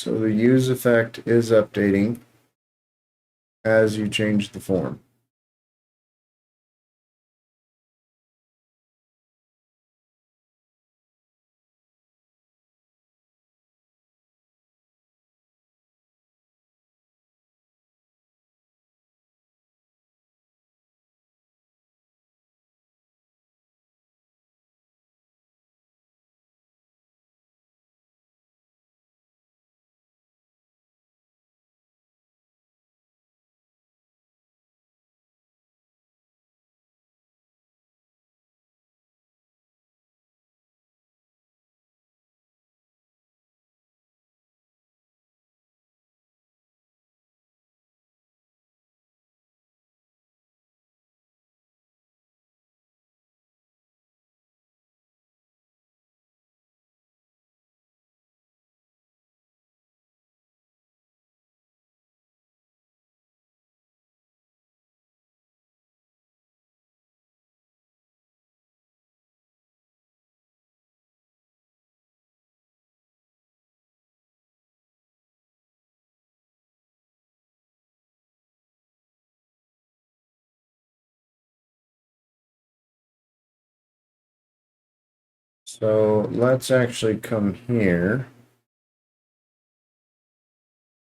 So the use effect is updating as you change the form. So let's actually come here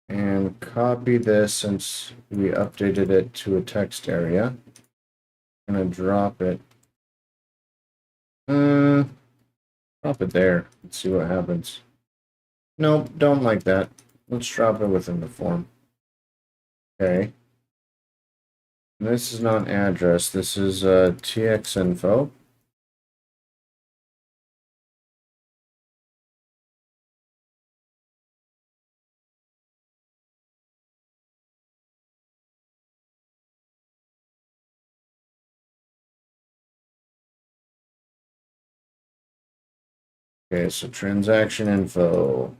and copy this since we updated it to a text area. I'm gonna drop it. Drop it there. Let's see what happens. Nope, don't like that. Let's drop it within the form. Okay. This is not address. This is TX info. Okay, so transaction info.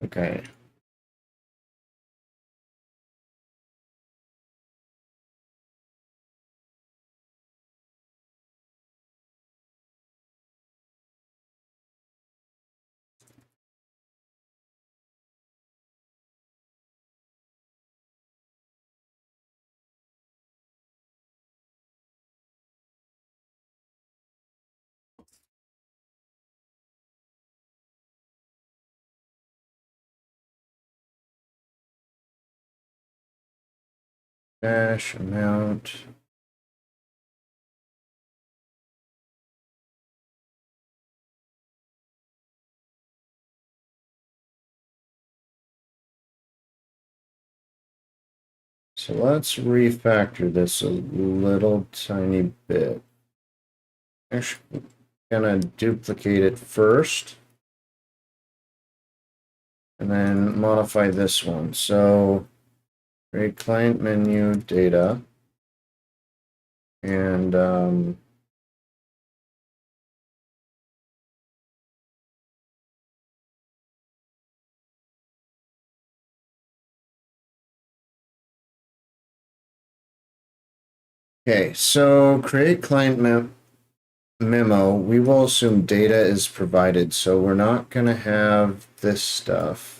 Okay. Dash amount. So let's refactor this a little tiny bit. Actually, I'm gonna duplicate it first and then modify this one. So create client menu data and okay, so create client memo. We will assume data is provided, so we're not gonna have this stuff.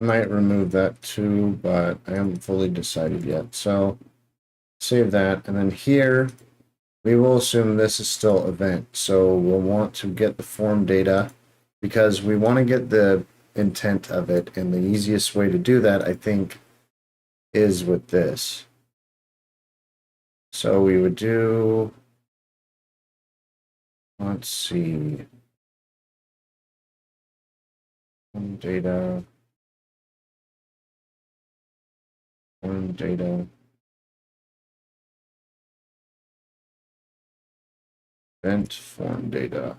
Might remove that too, but I haven't fully decided yet. So save that, and then here we will assume this is still event. So we'll want to get the form data because we want to get the intent of it. And the easiest way to do that, I think, is with this. So we would do, let's see, form data, event form data.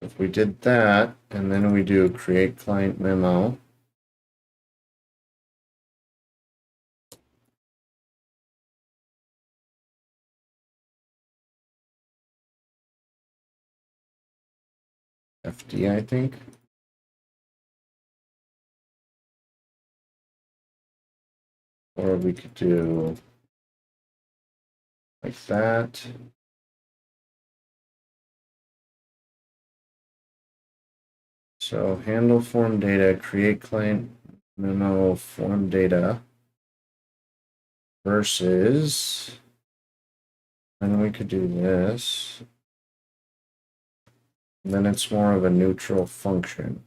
If we did that, and then we do create client memo, FD, I think. Or we could do like that. So handle form data, create client memo form data versus, and we could do this. And then it's more of a neutral function.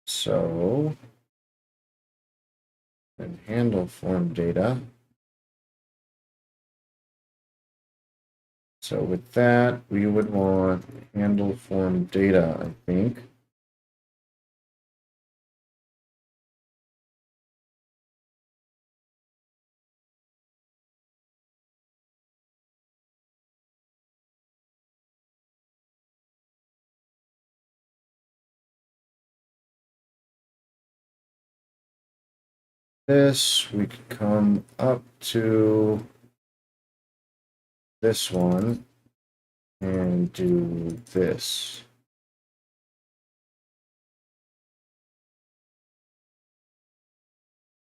So, and handle form data. So with that, we would want handle form data, I think. This, we could come up to this one and do this.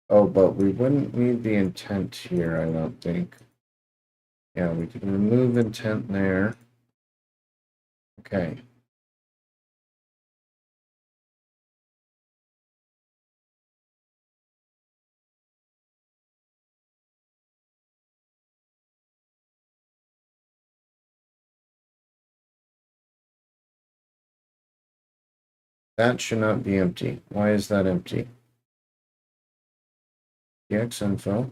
Oh, but we wouldn't need the intent here, I don't think. Yeah, we can remove intent there. Okay. That should not be empty. Why is that empty? TXInfo.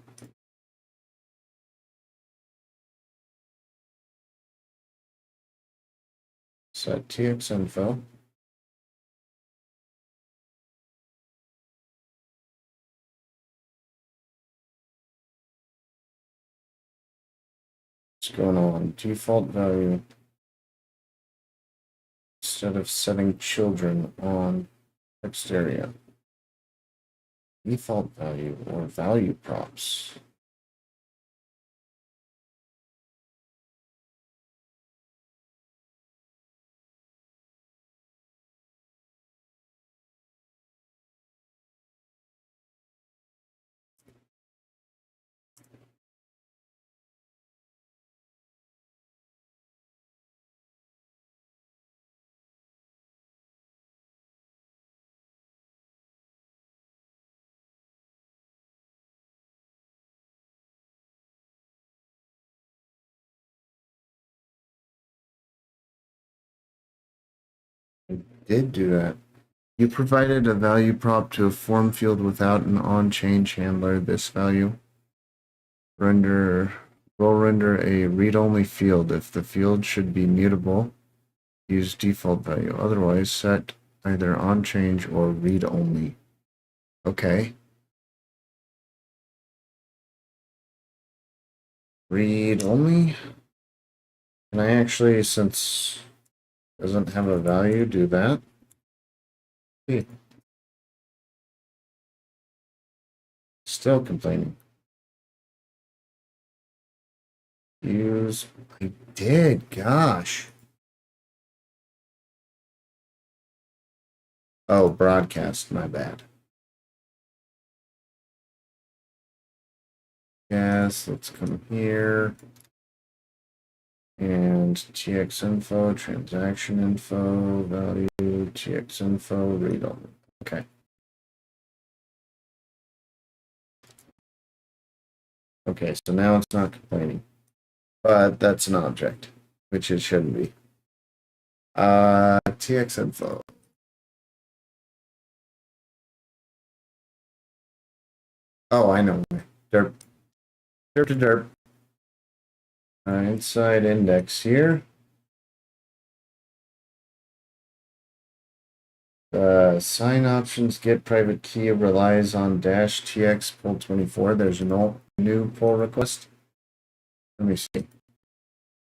Set TXInfo. What's going on? Default value. Instead of setting children on text area. Default value or value props. I did do that. You provided a value prop to a form field without an on-change handler. This value will render a read-only field. If the field should be mutable, use default value. Otherwise, set either on-change or read-only. Okay. Read-only? Can I actually, since it doesn't have a value, do that? See. Still complaining. Use. I did. Gosh. Oh, broadcast. My bad. Yes, let's come here. And TX info, transaction info, value, TX info, read all. Okay. Okay, so now it's not complaining. But that's an object, which it shouldn't be. TX info. Oh, I know. Derp. Derp to derp. Inside index here. Sign options get private key relies on dash TX pull 24. There's a new pull request. Let me see.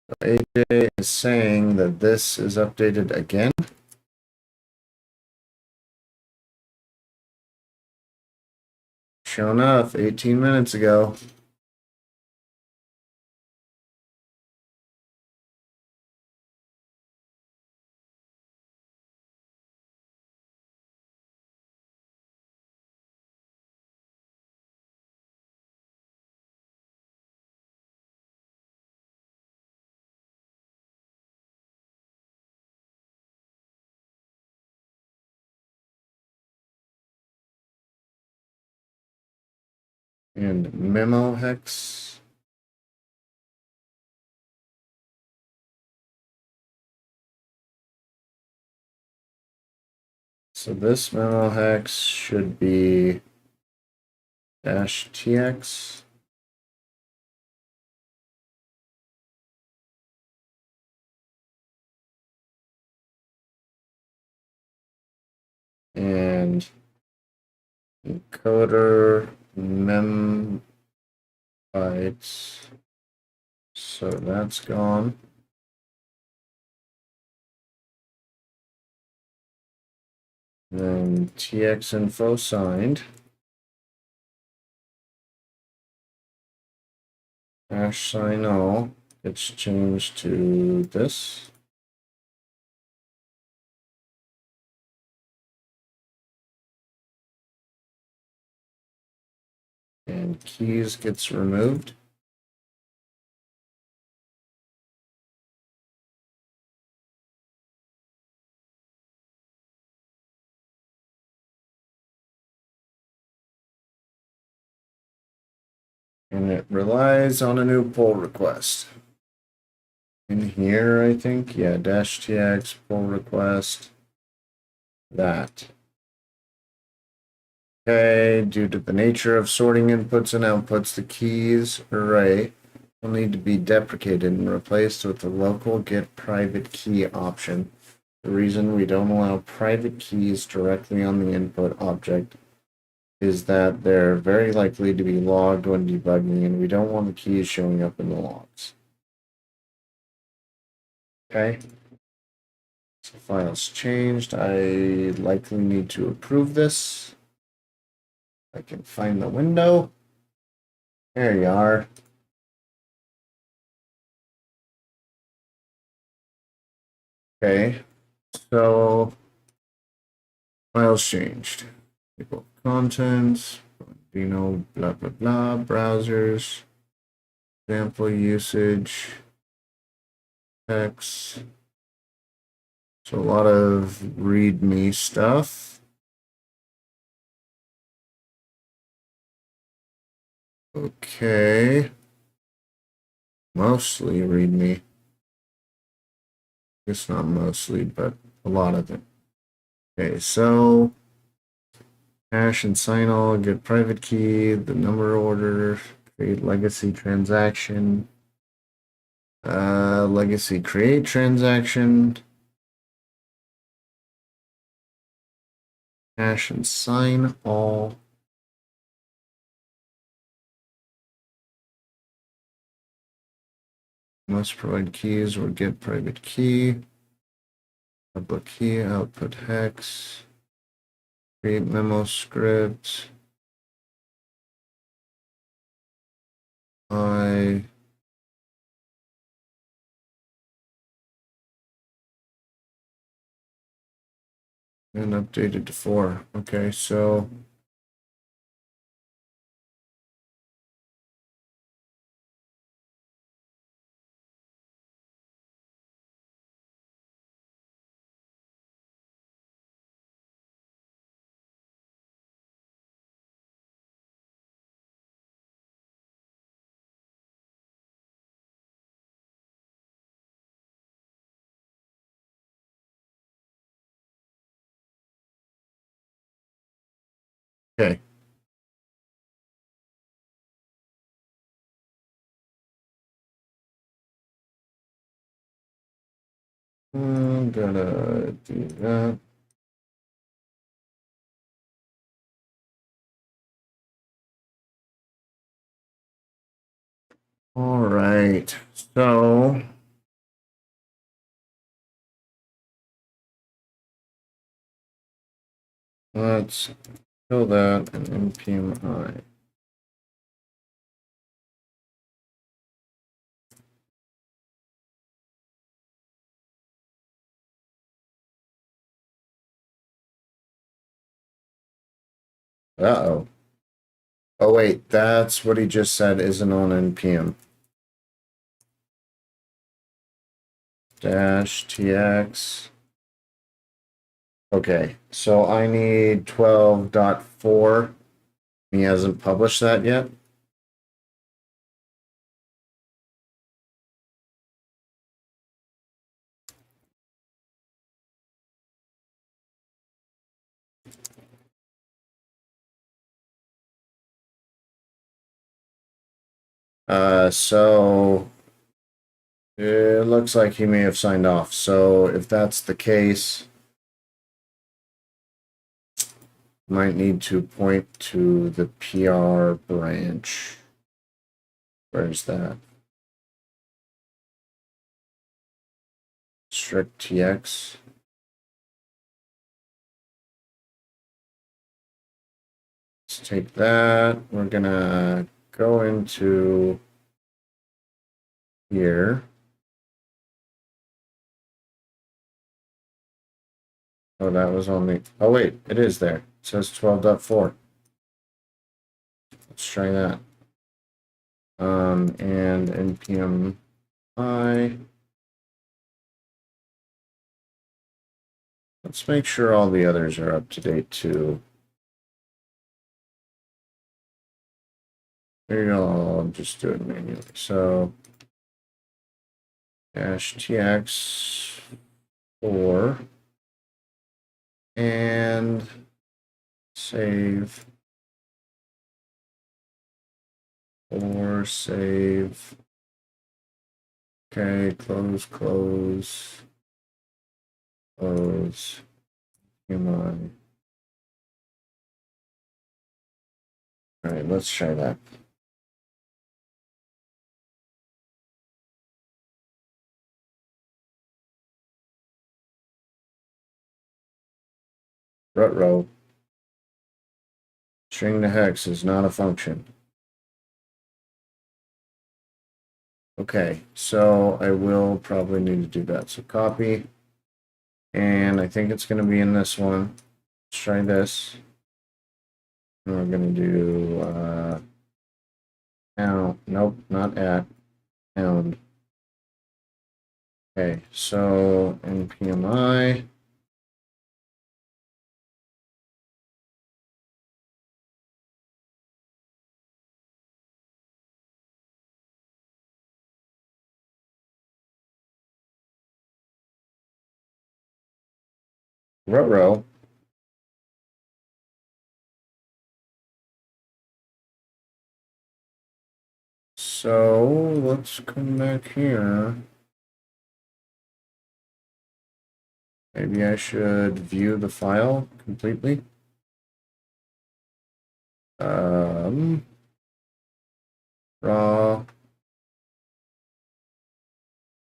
So AJ is saying that this is updated again. Sure enough, 18 minutes ago. And memo hex. So this memo hex should be dash TX. And encoder mem bytes. So that's gone. Then TX info signed. Hash sign all gets changed to this. And keys gets removed. And it relies on a new pull request. In here, I think, yeah, dash TX pull request. That. Okay, due to the nature of sorting inputs and outputs, the keys array will need to be deprecated and replaced with the local get private key option. The reason we don't allow private keys directly on the input object is that they're very likely to be logged when debugging, and we don't want the keys showing up in the logs. Okay. So files changed. I likely need to approve this. I can find the window. There you are. Okay. So files changed. Table of contents, blah blah blah, browsers, example usage, text. So a lot of README stuff. Okay. Mostly README. It's not mostly, but a lot of it. Okay, so hash and sign all, get private key, the number order, create legacy transaction, legacy create transaction, hash and sign all. Must provide keys or get private key. Public key, output hex. Create memo script. I and updated to 4. Okay, so Okay. I'm gonna do that. All right. So let's fill that in NPMI. Uh-oh. Oh, wait, that's what he just said isn't on NPM. Dash TX. Okay, so I need 12.4. He hasn't published that yet. So it looks like he may have signed off. So if that's the case, might need to point to the PR branch. Where's that? Strict TX. Let's take that. We're gonna go into here. Oh, that was on the. Oh, wait, it is there. It says 12.4. Let's try that. And npm I. Let's make sure all the others are up to date too. There you go. I'll just do it manually. So dash tx 4 and save or save. Okay, close. Come on. All right, let's try that. Ruh-roh. String to hex is not a function. Okay, so I will probably need to do that. So copy. And I think it's going to be in this one. Let's try this. And we're going to do now. Nope, not at. Pound. Okay, so npmi. Ruh-roh. So let's come back here. Maybe I should view the file completely. Raw.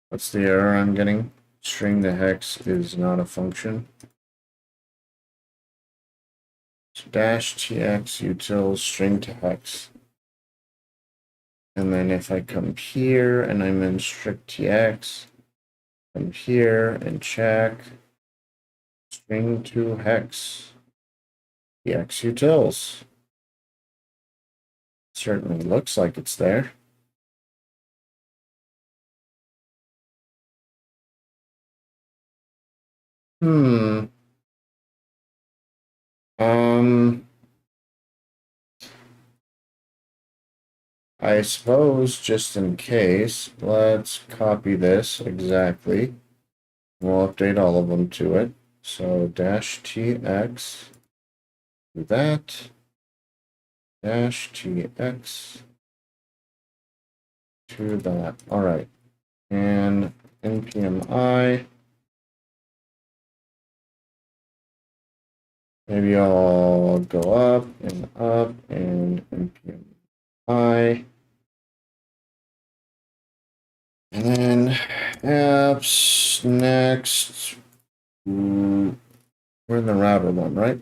What's the error I'm getting? String to hex is not a function. So dash tx utils string to hex. And then if I come here and I'm in strict tx, come here and check string to hex. Tx utils. Certainly looks like it's there. I suppose just in case, let's copy this exactly. We'll update all of them to it. So dash tx, do that. dash tx to that. All right. And npmi. Maybe I'll go up and npmi. And then apps next. We're in the router one, right?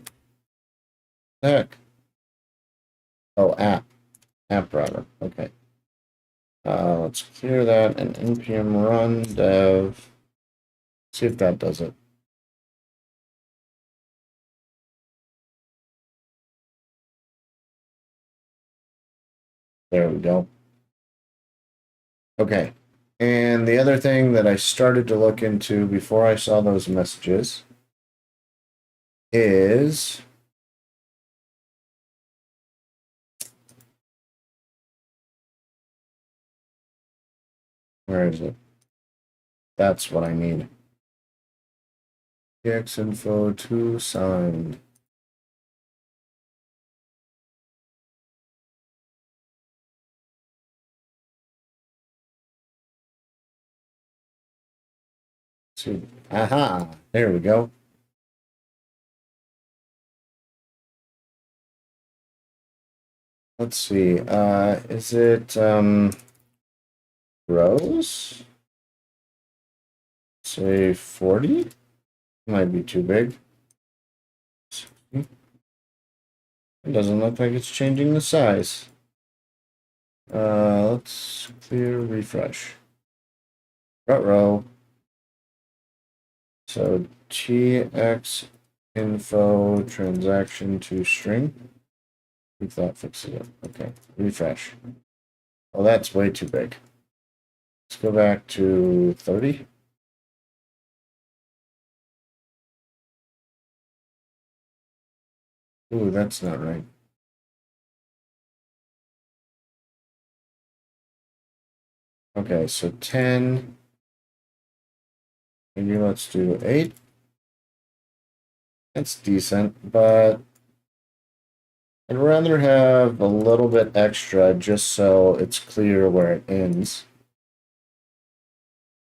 Heck. Oh, app router. Okay. Let's clear that and npm run dev. See if that does it. There we go. Okay. And the other thing that I started to look into before I saw those messages is where is it? That's what I need. Info to signed. See, aha, there we go. Let's see. Is it rows? Say 40? Might be too big. It doesn't look like it's changing the size. Let's clear refresh. Row. So tx info transaction to string. If that fixes it. Okay, refresh. Oh, that's way too big. Let's go back to 30. Ooh, that's not right. Okay, so 10. Maybe let's do 8. That's decent, but I'd rather have a little bit extra just so it's clear where it ends.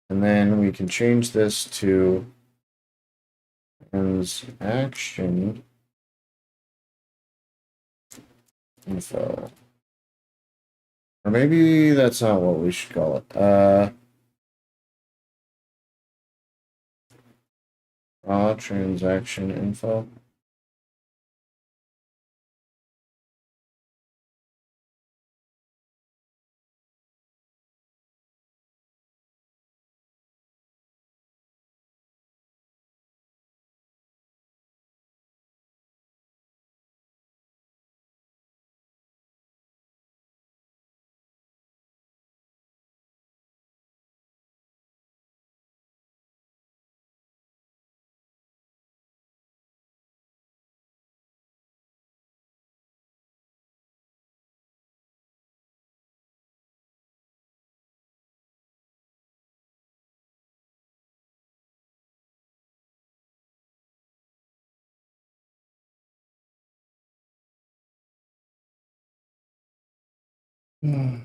And then we can change this to ends action info. Or maybe that's not what we should call it. Raw transaction info. Hmm.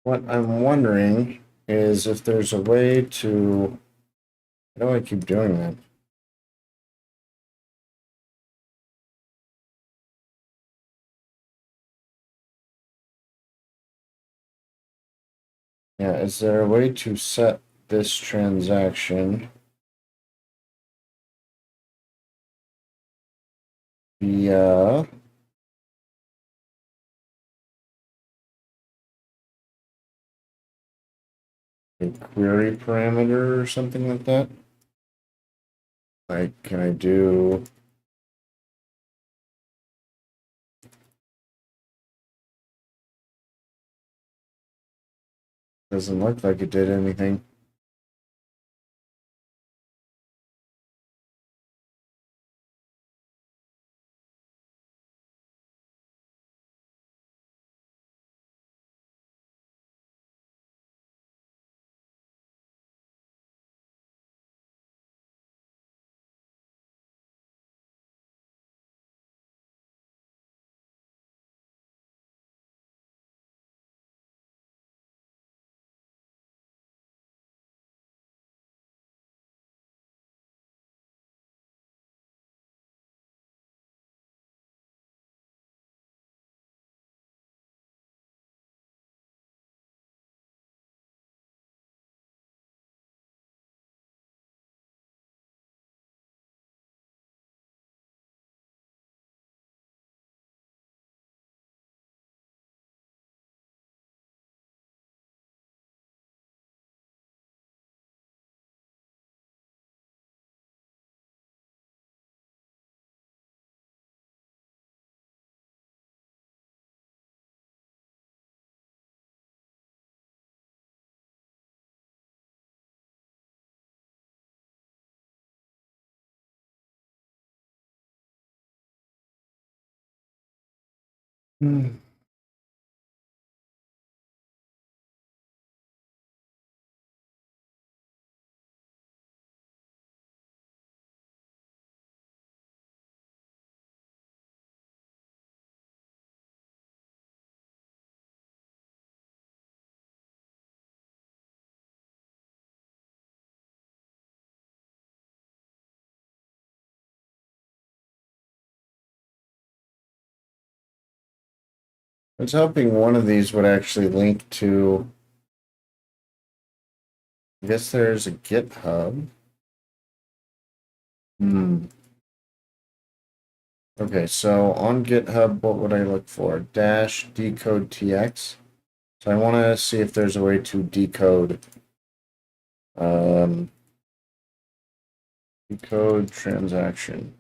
What I'm wondering is if there's a way to. How do I keep doing that? Yeah, is there a way to set this transaction via a query parameter or something like that? Like, can I do? Doesn't look like it did anything. Hmm. I was hoping one of these would actually link to. I guess there's a GitHub. Hmm. Okay, so on GitHub, what would I look for? Dash decode TX. So I want to see if there's a way to decode um, decode transaction.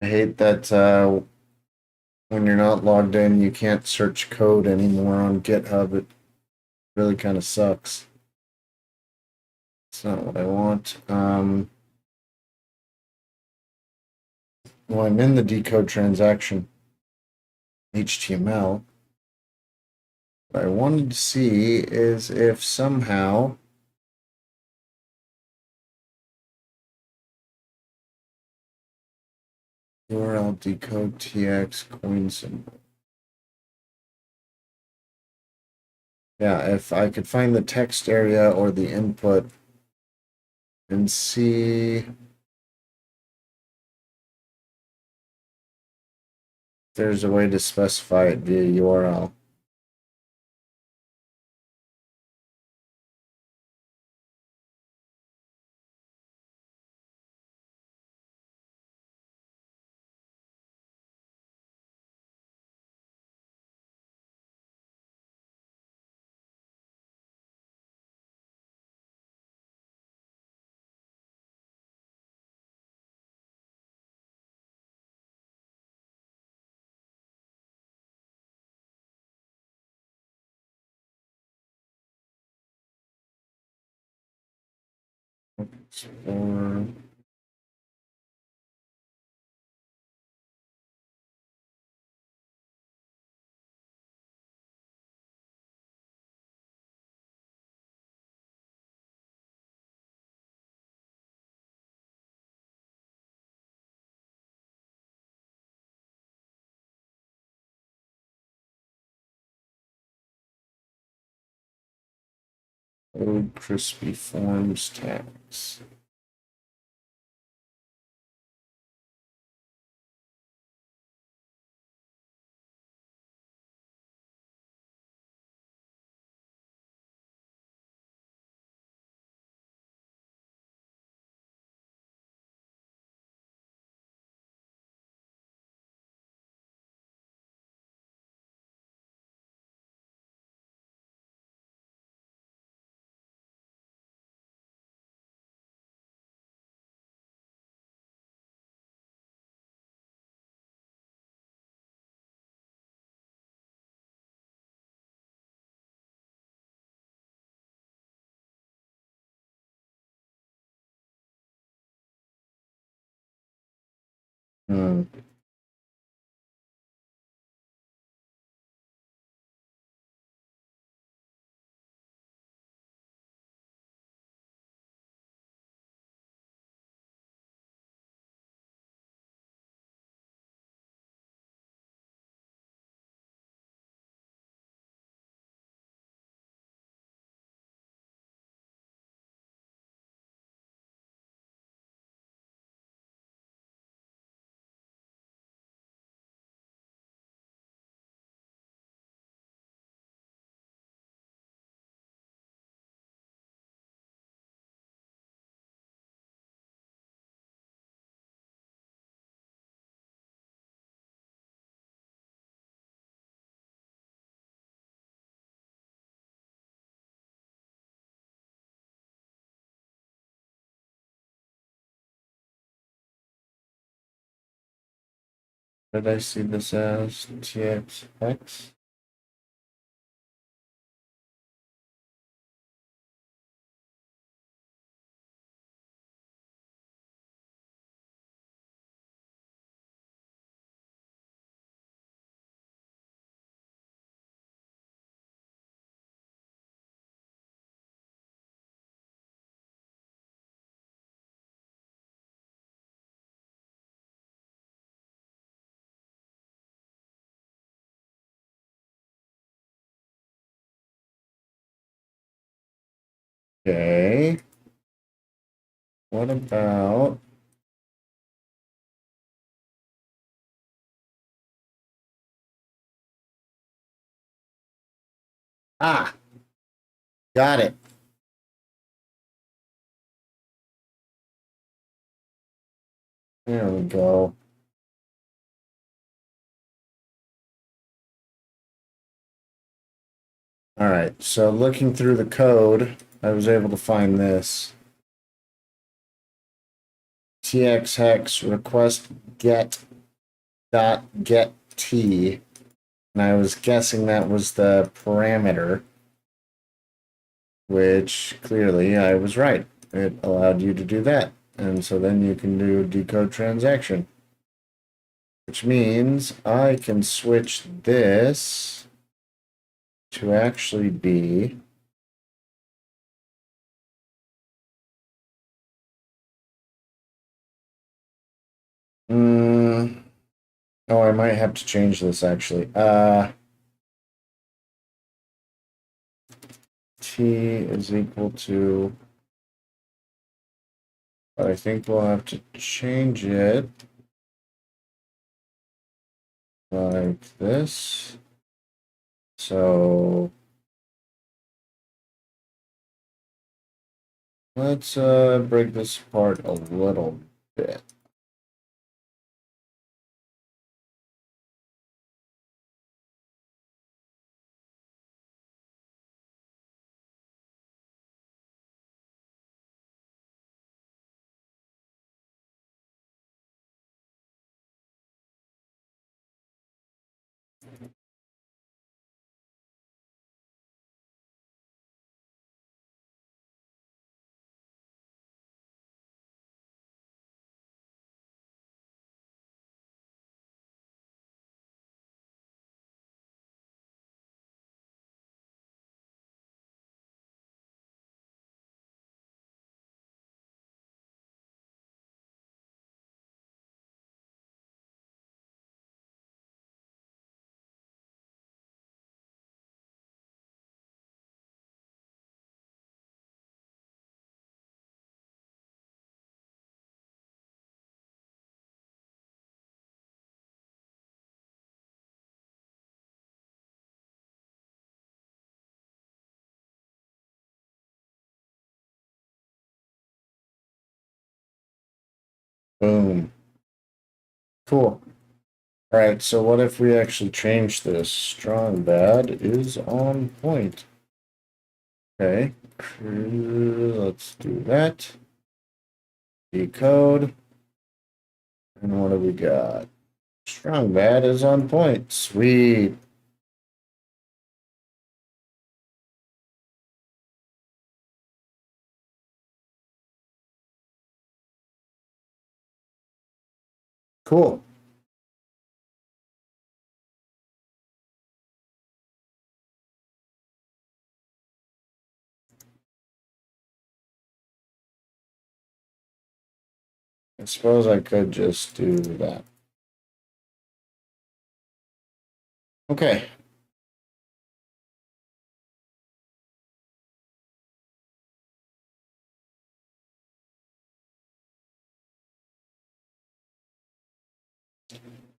I hate that when you're not logged in, you can't search code anymore on GitHub. It really kind of sucks. It's not what I want. Well, I'm in the decode transaction HTML. What I wanted to see is if somehow URL decode TX coin symbol. Yeah, if I could find the text area or the input and see if there's a way to specify it via URL. Explore. Code crispy forms tags. Hmm. Did I see this as TXX? Okay. What about got it. There we go. All right, so looking through the code, I was able to find this. TX hex request get dot get t, and I was guessing that was the parameter, which clearly I was right. It allowed you to do that, and so then you can do decode transaction, which means I can switch this to actually be oh, I might have to change this actually. T is equal to, but I think we'll have to change it like this. So let's break this apart a little bit. Boom. Cool. All right, so what if we actually change this? Strong bad is on point. Okay, let's do that. Decode. And what do we got? Strong bad is on point. Sweet. Cool. I suppose I could just do that. Okay.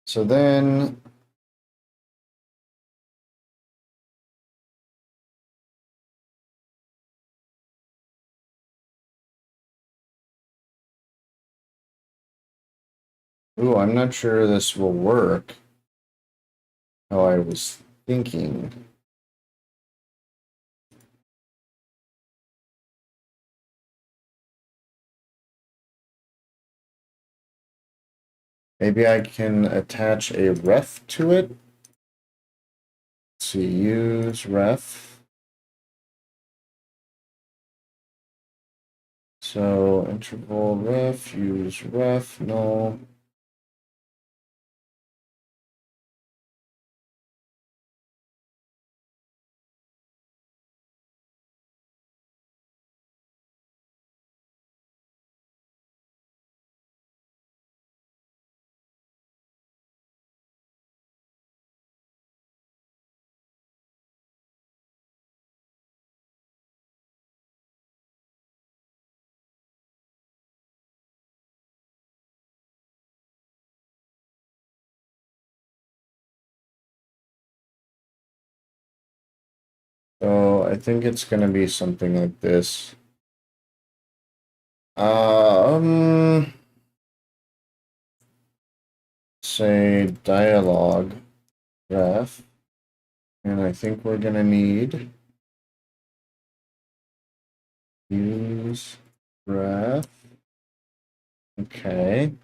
So then, ooh, I'm not sure this will work how I was thinking. Maybe I can attach a ref to it. Let's see, use ref. So interval ref, use ref, no. So I think it's gonna be something like this. Say dialogue ref, and I think we're gonna need use ref. Okay.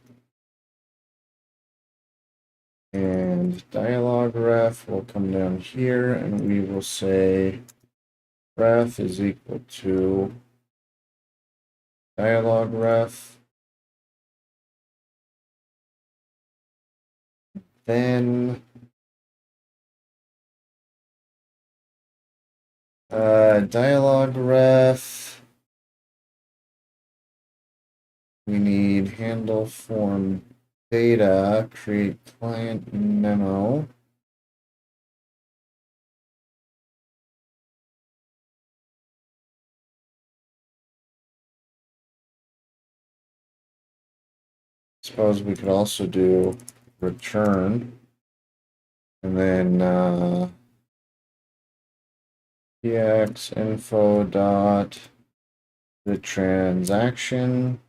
And dialog ref will come down here and we will say ref is equal to dialog ref. Then dialog ref. We need handle form data, create client memo. Suppose we could also do return and then px info dot the transaction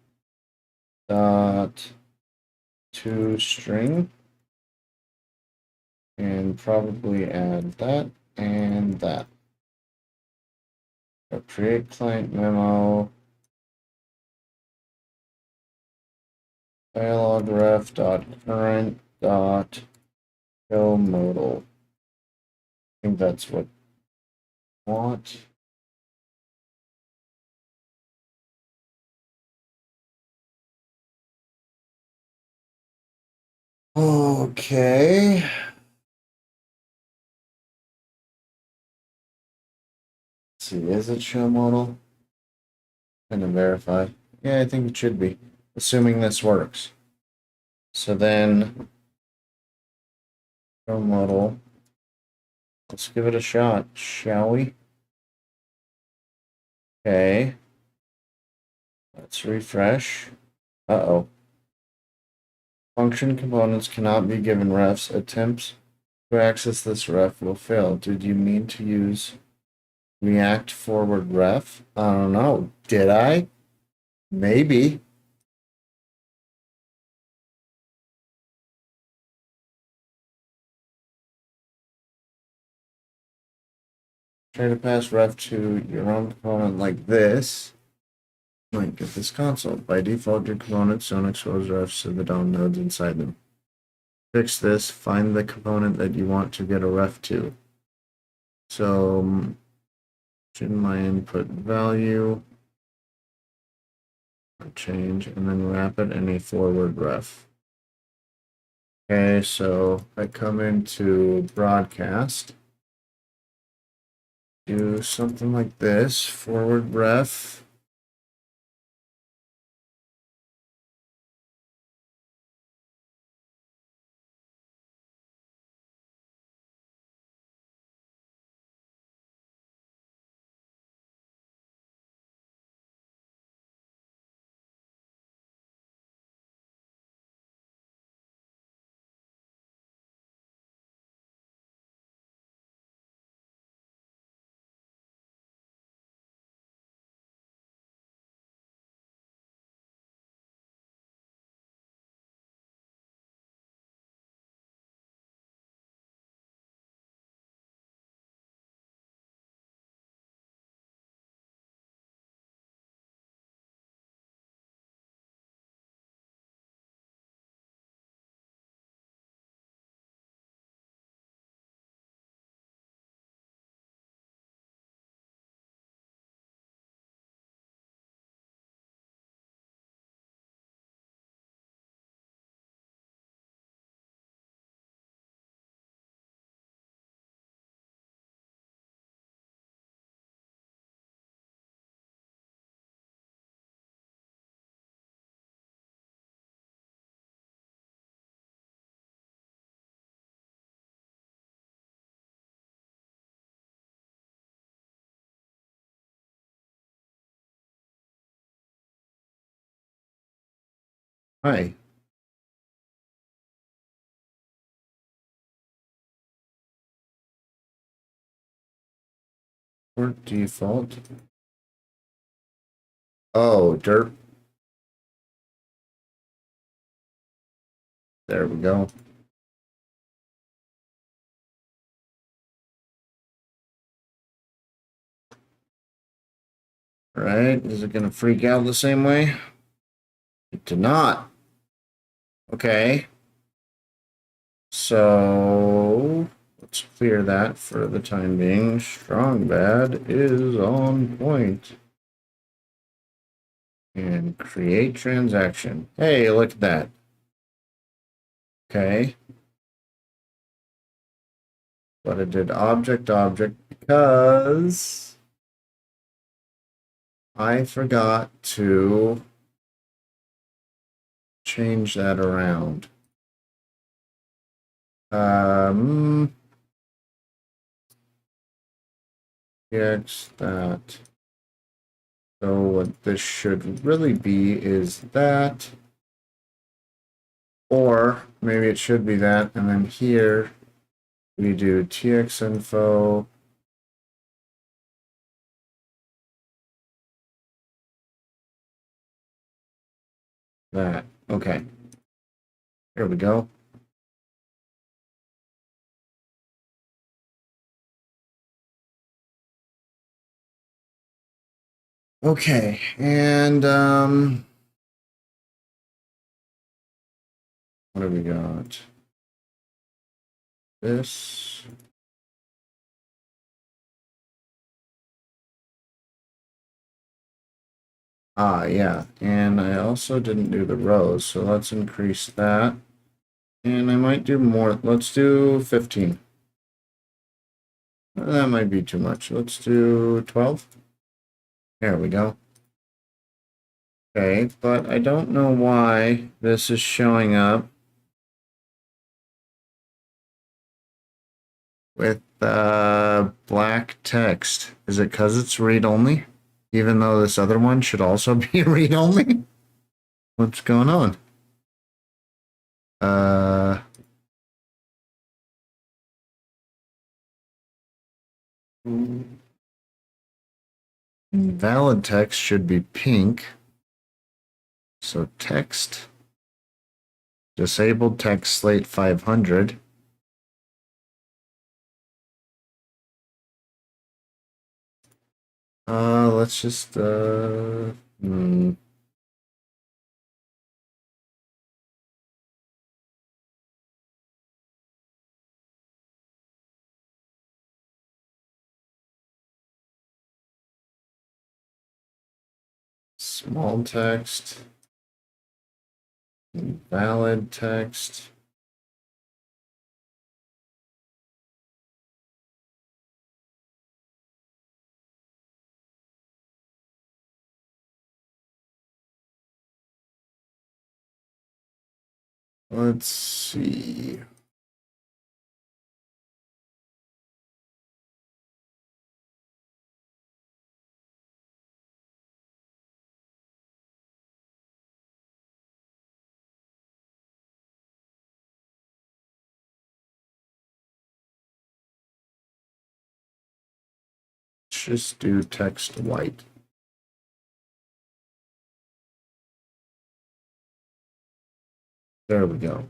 dot to string and probably add that and that. So create client memo dialog ref dot current dot show modal. I think that's what I want. Okay. Let's see, is it show modal? Gonna verify. Yeah, I think it should be, assuming this works. So then show modal. Let's give it a shot, shall we? Okay. Let's refresh. Uh-oh. Function components cannot be given refs. Attempts to access this ref will fail. Did you mean to use React forward ref? I don't know. Did I? Maybe. Try to pass ref to your own component like this. Might get this console. By default, your components don't expose refs to the DOM nodes inside them. Fix this. Find the component that you want to get a ref to. So, in my input value, change, and then wrap it in a forward ref. Okay, so I come into broadcast, do something like this, forward ref. Hi. Or default. Oh, derp. There we go. All right, is it gonna freak out the same way? It did not. Okay. So let's clear that for the time being. Strong bad is on point. And create transaction. Hey, look at that. Okay. But it did object because I forgot to change that around. Fix that. So what this should really be is that, or maybe it should be that, and then here we do txinfo that. Okay. Here we go. Okay, and what have we got? This. Ah, yeah, and I also didn't do the rows, so let's increase that. And I might do more. Let's do 15. That might be too much. Let's do 12. There we go. Okay, but I don't know why this is showing up with black text. Is it because it's read-only? Even though this other one should also be read-only? What's going on? Valid text should be pink. So text, disabled text slate 500. Let's just small text, valid text. Let's see. Let's just do text white. There we go.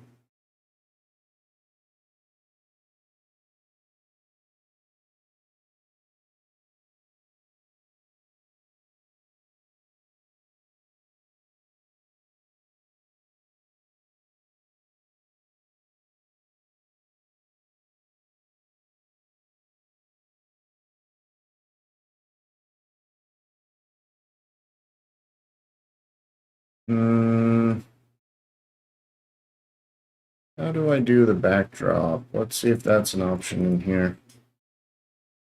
How do I do the backdrop? Let's see if that's an option in here.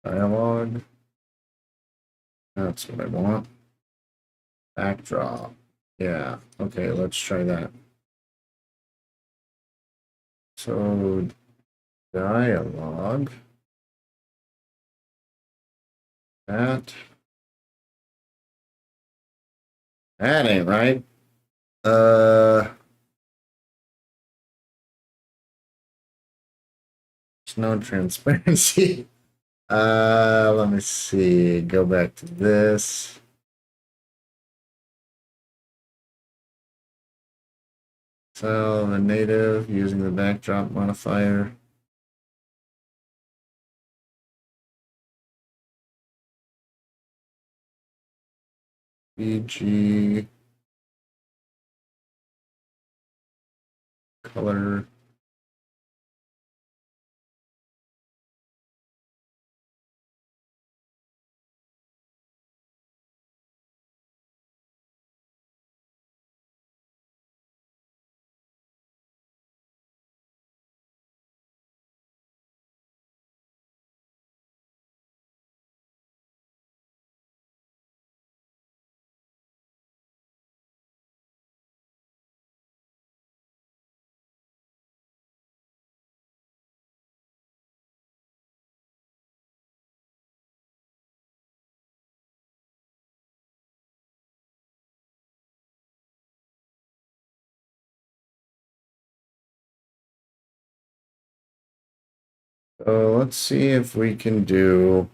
Dialog. That's what I want. Backdrop. Yeah, okay, let's try that. So, dialog. That ain't right. There's no transparency. Let me see. Go back to this. So the native using the backdrop modifier. BG color. So let's see if we can do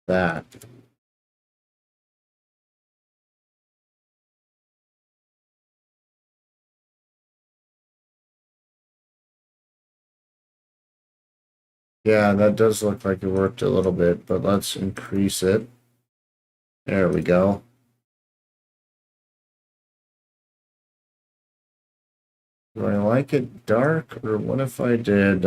that. Yeah, that does look like it worked a little bit, but let's increase it. There we go. Do I like it dark, or what if I did,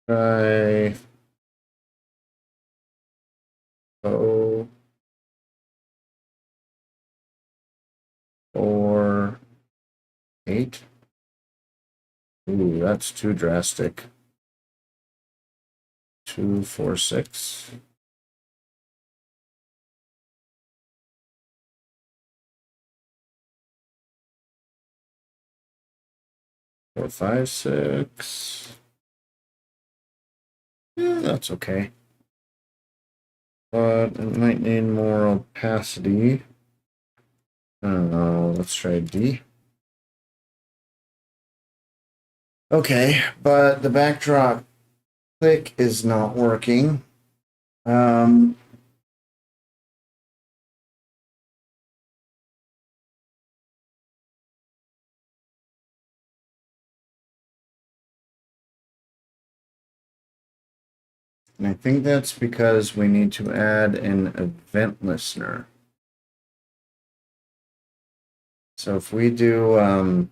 try O or Ooh, that's too drastic. 2, 4, 6. Four, 5, 6. Yeah, that's okay. But it might need more opacity. I don't know. Let's try D. Okay, but the backdrop click is not working. And I think that's because we need to add an event listener. So if we do, I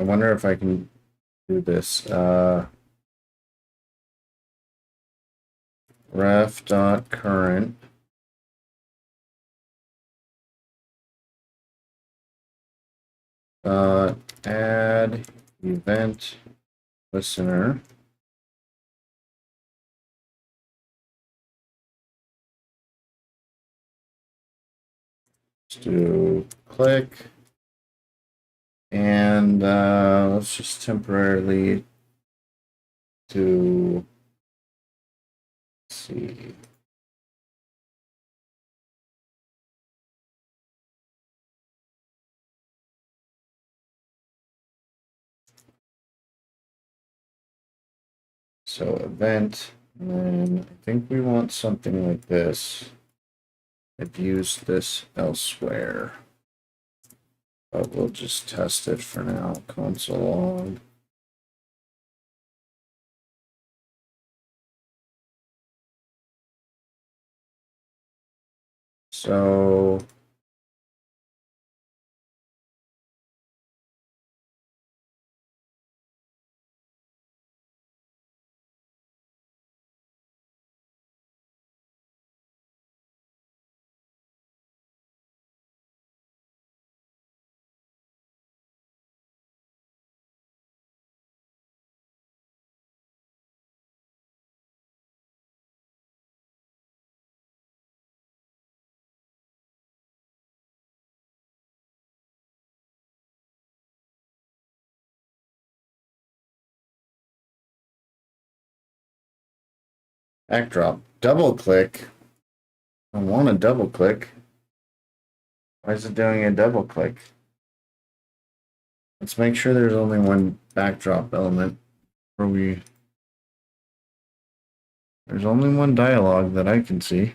wonder if I can do this. Ref.current. Add event listener. Let's do click. And let's just temporarily do, let's see. So event, and then I think we want something like this. I've used this elsewhere, but we'll just test it for now. Console log. So backdrop, double click. I want a double click. Why is it doing a double click? Let's make sure there's only one backdrop element where there's only one dialog that I can see.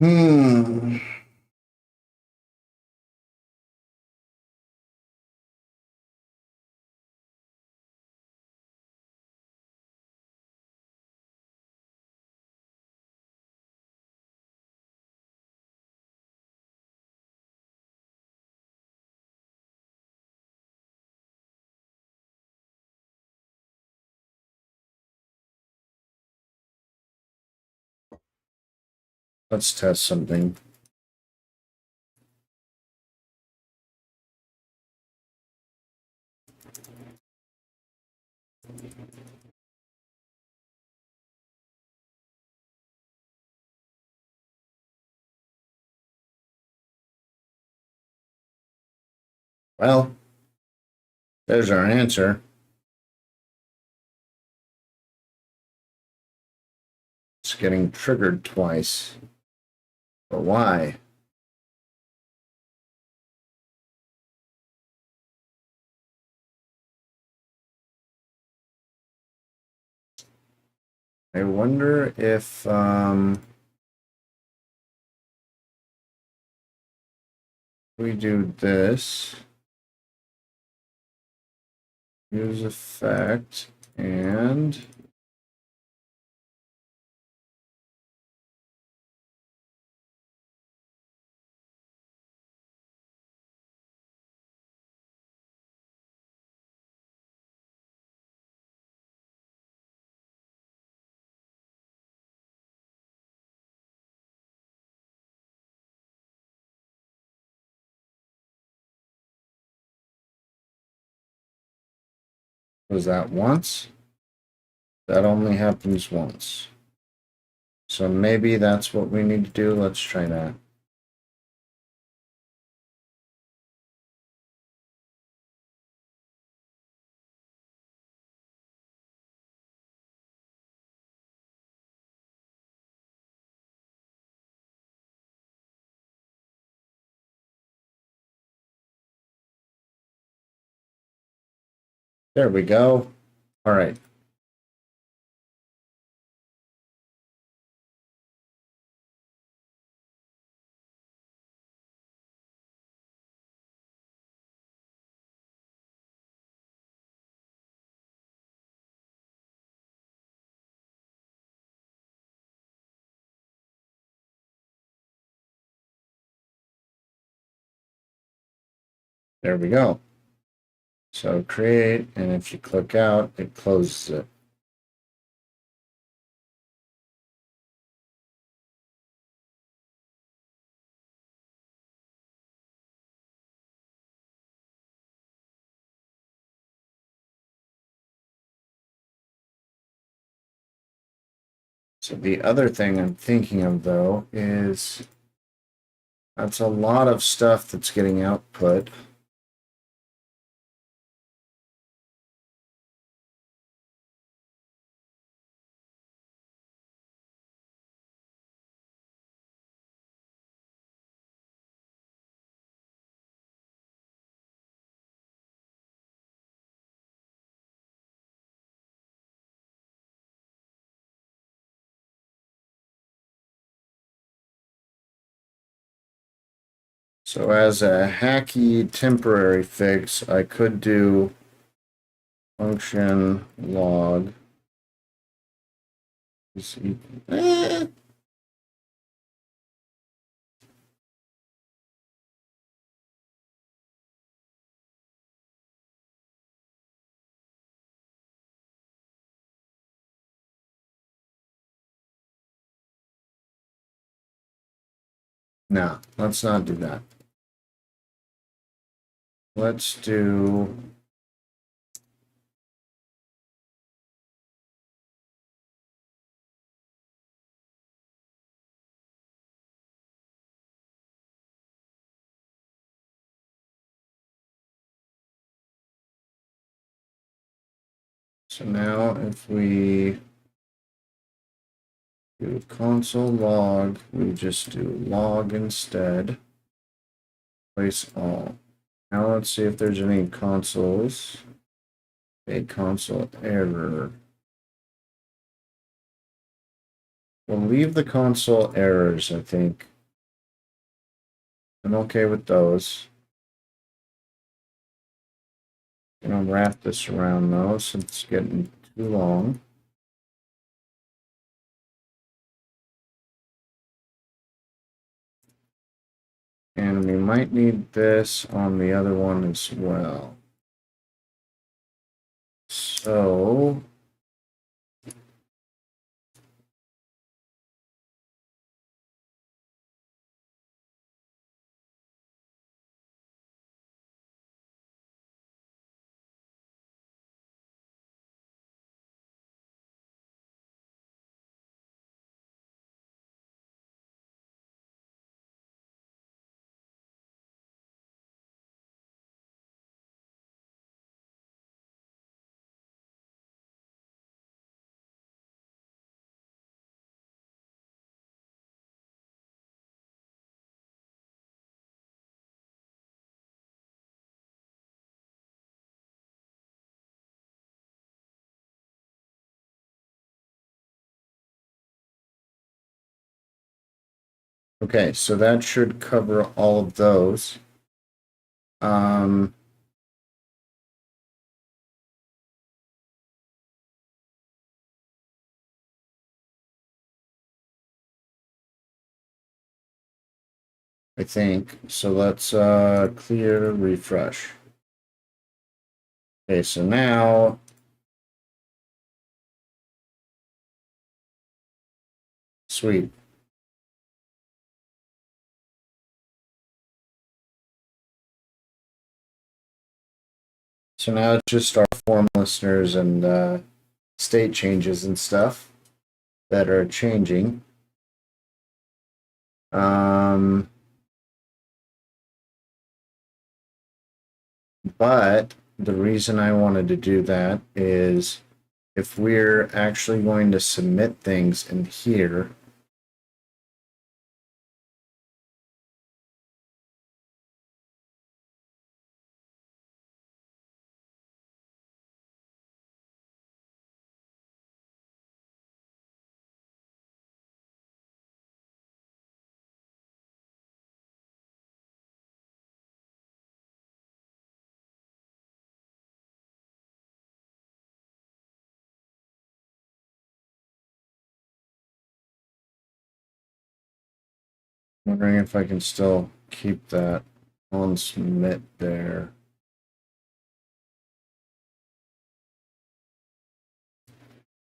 Hmm. Let's test something. Well, there's our answer. It's getting triggered twice. But why? I wonder if we do this, use effect, and was that once? That only happens once. So maybe that's what we need to do. Let's try that. There we go. All right. There we go. So create, and if you click out, it closes it. So the other thing I'm thinking of though is that's a lot of stuff that's getting output. So as a hacky temporary fix, I could do function log is equal. No, let's not do that. Let's do so now if we do console log, we just do log instead. Place all. Now let's see if there's any consoles. A console error. We'll leave the console errors, I think. I'm okay with those. I'm gonna wrap this around though, since it's getting too long. And we might need this on the other one as well. So Okay, so that should cover all of those. I think. So let's clear, refresh. Okay, so now sweet. So now it's just our form listeners and state changes and stuff that are changing. But the reason I wanted to do that is if we're actually going to submit things in here, wondering if I can still keep that on submit there.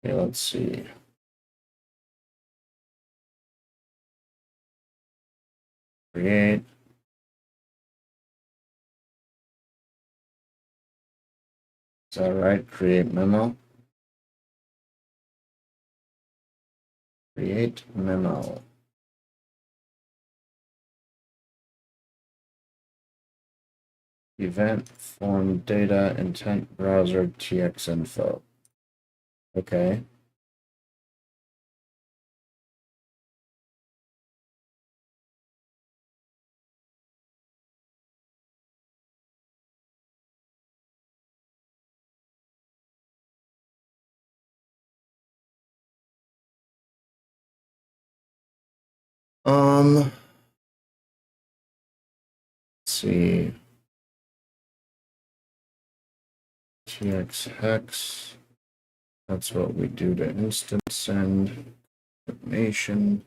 Okay, let's see. Create. Is that right? Create memo. Create memo. Event form data intent browser tx info. Okay. Let's see. TX hex. That's what we do to instance send information.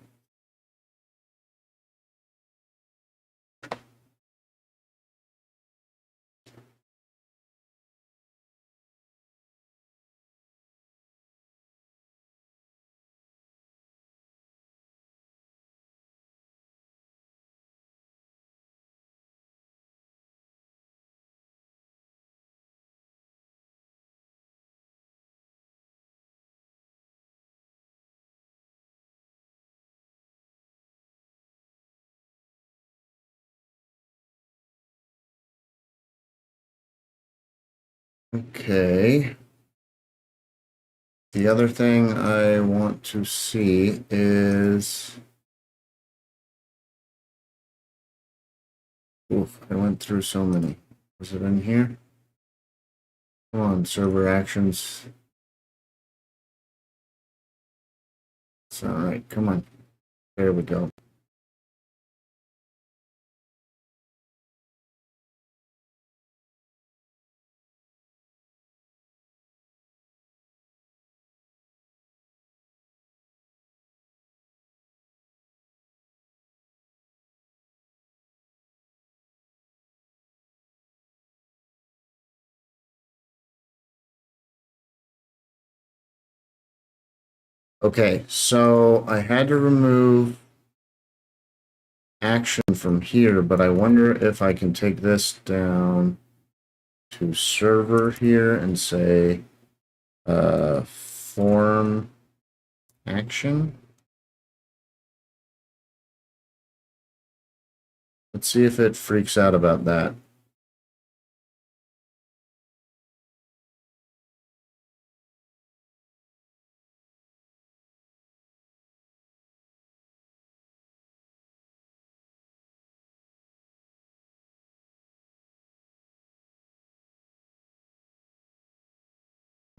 Okay. The other thing I want to see is. Oof, I went through so many. Was it in here? Come on, server actions. It's all right. Come on. There we go. Okay, so I had to remove action from here, but I wonder if I can take this down to server here and say form action. Let's see if it freaks out about that.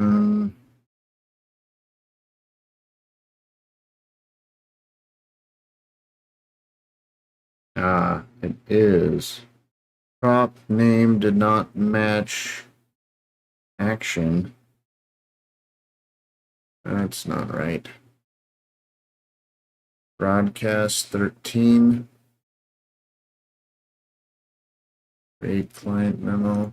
Hmm. It is. Prop name did not match action. That's not right. Broadcast 13. Create client memo.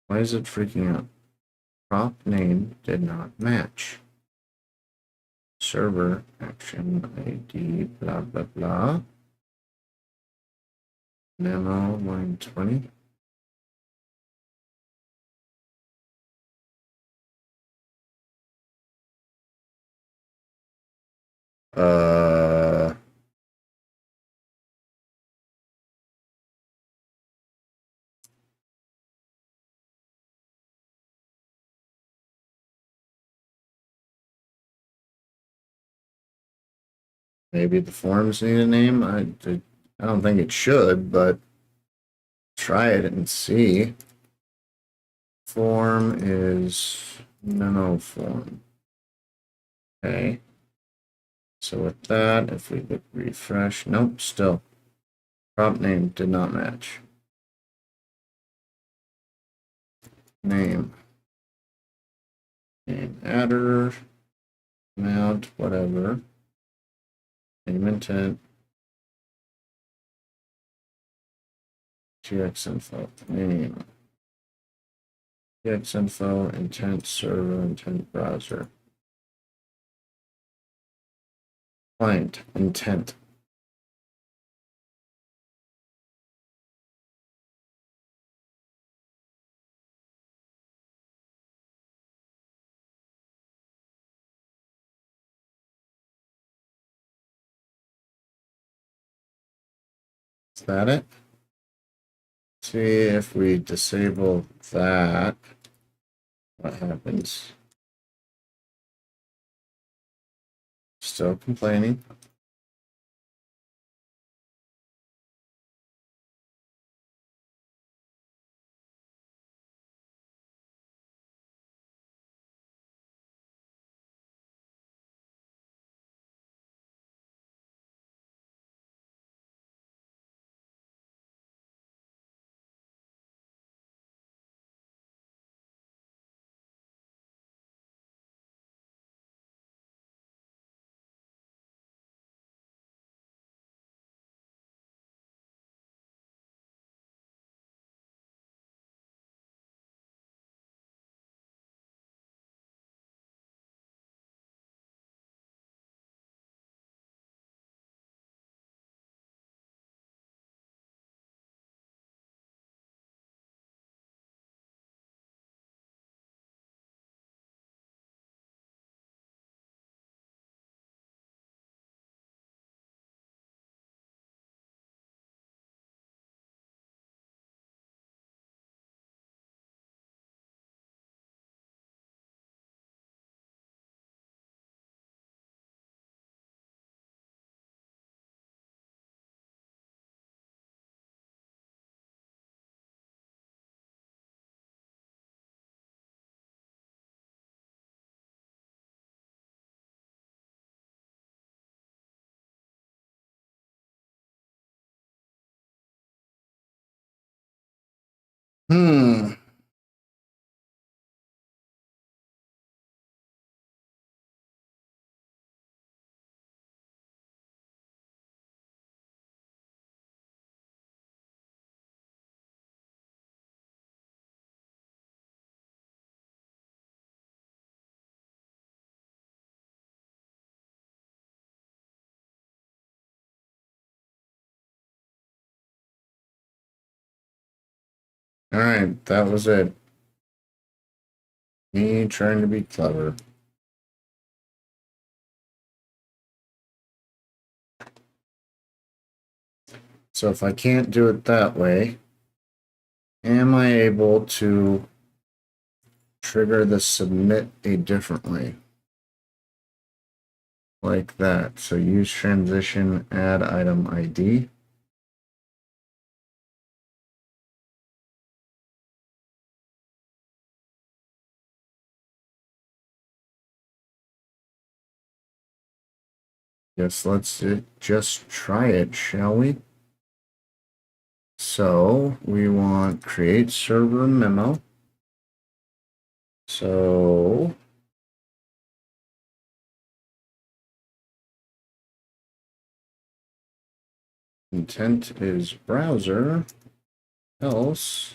Why is it freaking out? Prop name did not match. Server action ID blah blah blah. Memo line 20. Maybe the forms need a name. I don't think it should, but try it and see. Form is memo form. Okay. So with that, if we hit refresh, nope, still. Prompt name did not match. Name. Name adder. Amount, whatever. Name intent. TX info. Name. TX info, intent server, intent browser. Client, intent. Is that it? See if we disable that, what happens? Still complaining. Hmm. All right, that was it. Me trying to be clever. So if I can't do it that way, am I able to trigger the submit a different way? like that. So use transition, add item ID. Yes, let's just try it, shall we? So we want create server memo. So intent is browser, else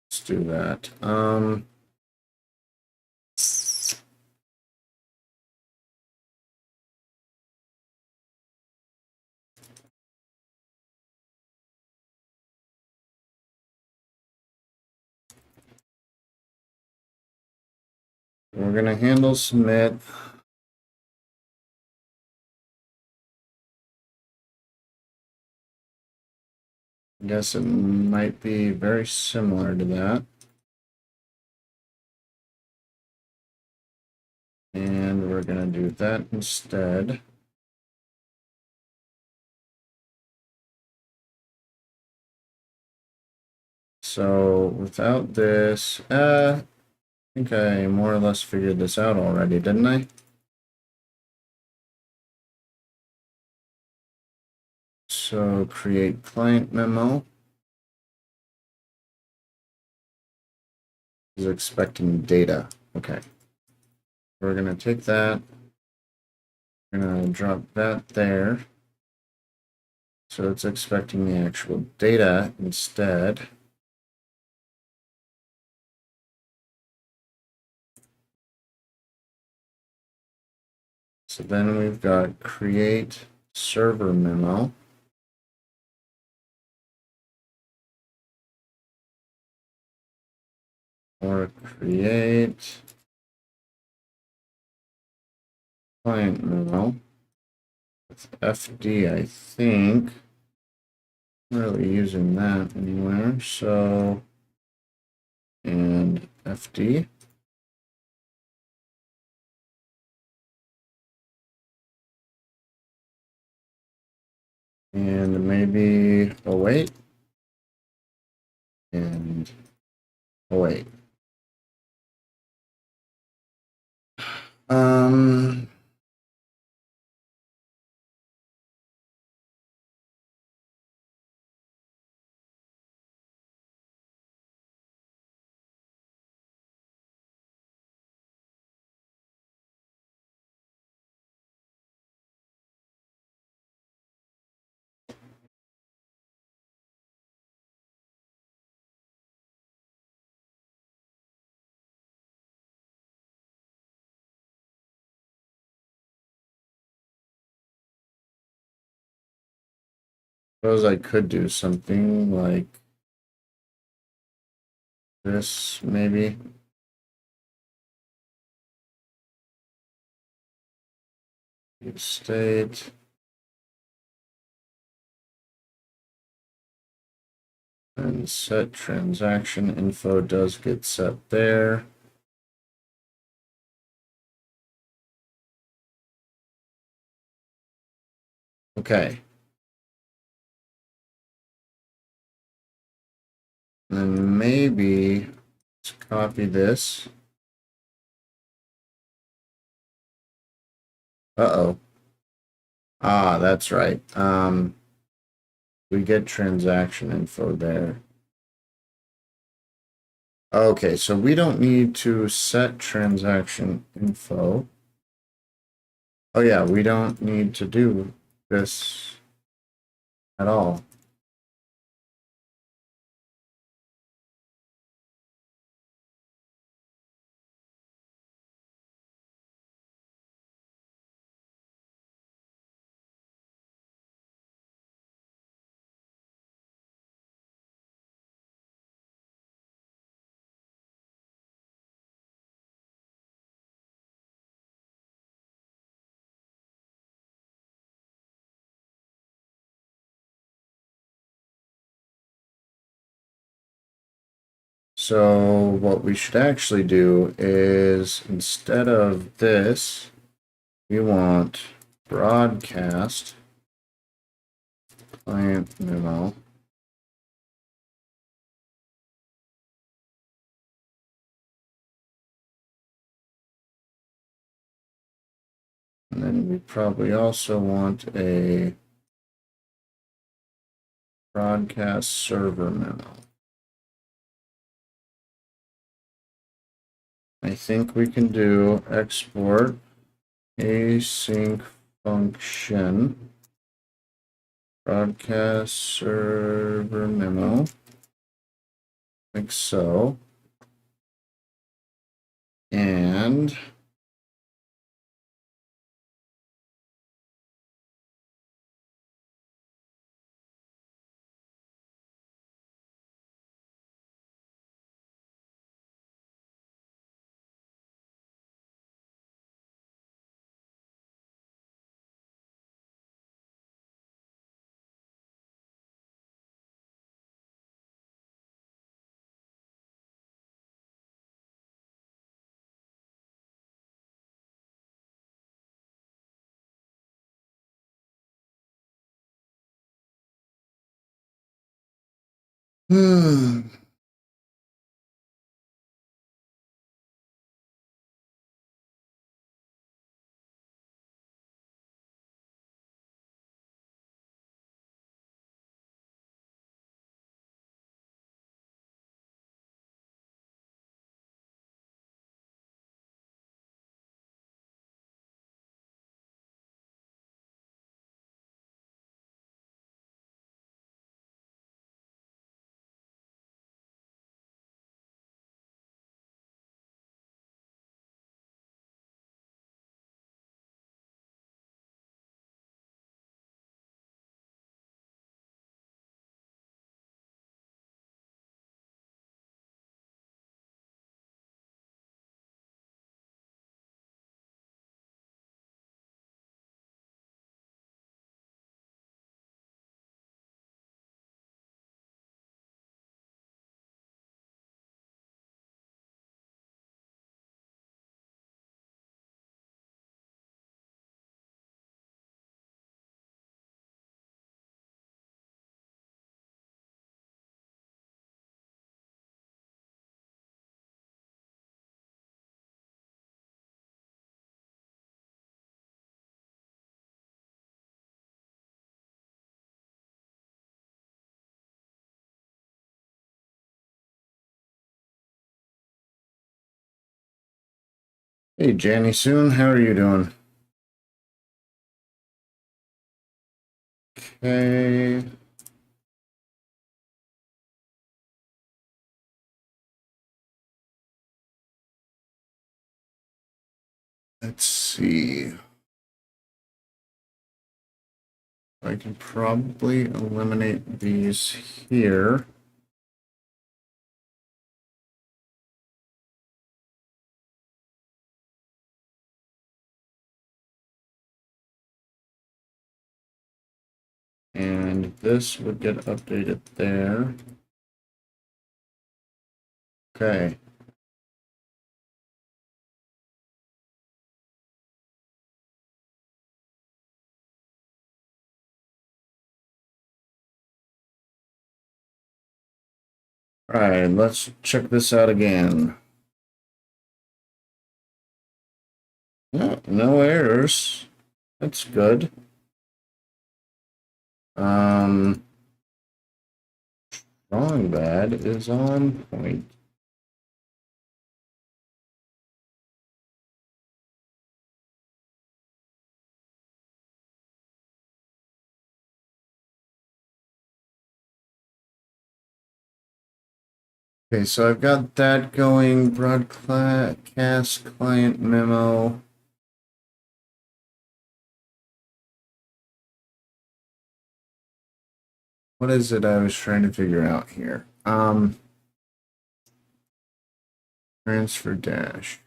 let's do that. We're gonna handle submit. I guess it might be very similar to that. And we're gonna do that instead. So without this, I think I more or less figured this out already, didn't I? So create client memo is expecting data. Okay. We're gonna take that. We're gonna drop that there. So it's expecting the actual data instead. So then we've got create server memo. Or create client memo with FD, I think. I'm not really using that anywhere. So, and FD. And maybe, oh wait. And, oh wait. Um, suppose I could do something like this, maybe. State. And set transaction info does get set there. Okay. And then maybe let's copy this. Uh-oh. Ah, that's right. We get transaction info there. Okay, so we don't need to set transaction info. Oh yeah, we don't need to do this at all. So what we should actually do is, instead of this, we want broadcast client memo. And then we probably also want a broadcast server memo. I think we can do export async function broadcast server memo, like so. And hey, Janny Soon, how are you doing? Okay. Let's see. I can probably eliminate these here. And this would get updated there. Okay. All right, let's check this out again. No errors. That's good. Drawing bad is on point. Okay, so I've got that going. Broadcast client memo. What is it I was trying to figure out here? Transfer dash.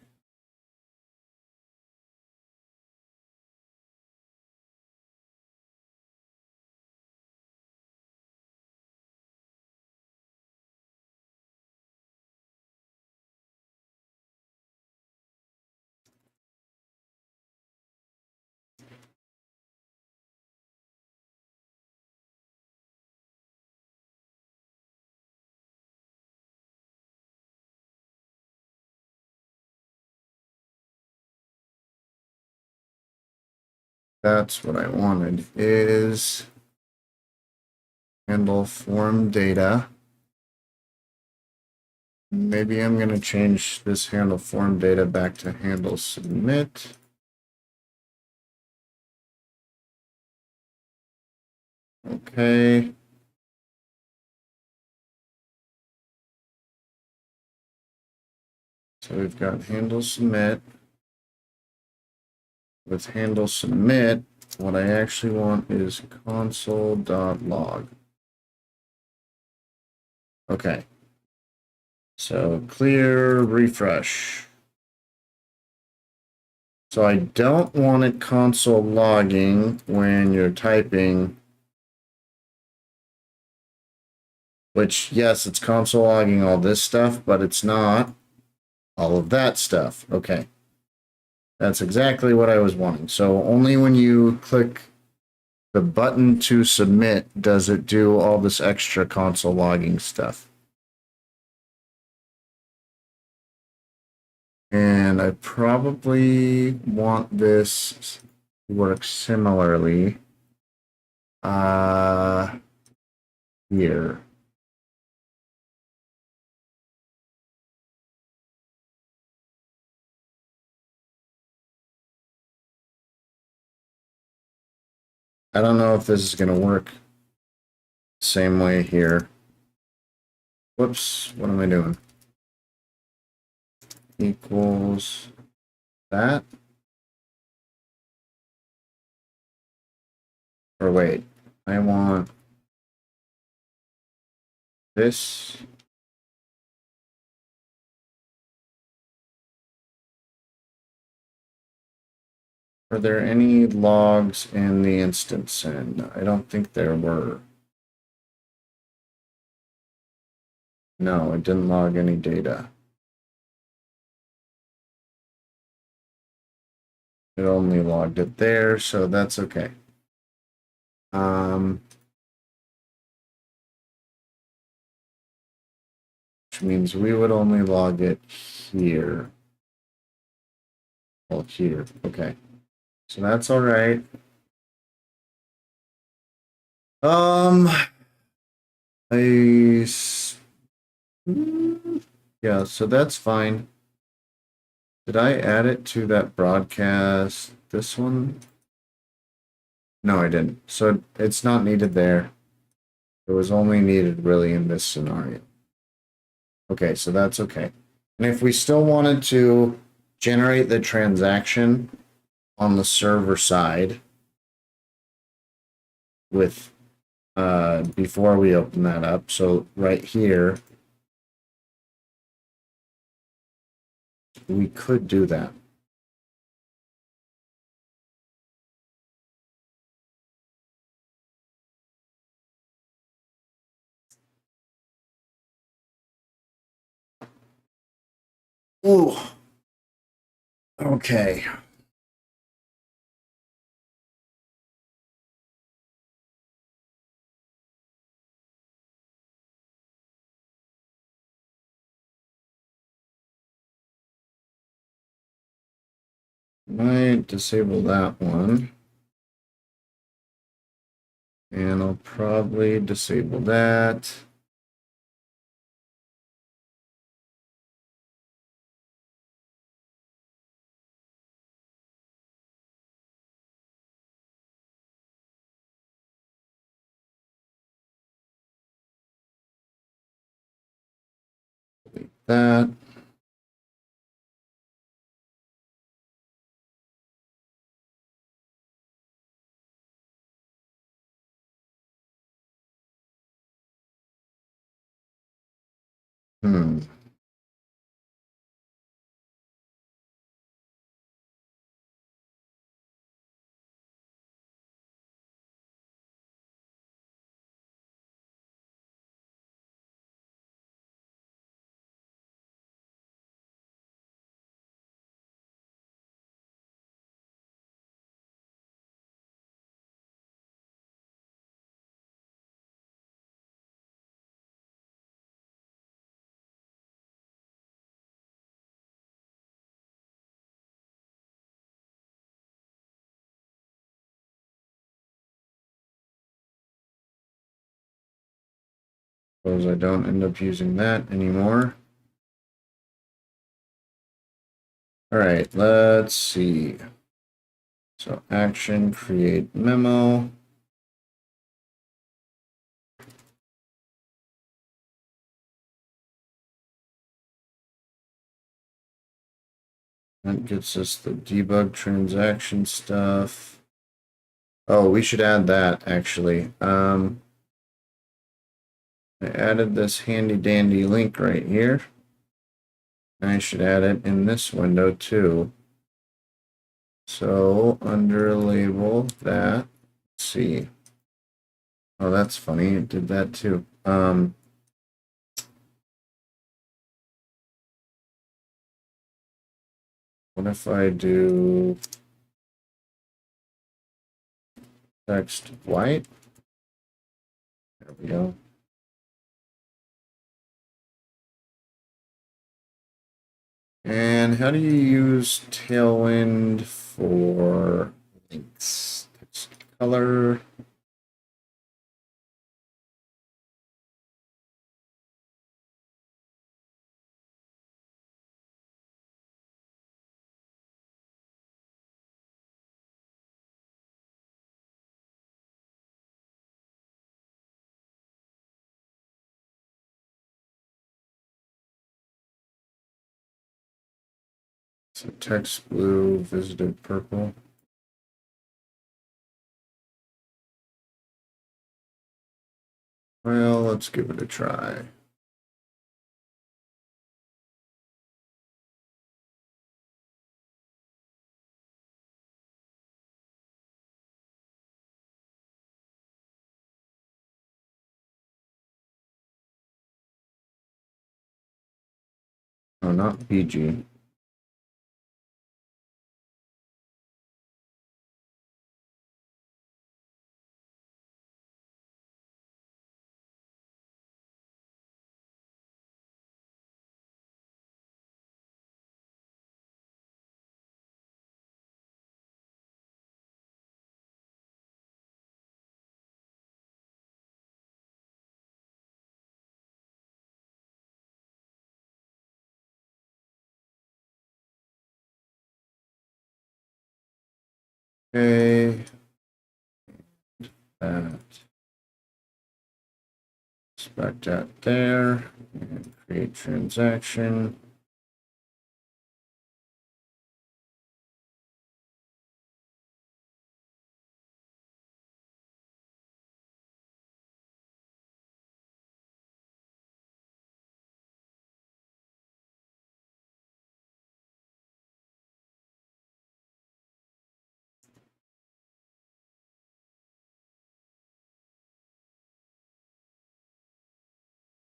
That's what I wanted, is handle form data. Maybe I'm going to change this handle form data back to handle submit. Okay. So we've got handle submit. With handle submit, what I actually want is console.log. Okay. So clear, refresh. So I don't want it console logging when you're typing, which yes, it's console logging all this stuff, but it's not all of that stuff. Okay. That's exactly what I was wanting. So only when you click the button to submit does it do all this extra console logging stuff. And I probably want this to work similarly here. I don't know if this is going to work the same way here. Whoops, what am I doing? Equals that. Or wait, I want this. Are there any logs in the instance? And I don't think there were. No, it didn't log any data. It only logged it there, so that's okay. Which means we would only log it here. Well, here, okay. So that's all right. Yeah, so that's fine. Did I add it to that broadcast? This one? No, I didn't. So it's not needed there. It was only needed really in this scenario. Okay, so that's okay. And if we still wanted to generate the transaction on the server side with before we open that up, so right here, we could do that. Ooh. Okay. Might disable that one. And I'll probably disable that. Delete that. Hmm. Suppose I don't end up using that anymore. All right, let's see. So action, create memo. That gets us the debug transaction stuff. Oh, we should add that actually. I added this handy dandy link right here. I should add it in this window too. So under label that, let's see. Oh, that's funny. It did that too. What if I do text white? There we go. And how do you use Tailwind for links? Text color. So text blue, visited purple. Well, let's give it a try. Oh, not PG. Okay. That. Select that there and create transaction.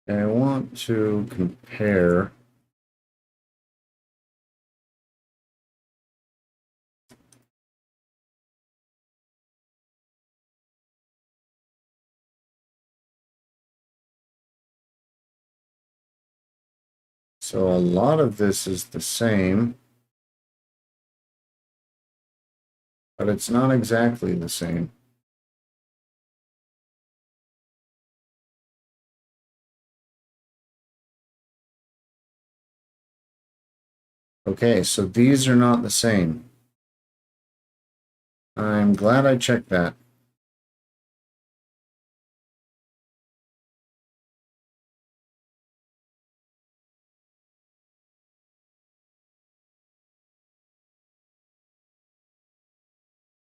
And I want to compare so a lot of this is the same, but it's not exactly the same. Okay, so these are not the same. I'm glad I checked that.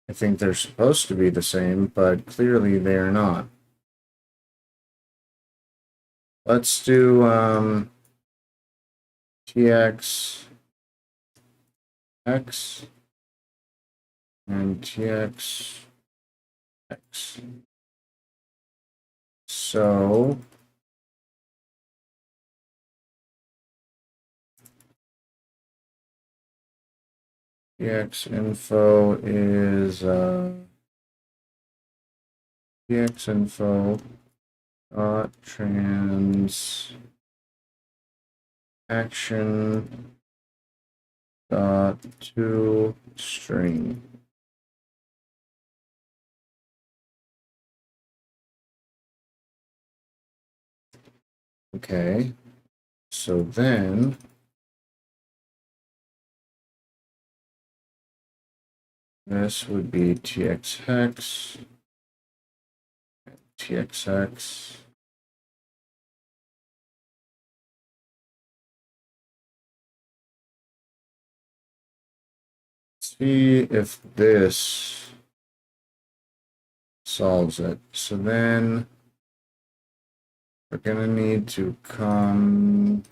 I think they're supposed to be the same, but clearly they are not. Let's do TX X and TX X. So TX info is TX info dot trans action dot to string. Okay. So then this would be TX hex, TXX. See if this solves it. So then we're gonna need to come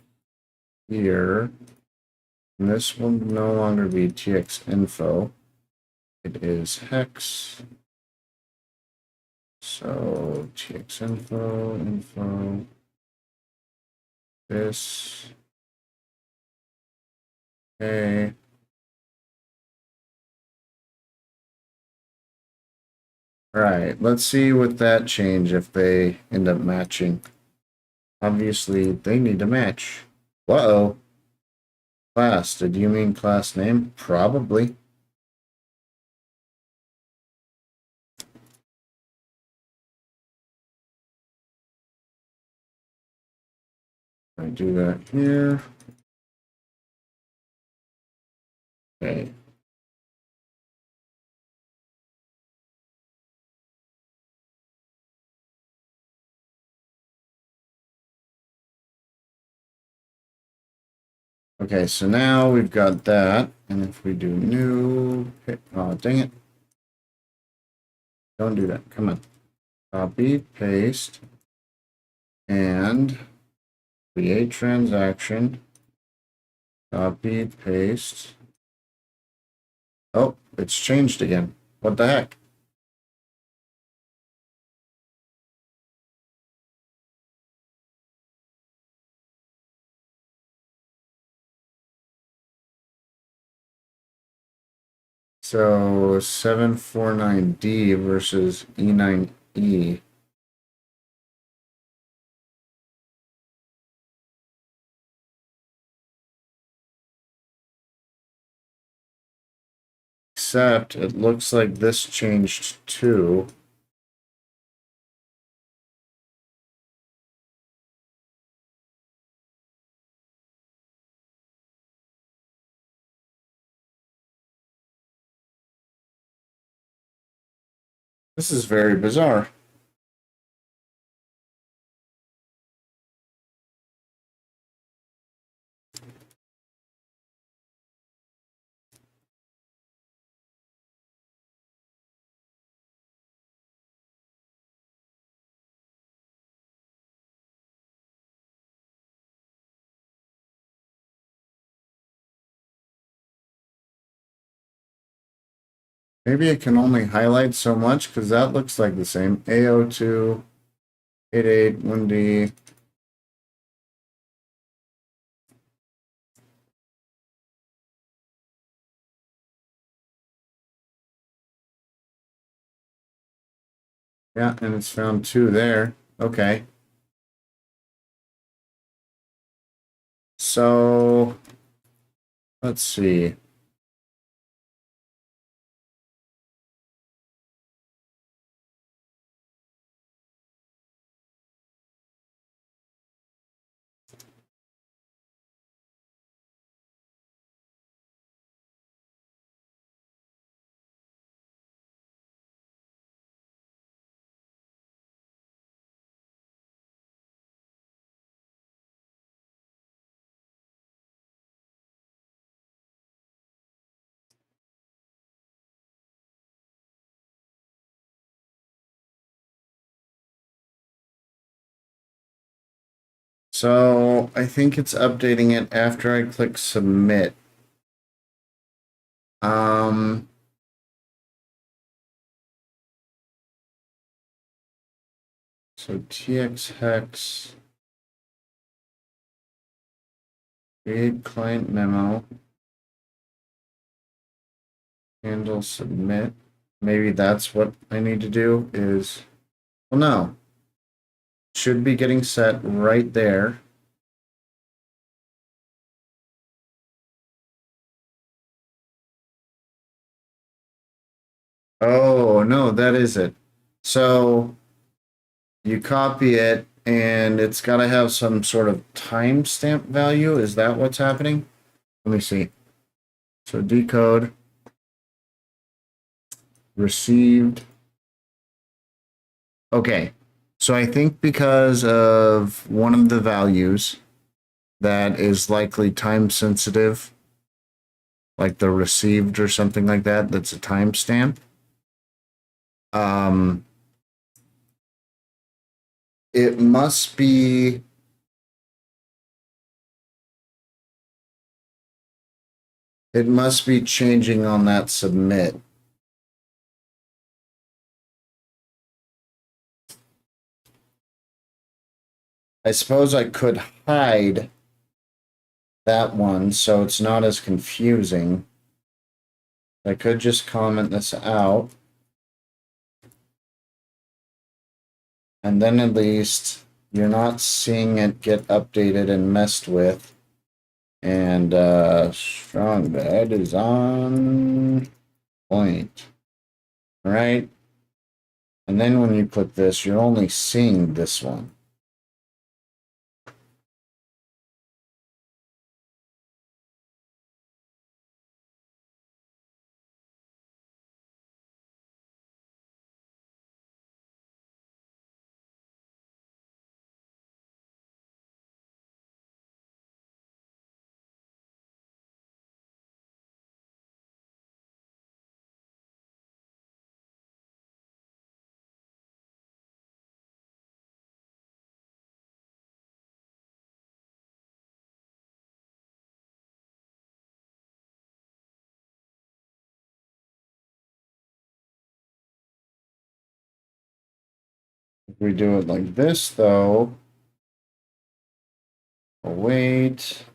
here. And this will no longer be TX info. It is hex. So TX info, this. Okay. All right, let's see with that change if they end up matching. Obviously, they need to match. Uh-oh. Class, did you mean class name? Probably. I do that here. Okay. Okay, so now we've got that. And if we do new, oh, dang it. Don't do that. Come on. Copy, paste, and create transaction. Copy, paste. Oh, it's changed again. What the heck? So 749D versus E9E. Except it looks like this changed too. This is very bizarre. Maybe it can only highlight so much because that looks like the same. AO2, 88, 1D. Yeah, and it's found two there. Okay. So let's see. So I think it's updating it after I click submit. Um, so TX hex, create client memo, handle submit. Maybe that's what I need to do is, well, no. Should be getting set right there. Oh, no, that is it. So you copy it and it's got to have some sort of timestamp value. Is that what's happening? Let me see. So decode received. Okay. So I think because of one of the values that is likely time sensitive, like the received or something like that, that's a timestamp. It must be changing on that submit. I suppose I could hide that one so it's not as confusing. I could just comment this out. And then at least you're not seeing it get updated and messed with. And strong bed is on point. All right. And then when you click this, you're only seeing this one. If we do it like this, though, oh, wait,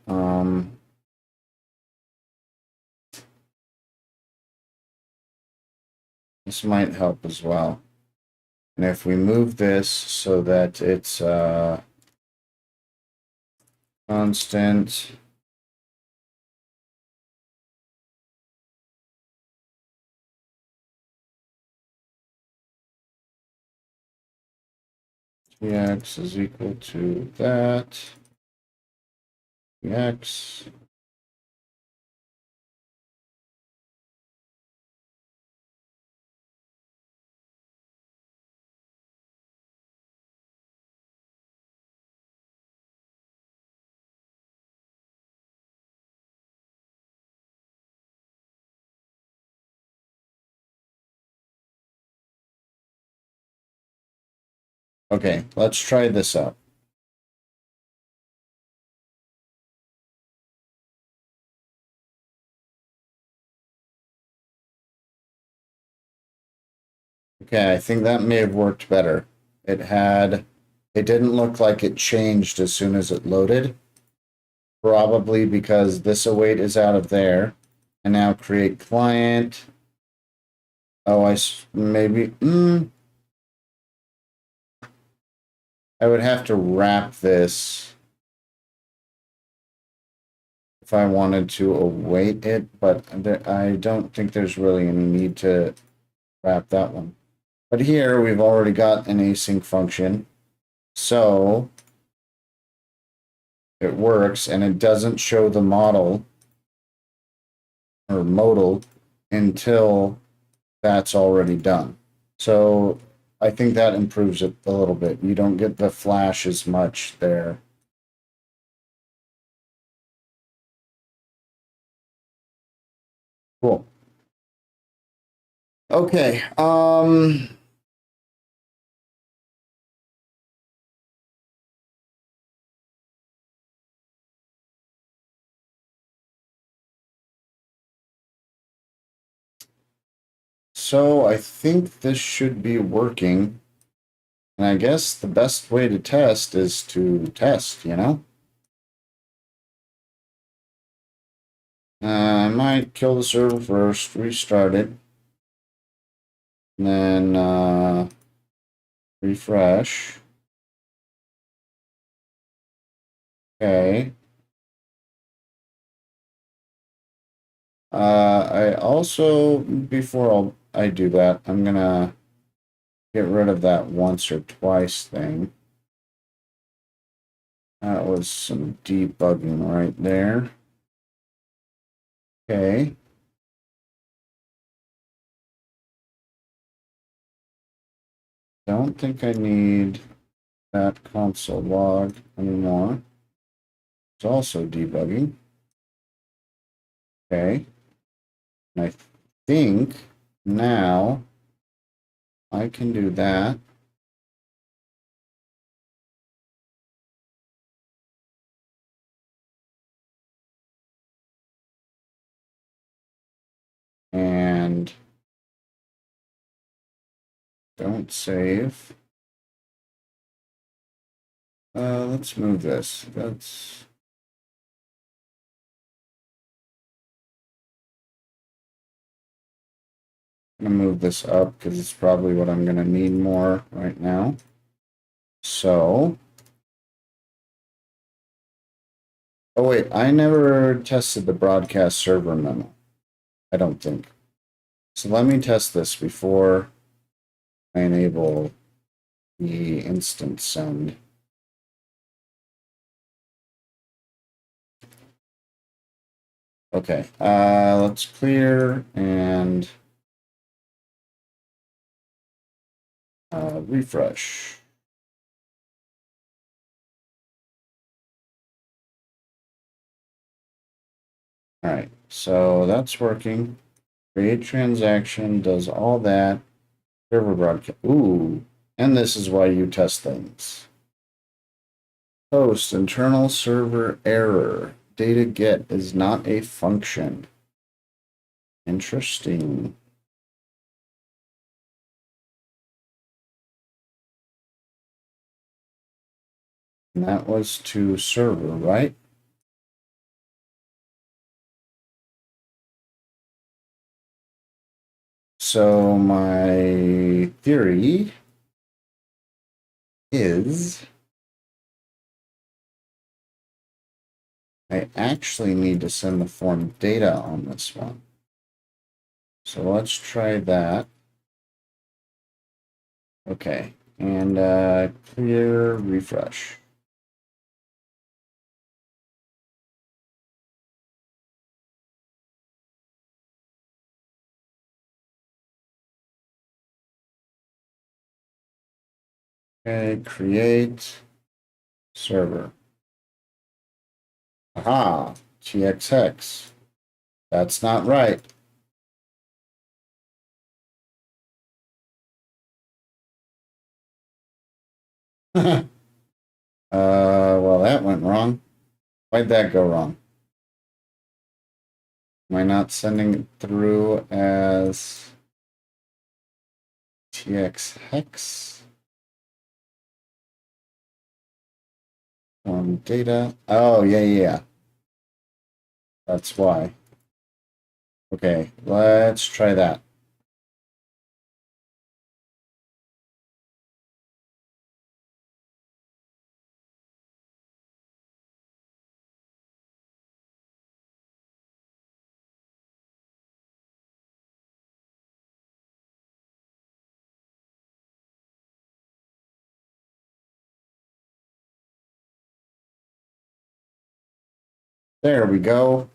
this might help as well. And if we move this so that it's constant, tx is equal to that, tx. Okay, let's try this out. Okay, I think that may have worked better. It didn't look like it changed as soon as it loaded. Probably because this await is out of there. And now create client. Oh, maybe, I would have to wrap this if I wanted to await it, but I don't think there's really any need to wrap that one. But here we've already got an async function, so it works, and it doesn't show the model or modal until that's already done. So I think that improves it a little bit. You don't get the flash as much there. Cool. Okay. So I think this should be working. And I guess the best way to test is to test, you know? I might kill the server first, restart it, and then refresh. Okay. I also, before I do that, I'm gonna get rid of that once or twice thing. That was some debugging right there. Okay. Don't think I need that console log anymore. It's also debugging. Okay. And I think now I can do that. And don't save. Let's move this. Let's gonna move this up because it's probably what I'm gonna need more right now. So, oh wait, I never tested the broadcast server memo. I don't think. So let me test this before I enable the instant send. Okay, let's clear and refresh. All right, so that's working. Create transaction does all that. Server broadcast. Ooh, and this is why you test things. Host internal server error. Data get is not a function. Interesting. And that was to server, right? So my theory is I actually need to send the form data on this one. So let's try that. Okay, and clear refresh. Okay, create server. Aha, TXX. That's not right. Well, that went wrong. Why'd that go wrong? Am I not sending it through as TX hex? Data. Oh, yeah. That's why. Okay, let's try that. There we go.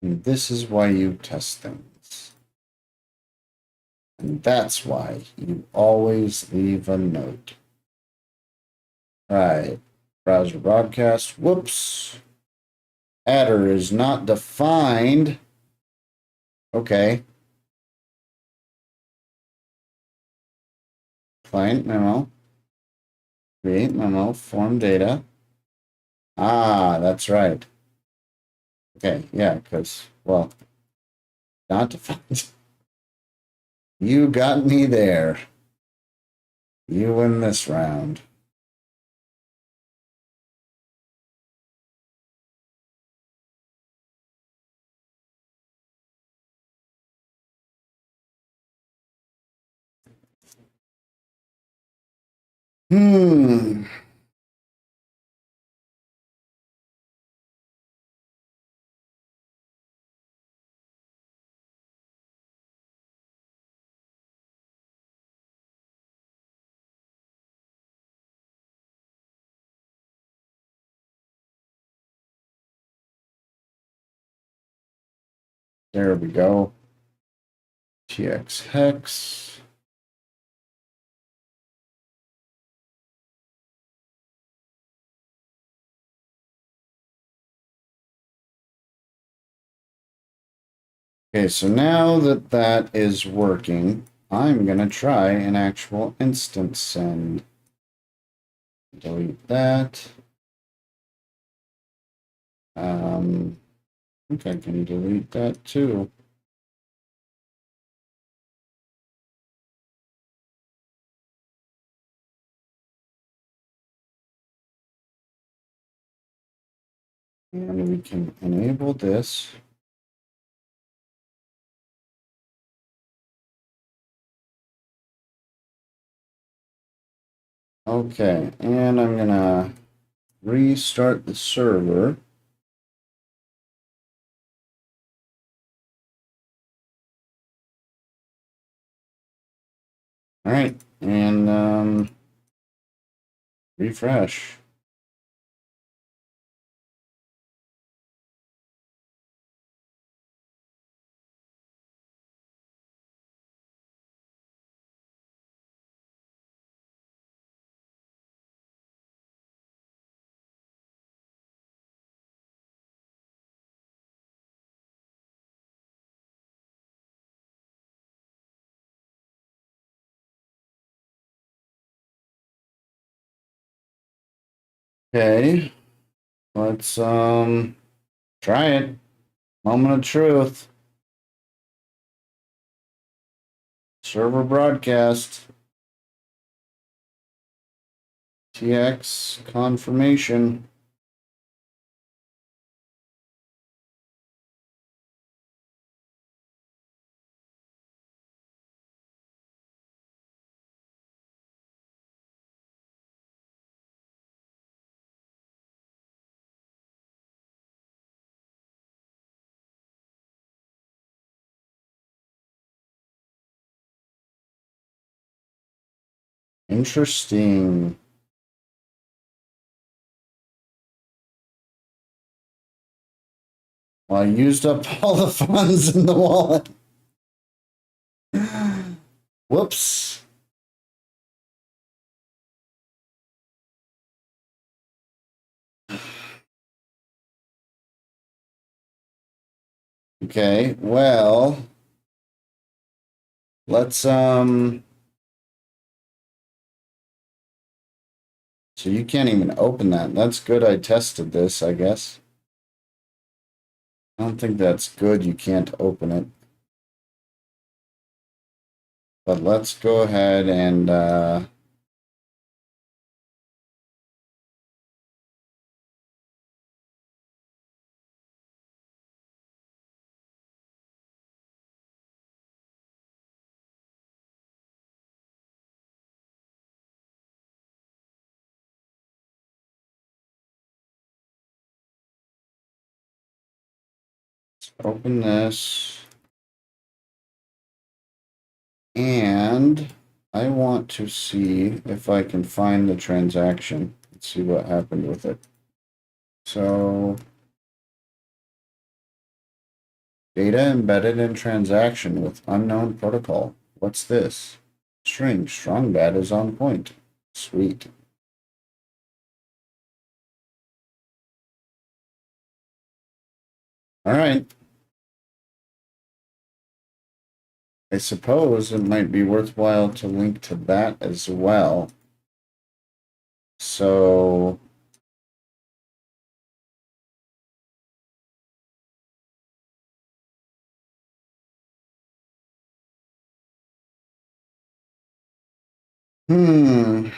And this is why you test things. And that's why you always leave a note. All right, browser broadcast. Whoops. Header is not defined. Okay. Client memo. Create memo. Form data. Ah, that's right. Okay, yeah, because, well, not defined. You got me there. You win this round. Hmm. There we go. TX hex. Okay, so now that that is working, I'm going to try an actual instant send. Delete that. I think I can delete that too. And we can enable this. Okay, and I'm gonna restart the server. All right, and refresh. Okay, let's try it. Moment of truth. Server broadcast. TX confirmation. Interesting. Well, I used up all the funds in the wallet. Whoops. Okay, well, let's so you can't even open that. That's good. I tested this, I guess. I don't think that's good. You can't open it. But let's go ahead and open this. And I want to see if I can find the transaction. Let's see what happened with it. So data embedded in transaction with unknown protocol. What's this? String strong bat is on point. Sweet. All right. I suppose it might be worthwhile to link to that as well. So hmm.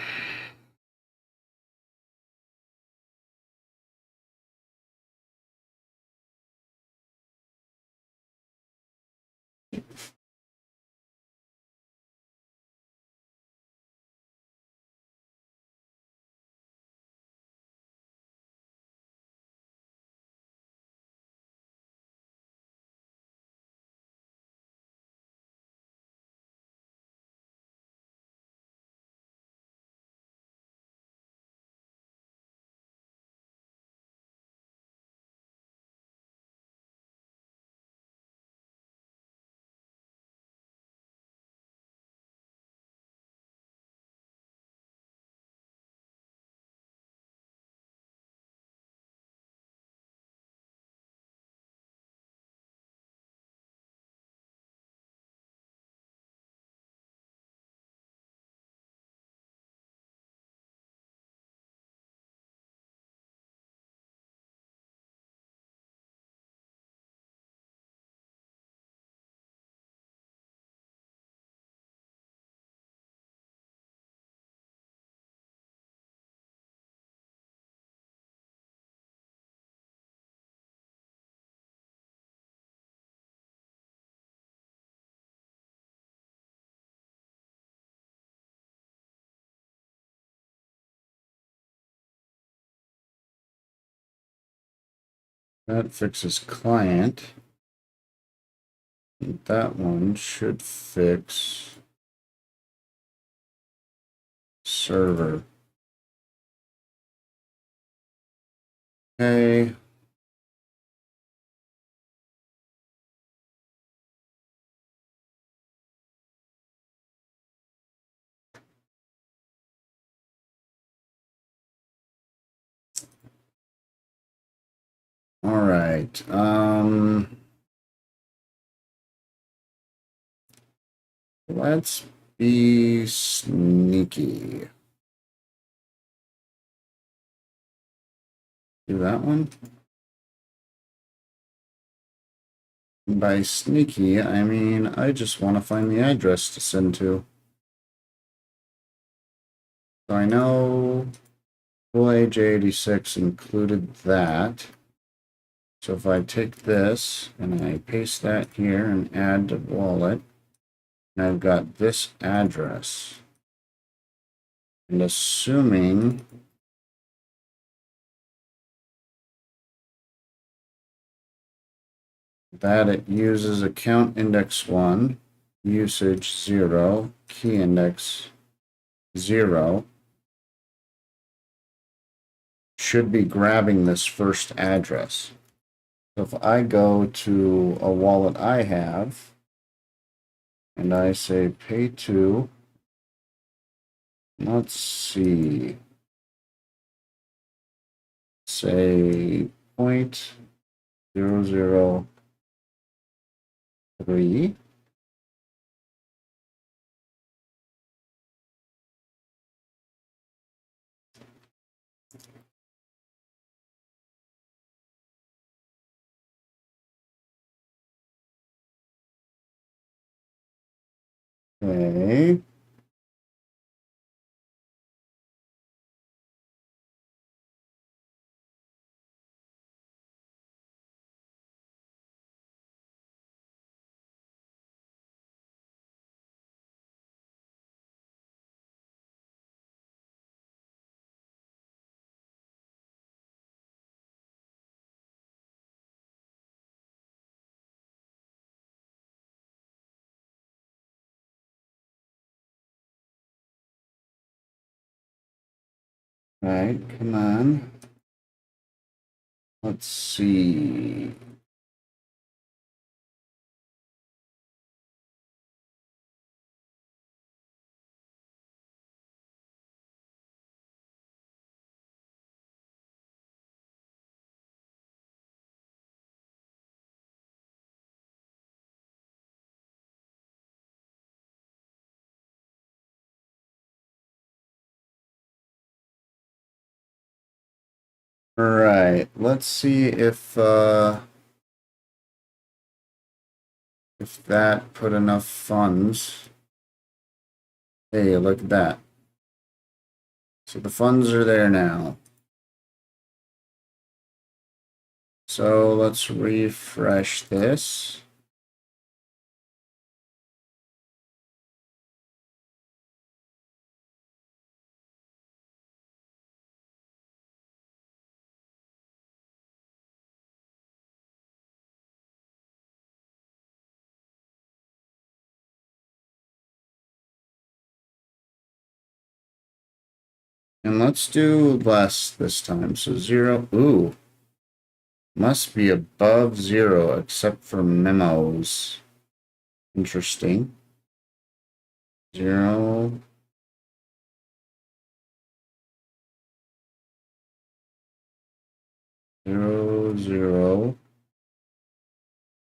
That fixes client. And that one should fix server. Okay. All right. Let's be sneaky. Do that one. By sneaky, I mean I just want to find the address to send to. So I know full AJ86 included that. So if I take this and I paste that here and add to wallet, and I've got this address. And assuming that it uses account index 1, usage 0, key index 0, should be grabbing this first address. So if I go to a wallet I have, and I say pay to, let's see, say 0.003. Okay. Right, come on. Let's see. All right, let's see if that put enough funds. Hey, look at that. So the funds are there now. So let's refresh this. And let's do less this time. So 0, ooh, must be above 0 except for memos. Interesting. 0, 0, 0,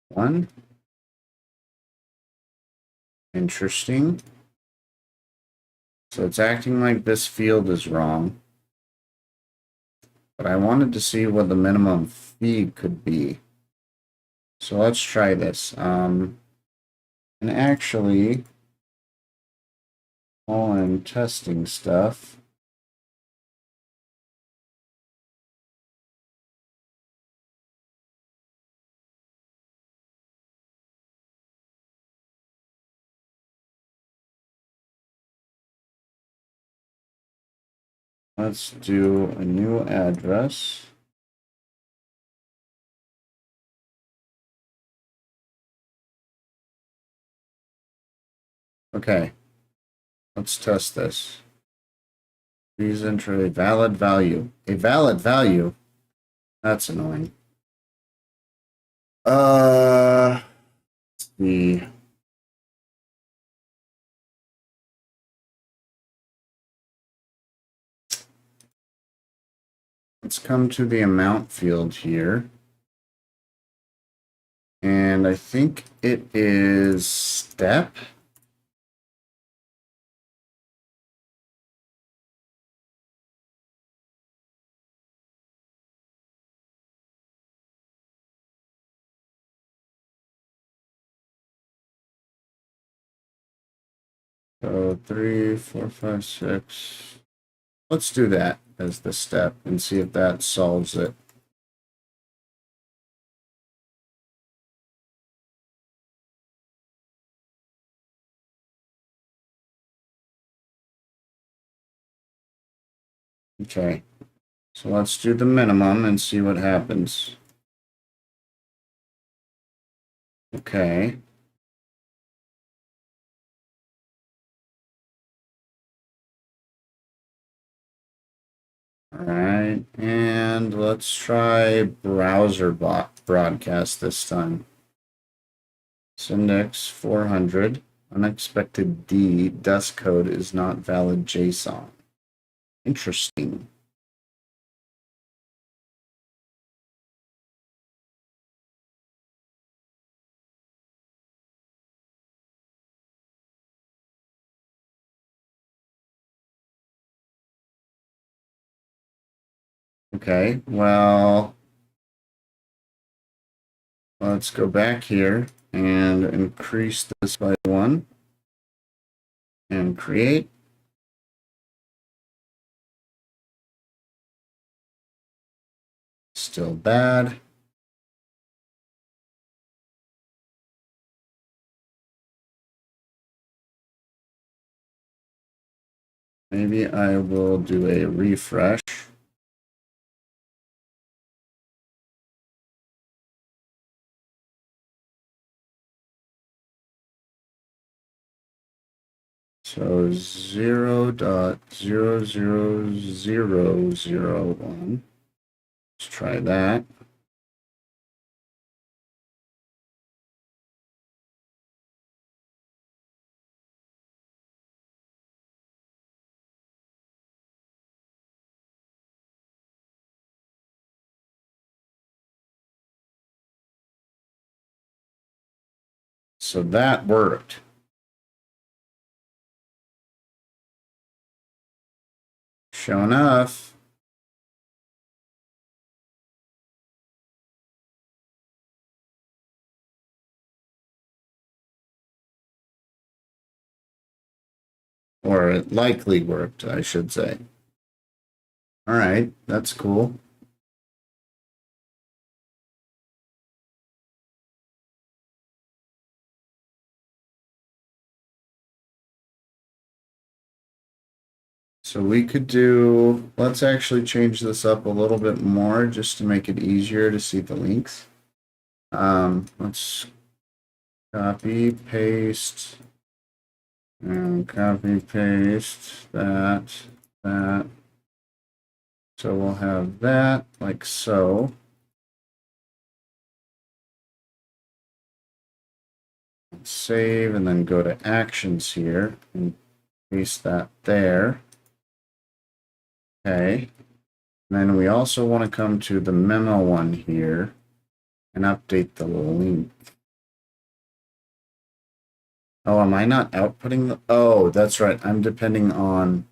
1. Interesting. So it's acting like this field is wrong. But I wanted to see what the minimum fee could be. So let's try this. And actually, while I'm testing stuff, let's do a new address. Okay, let's test this. Please enter a valid value. A valid value? That's annoying. Let's see. Let's come to the amount field here. And I think it is step. So 3, 4, 5, 6. Let's do that as the step and see if that solves it. Okay, so let's do the minimum and see what happens. Okay. All right, and let's try browser broadcast this time. Index 400, unexpected D, dust code is not valid JSON. Interesting. Okay, well, let's go back here and increase this by 1 and create. Still bad. Maybe I will do a refresh. So 0.00001. Let's try that. So that worked. Sure enough. Or it likely worked, I should say. All right, that's cool. So we could do, let's actually change this up a little bit more just to make it easier to see the links. Let's copy, paste, and copy, paste that. So we'll have that like so. Save and then go to actions here and paste that there. Okay. And then we also want to come to the memo one here and update the link. Oh, am I not outputting the, oh, that's right. I'm depending on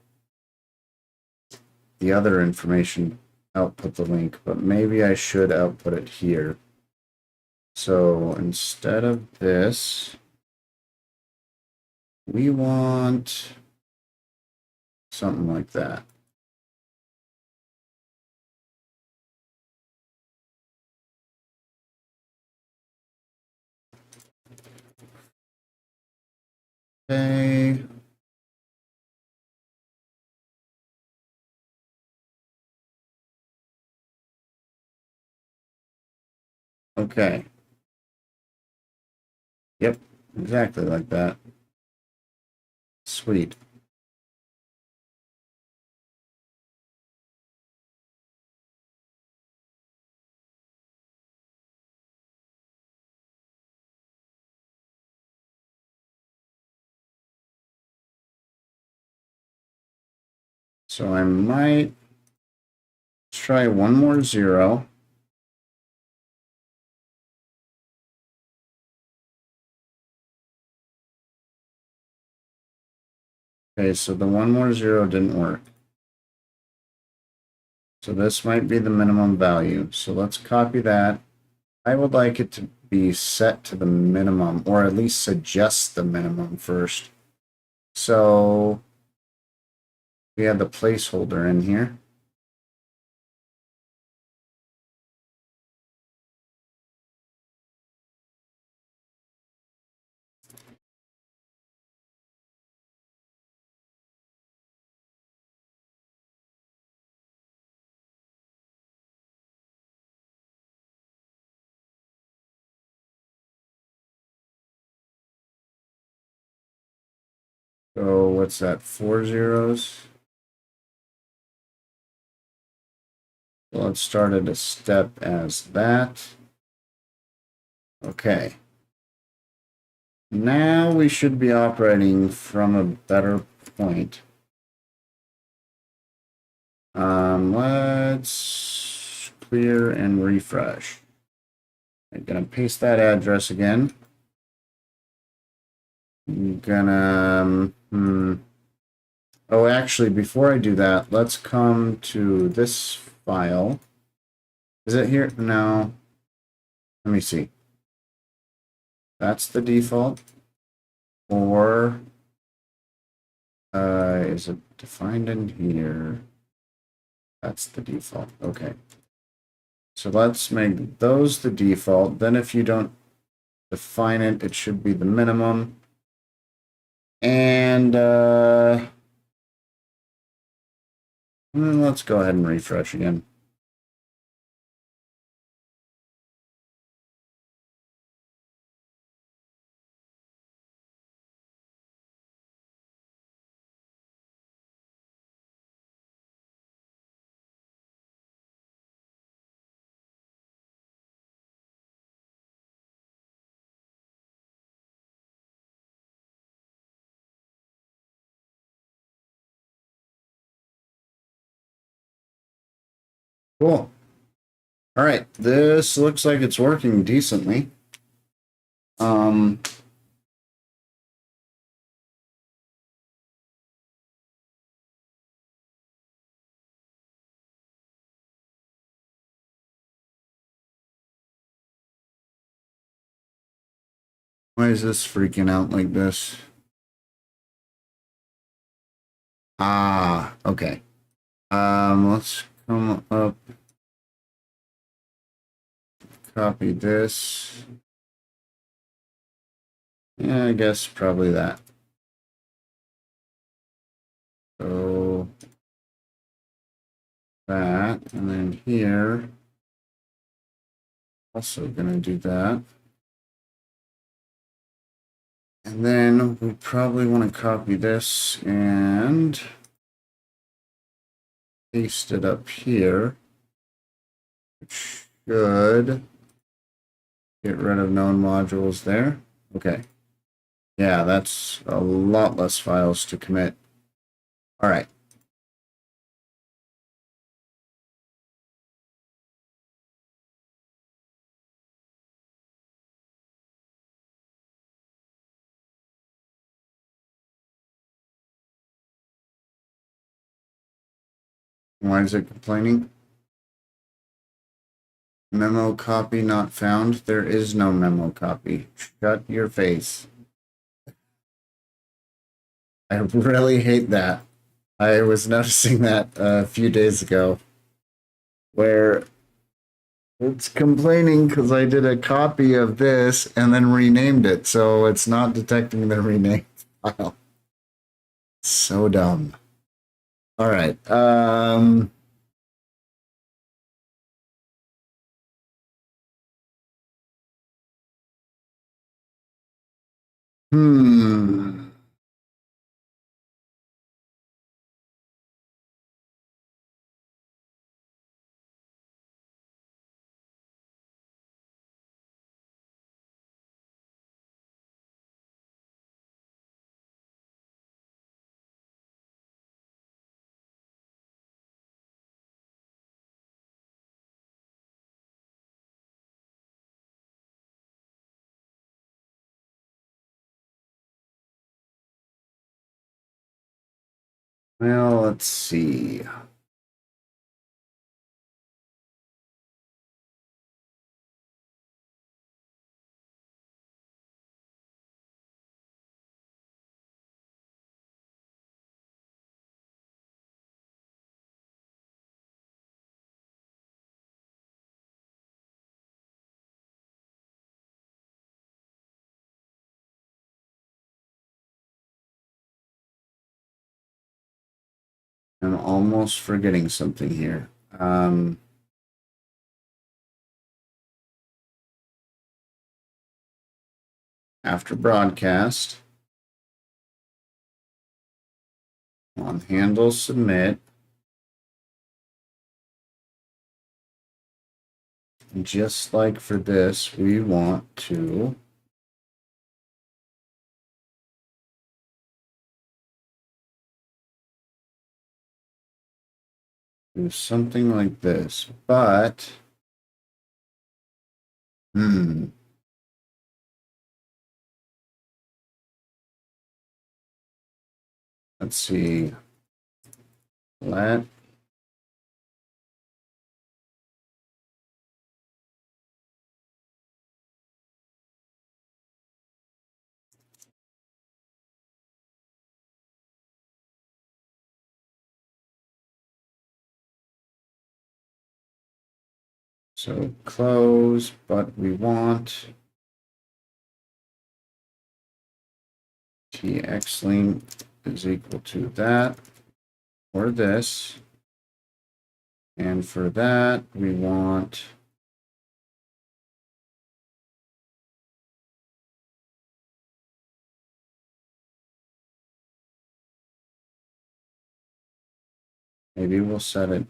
the other information output the link, but maybe I should output it here. So instead of this, we want something like that. Okay. Okay. Yep, exactly like that. Sweet. So I might try one more 0. Okay, so the one more 0 didn't work. So this might be the minimum value. So let's copy that. I would like it to be set to the minimum, or at least suggest the minimum first. So we have the placeholder in here. So what's that? 4 zeros. So let's start at a step as that. Okay. Now we should be operating from a better point. Let's clear and refresh. I'm gonna paste that address again. I'm gonna, oh, actually, before I do that, let's come to this file. Is it here? No. Let me see. That's the default. Or is it defined in here? That's the default. Okay. So let's make those the default. Then if you don't define it, it should be the minimum. And let's go ahead and refresh again. Cool. All right, this looks like it's working decently. Why is this freaking out like this? Ah, okay. Let's come up, copy this. Yeah, I guess probably that. So that, and then here, also gonna do that. And then we probably want to copy this and paste it up here. Which should get rid of known modules there. Okay. Yeah, that's a lot less files to commit. All right. Why is it complaining? Memo copy not found. There is no memo copy. Shut your face. I really hate that. I was noticing that a few days ago where it's complaining because I did a copy of this and then renamed it, so it's not detecting the renamed file. So dumb. All right. Hmm. Well, let's see. I'm almost forgetting something here. After broadcast, on handle submit, just like for this, we want to do something like this, but let's see. Let so close, but we want tx link is equal to that or this. And for that, we want maybe we'll set it.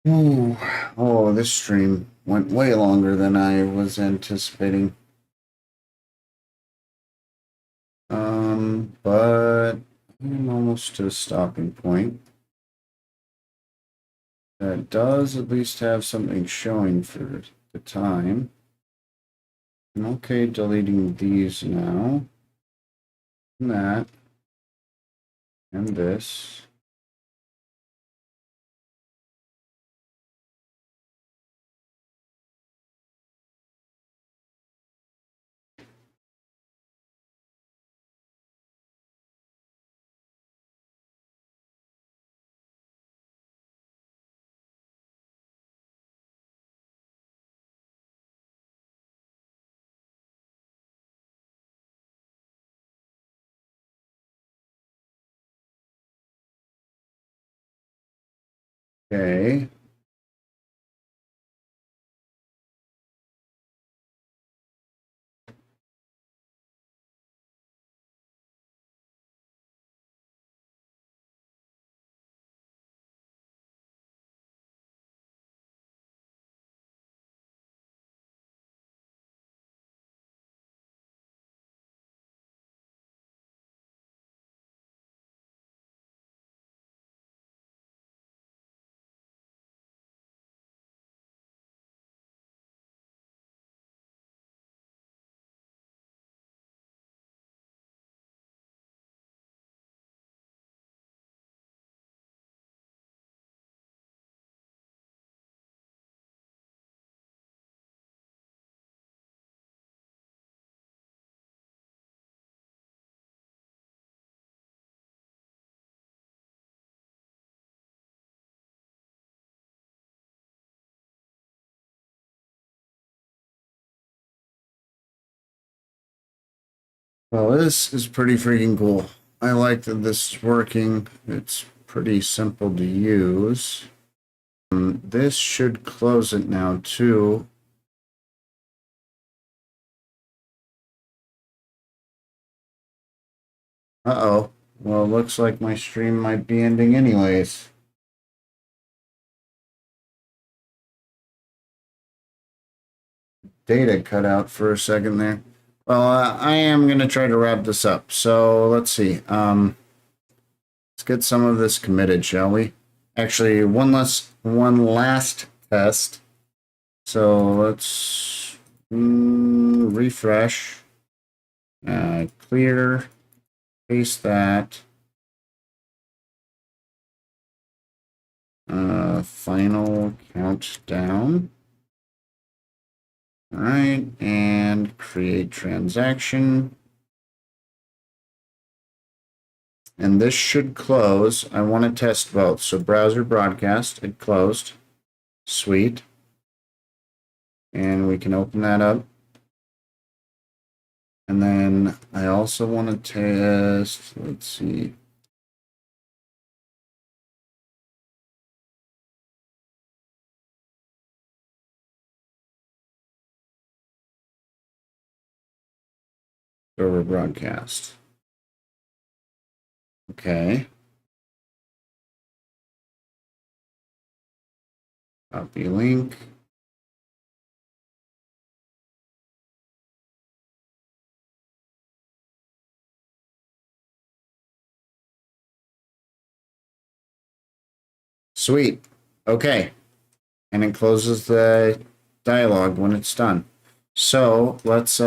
Ooh, oh, this stream went way longer than I was anticipating. But I'm almost to a stopping point. That does at least have something showing for the time. I'm okay deleting these now. And that. And this. Okay. Well, this is pretty freaking cool. I like that this is working. It's pretty simple to use. This should close it now too. Uh-oh. Well, it looks like my stream might be ending anyways. Data cut out for a second there. Well, I am going to try to wrap this up. So let's see. Let's get some of this committed, shall we? Actually, one last test. So let's refresh, clear, paste that. Final countdown. All right, and create transaction. And this should close. I want to test both. So browser broadcast, it closed. Sweet. And we can open that up. And then I also want to test, let's see. Server broadcast. Okay. Copy link. Sweet. Okay. And it closes the dialog when it's done. So let's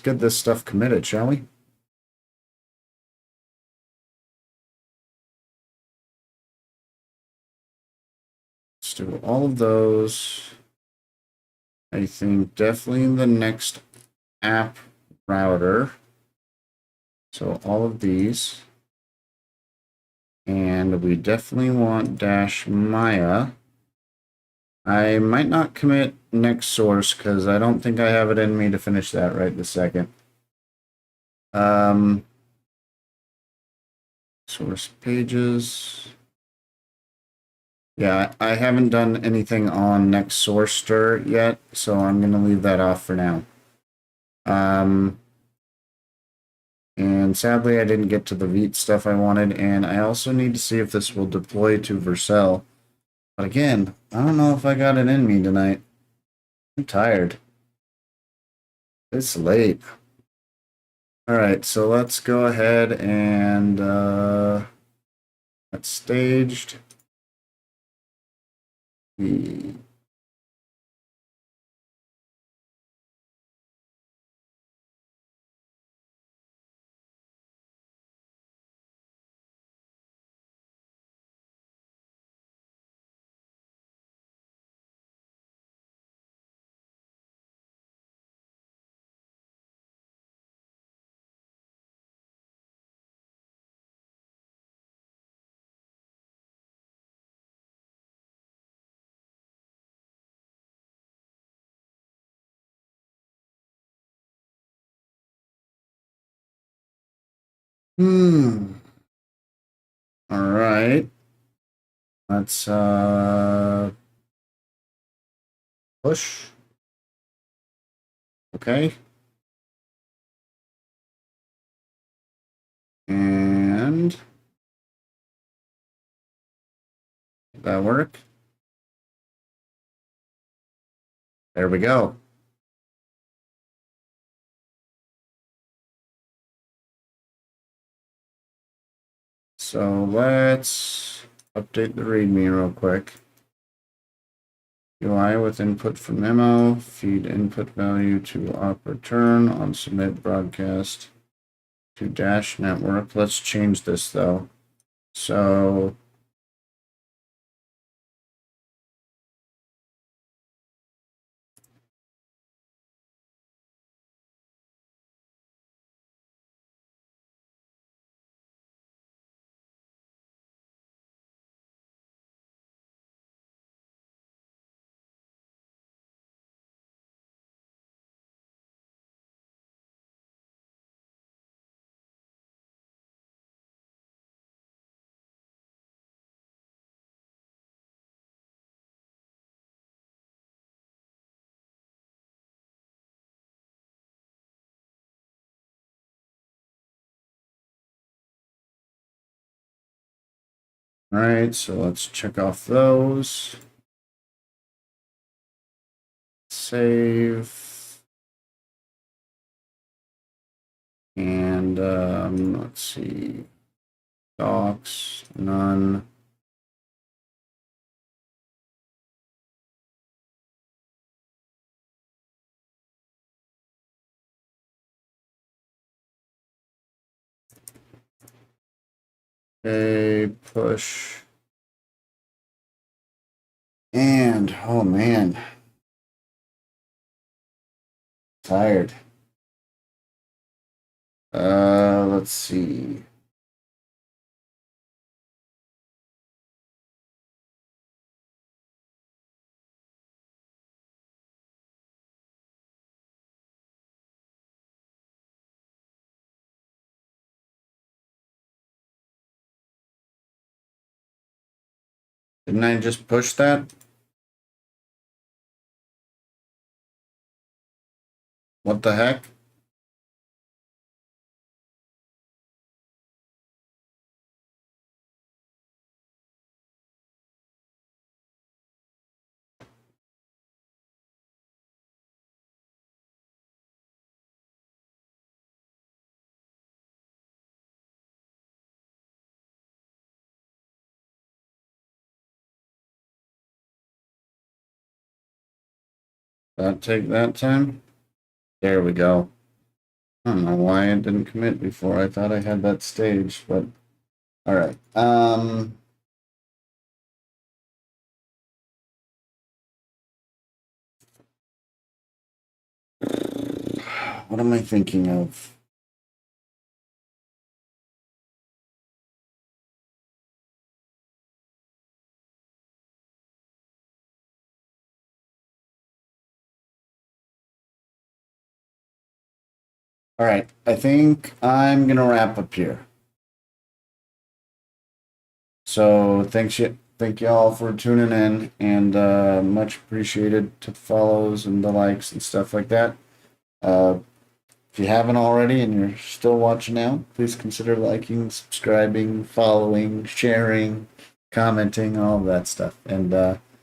get this stuff committed, shall we? Let's do all of those. I think definitely the next app router. So all of these. And we definitely want dash Maya. I might not commit next source because I don't think I have it in me to finish that right this second. Source pages. Yeah, I haven't done anything on next source stir yet, so I'm going to leave that off for now. And sadly, I didn't get to the Vite stuff I wanted, and I also need to see if this will deploy to Vercel. But again, I don't know if I got it in me tonight. I'm tired. It's late. All right, so let's go ahead and that's staged. All right. Let's push. Okay. And did that work? There we go. So let's update the README real quick. UI with input from memo, feed input value to op return on submit broadcast to dash network. Let's change this though. So all right, so let's check off those. Save. And let's see. Docs, none. Okay, push. And oh man, tired. Let's see. Didn't I just push that? What the heck? That take that time? There we go. I don't know why it didn't commit before. I thought I had that staged, but all right. What am I thinking of? All right, I think I'm gonna wrap up here. So thank you all for tuning in, and much appreciated to the follows and the likes and stuff like that. If you haven't already and you're still watching now, please consider liking, subscribing, following, sharing, commenting, all of that stuff. And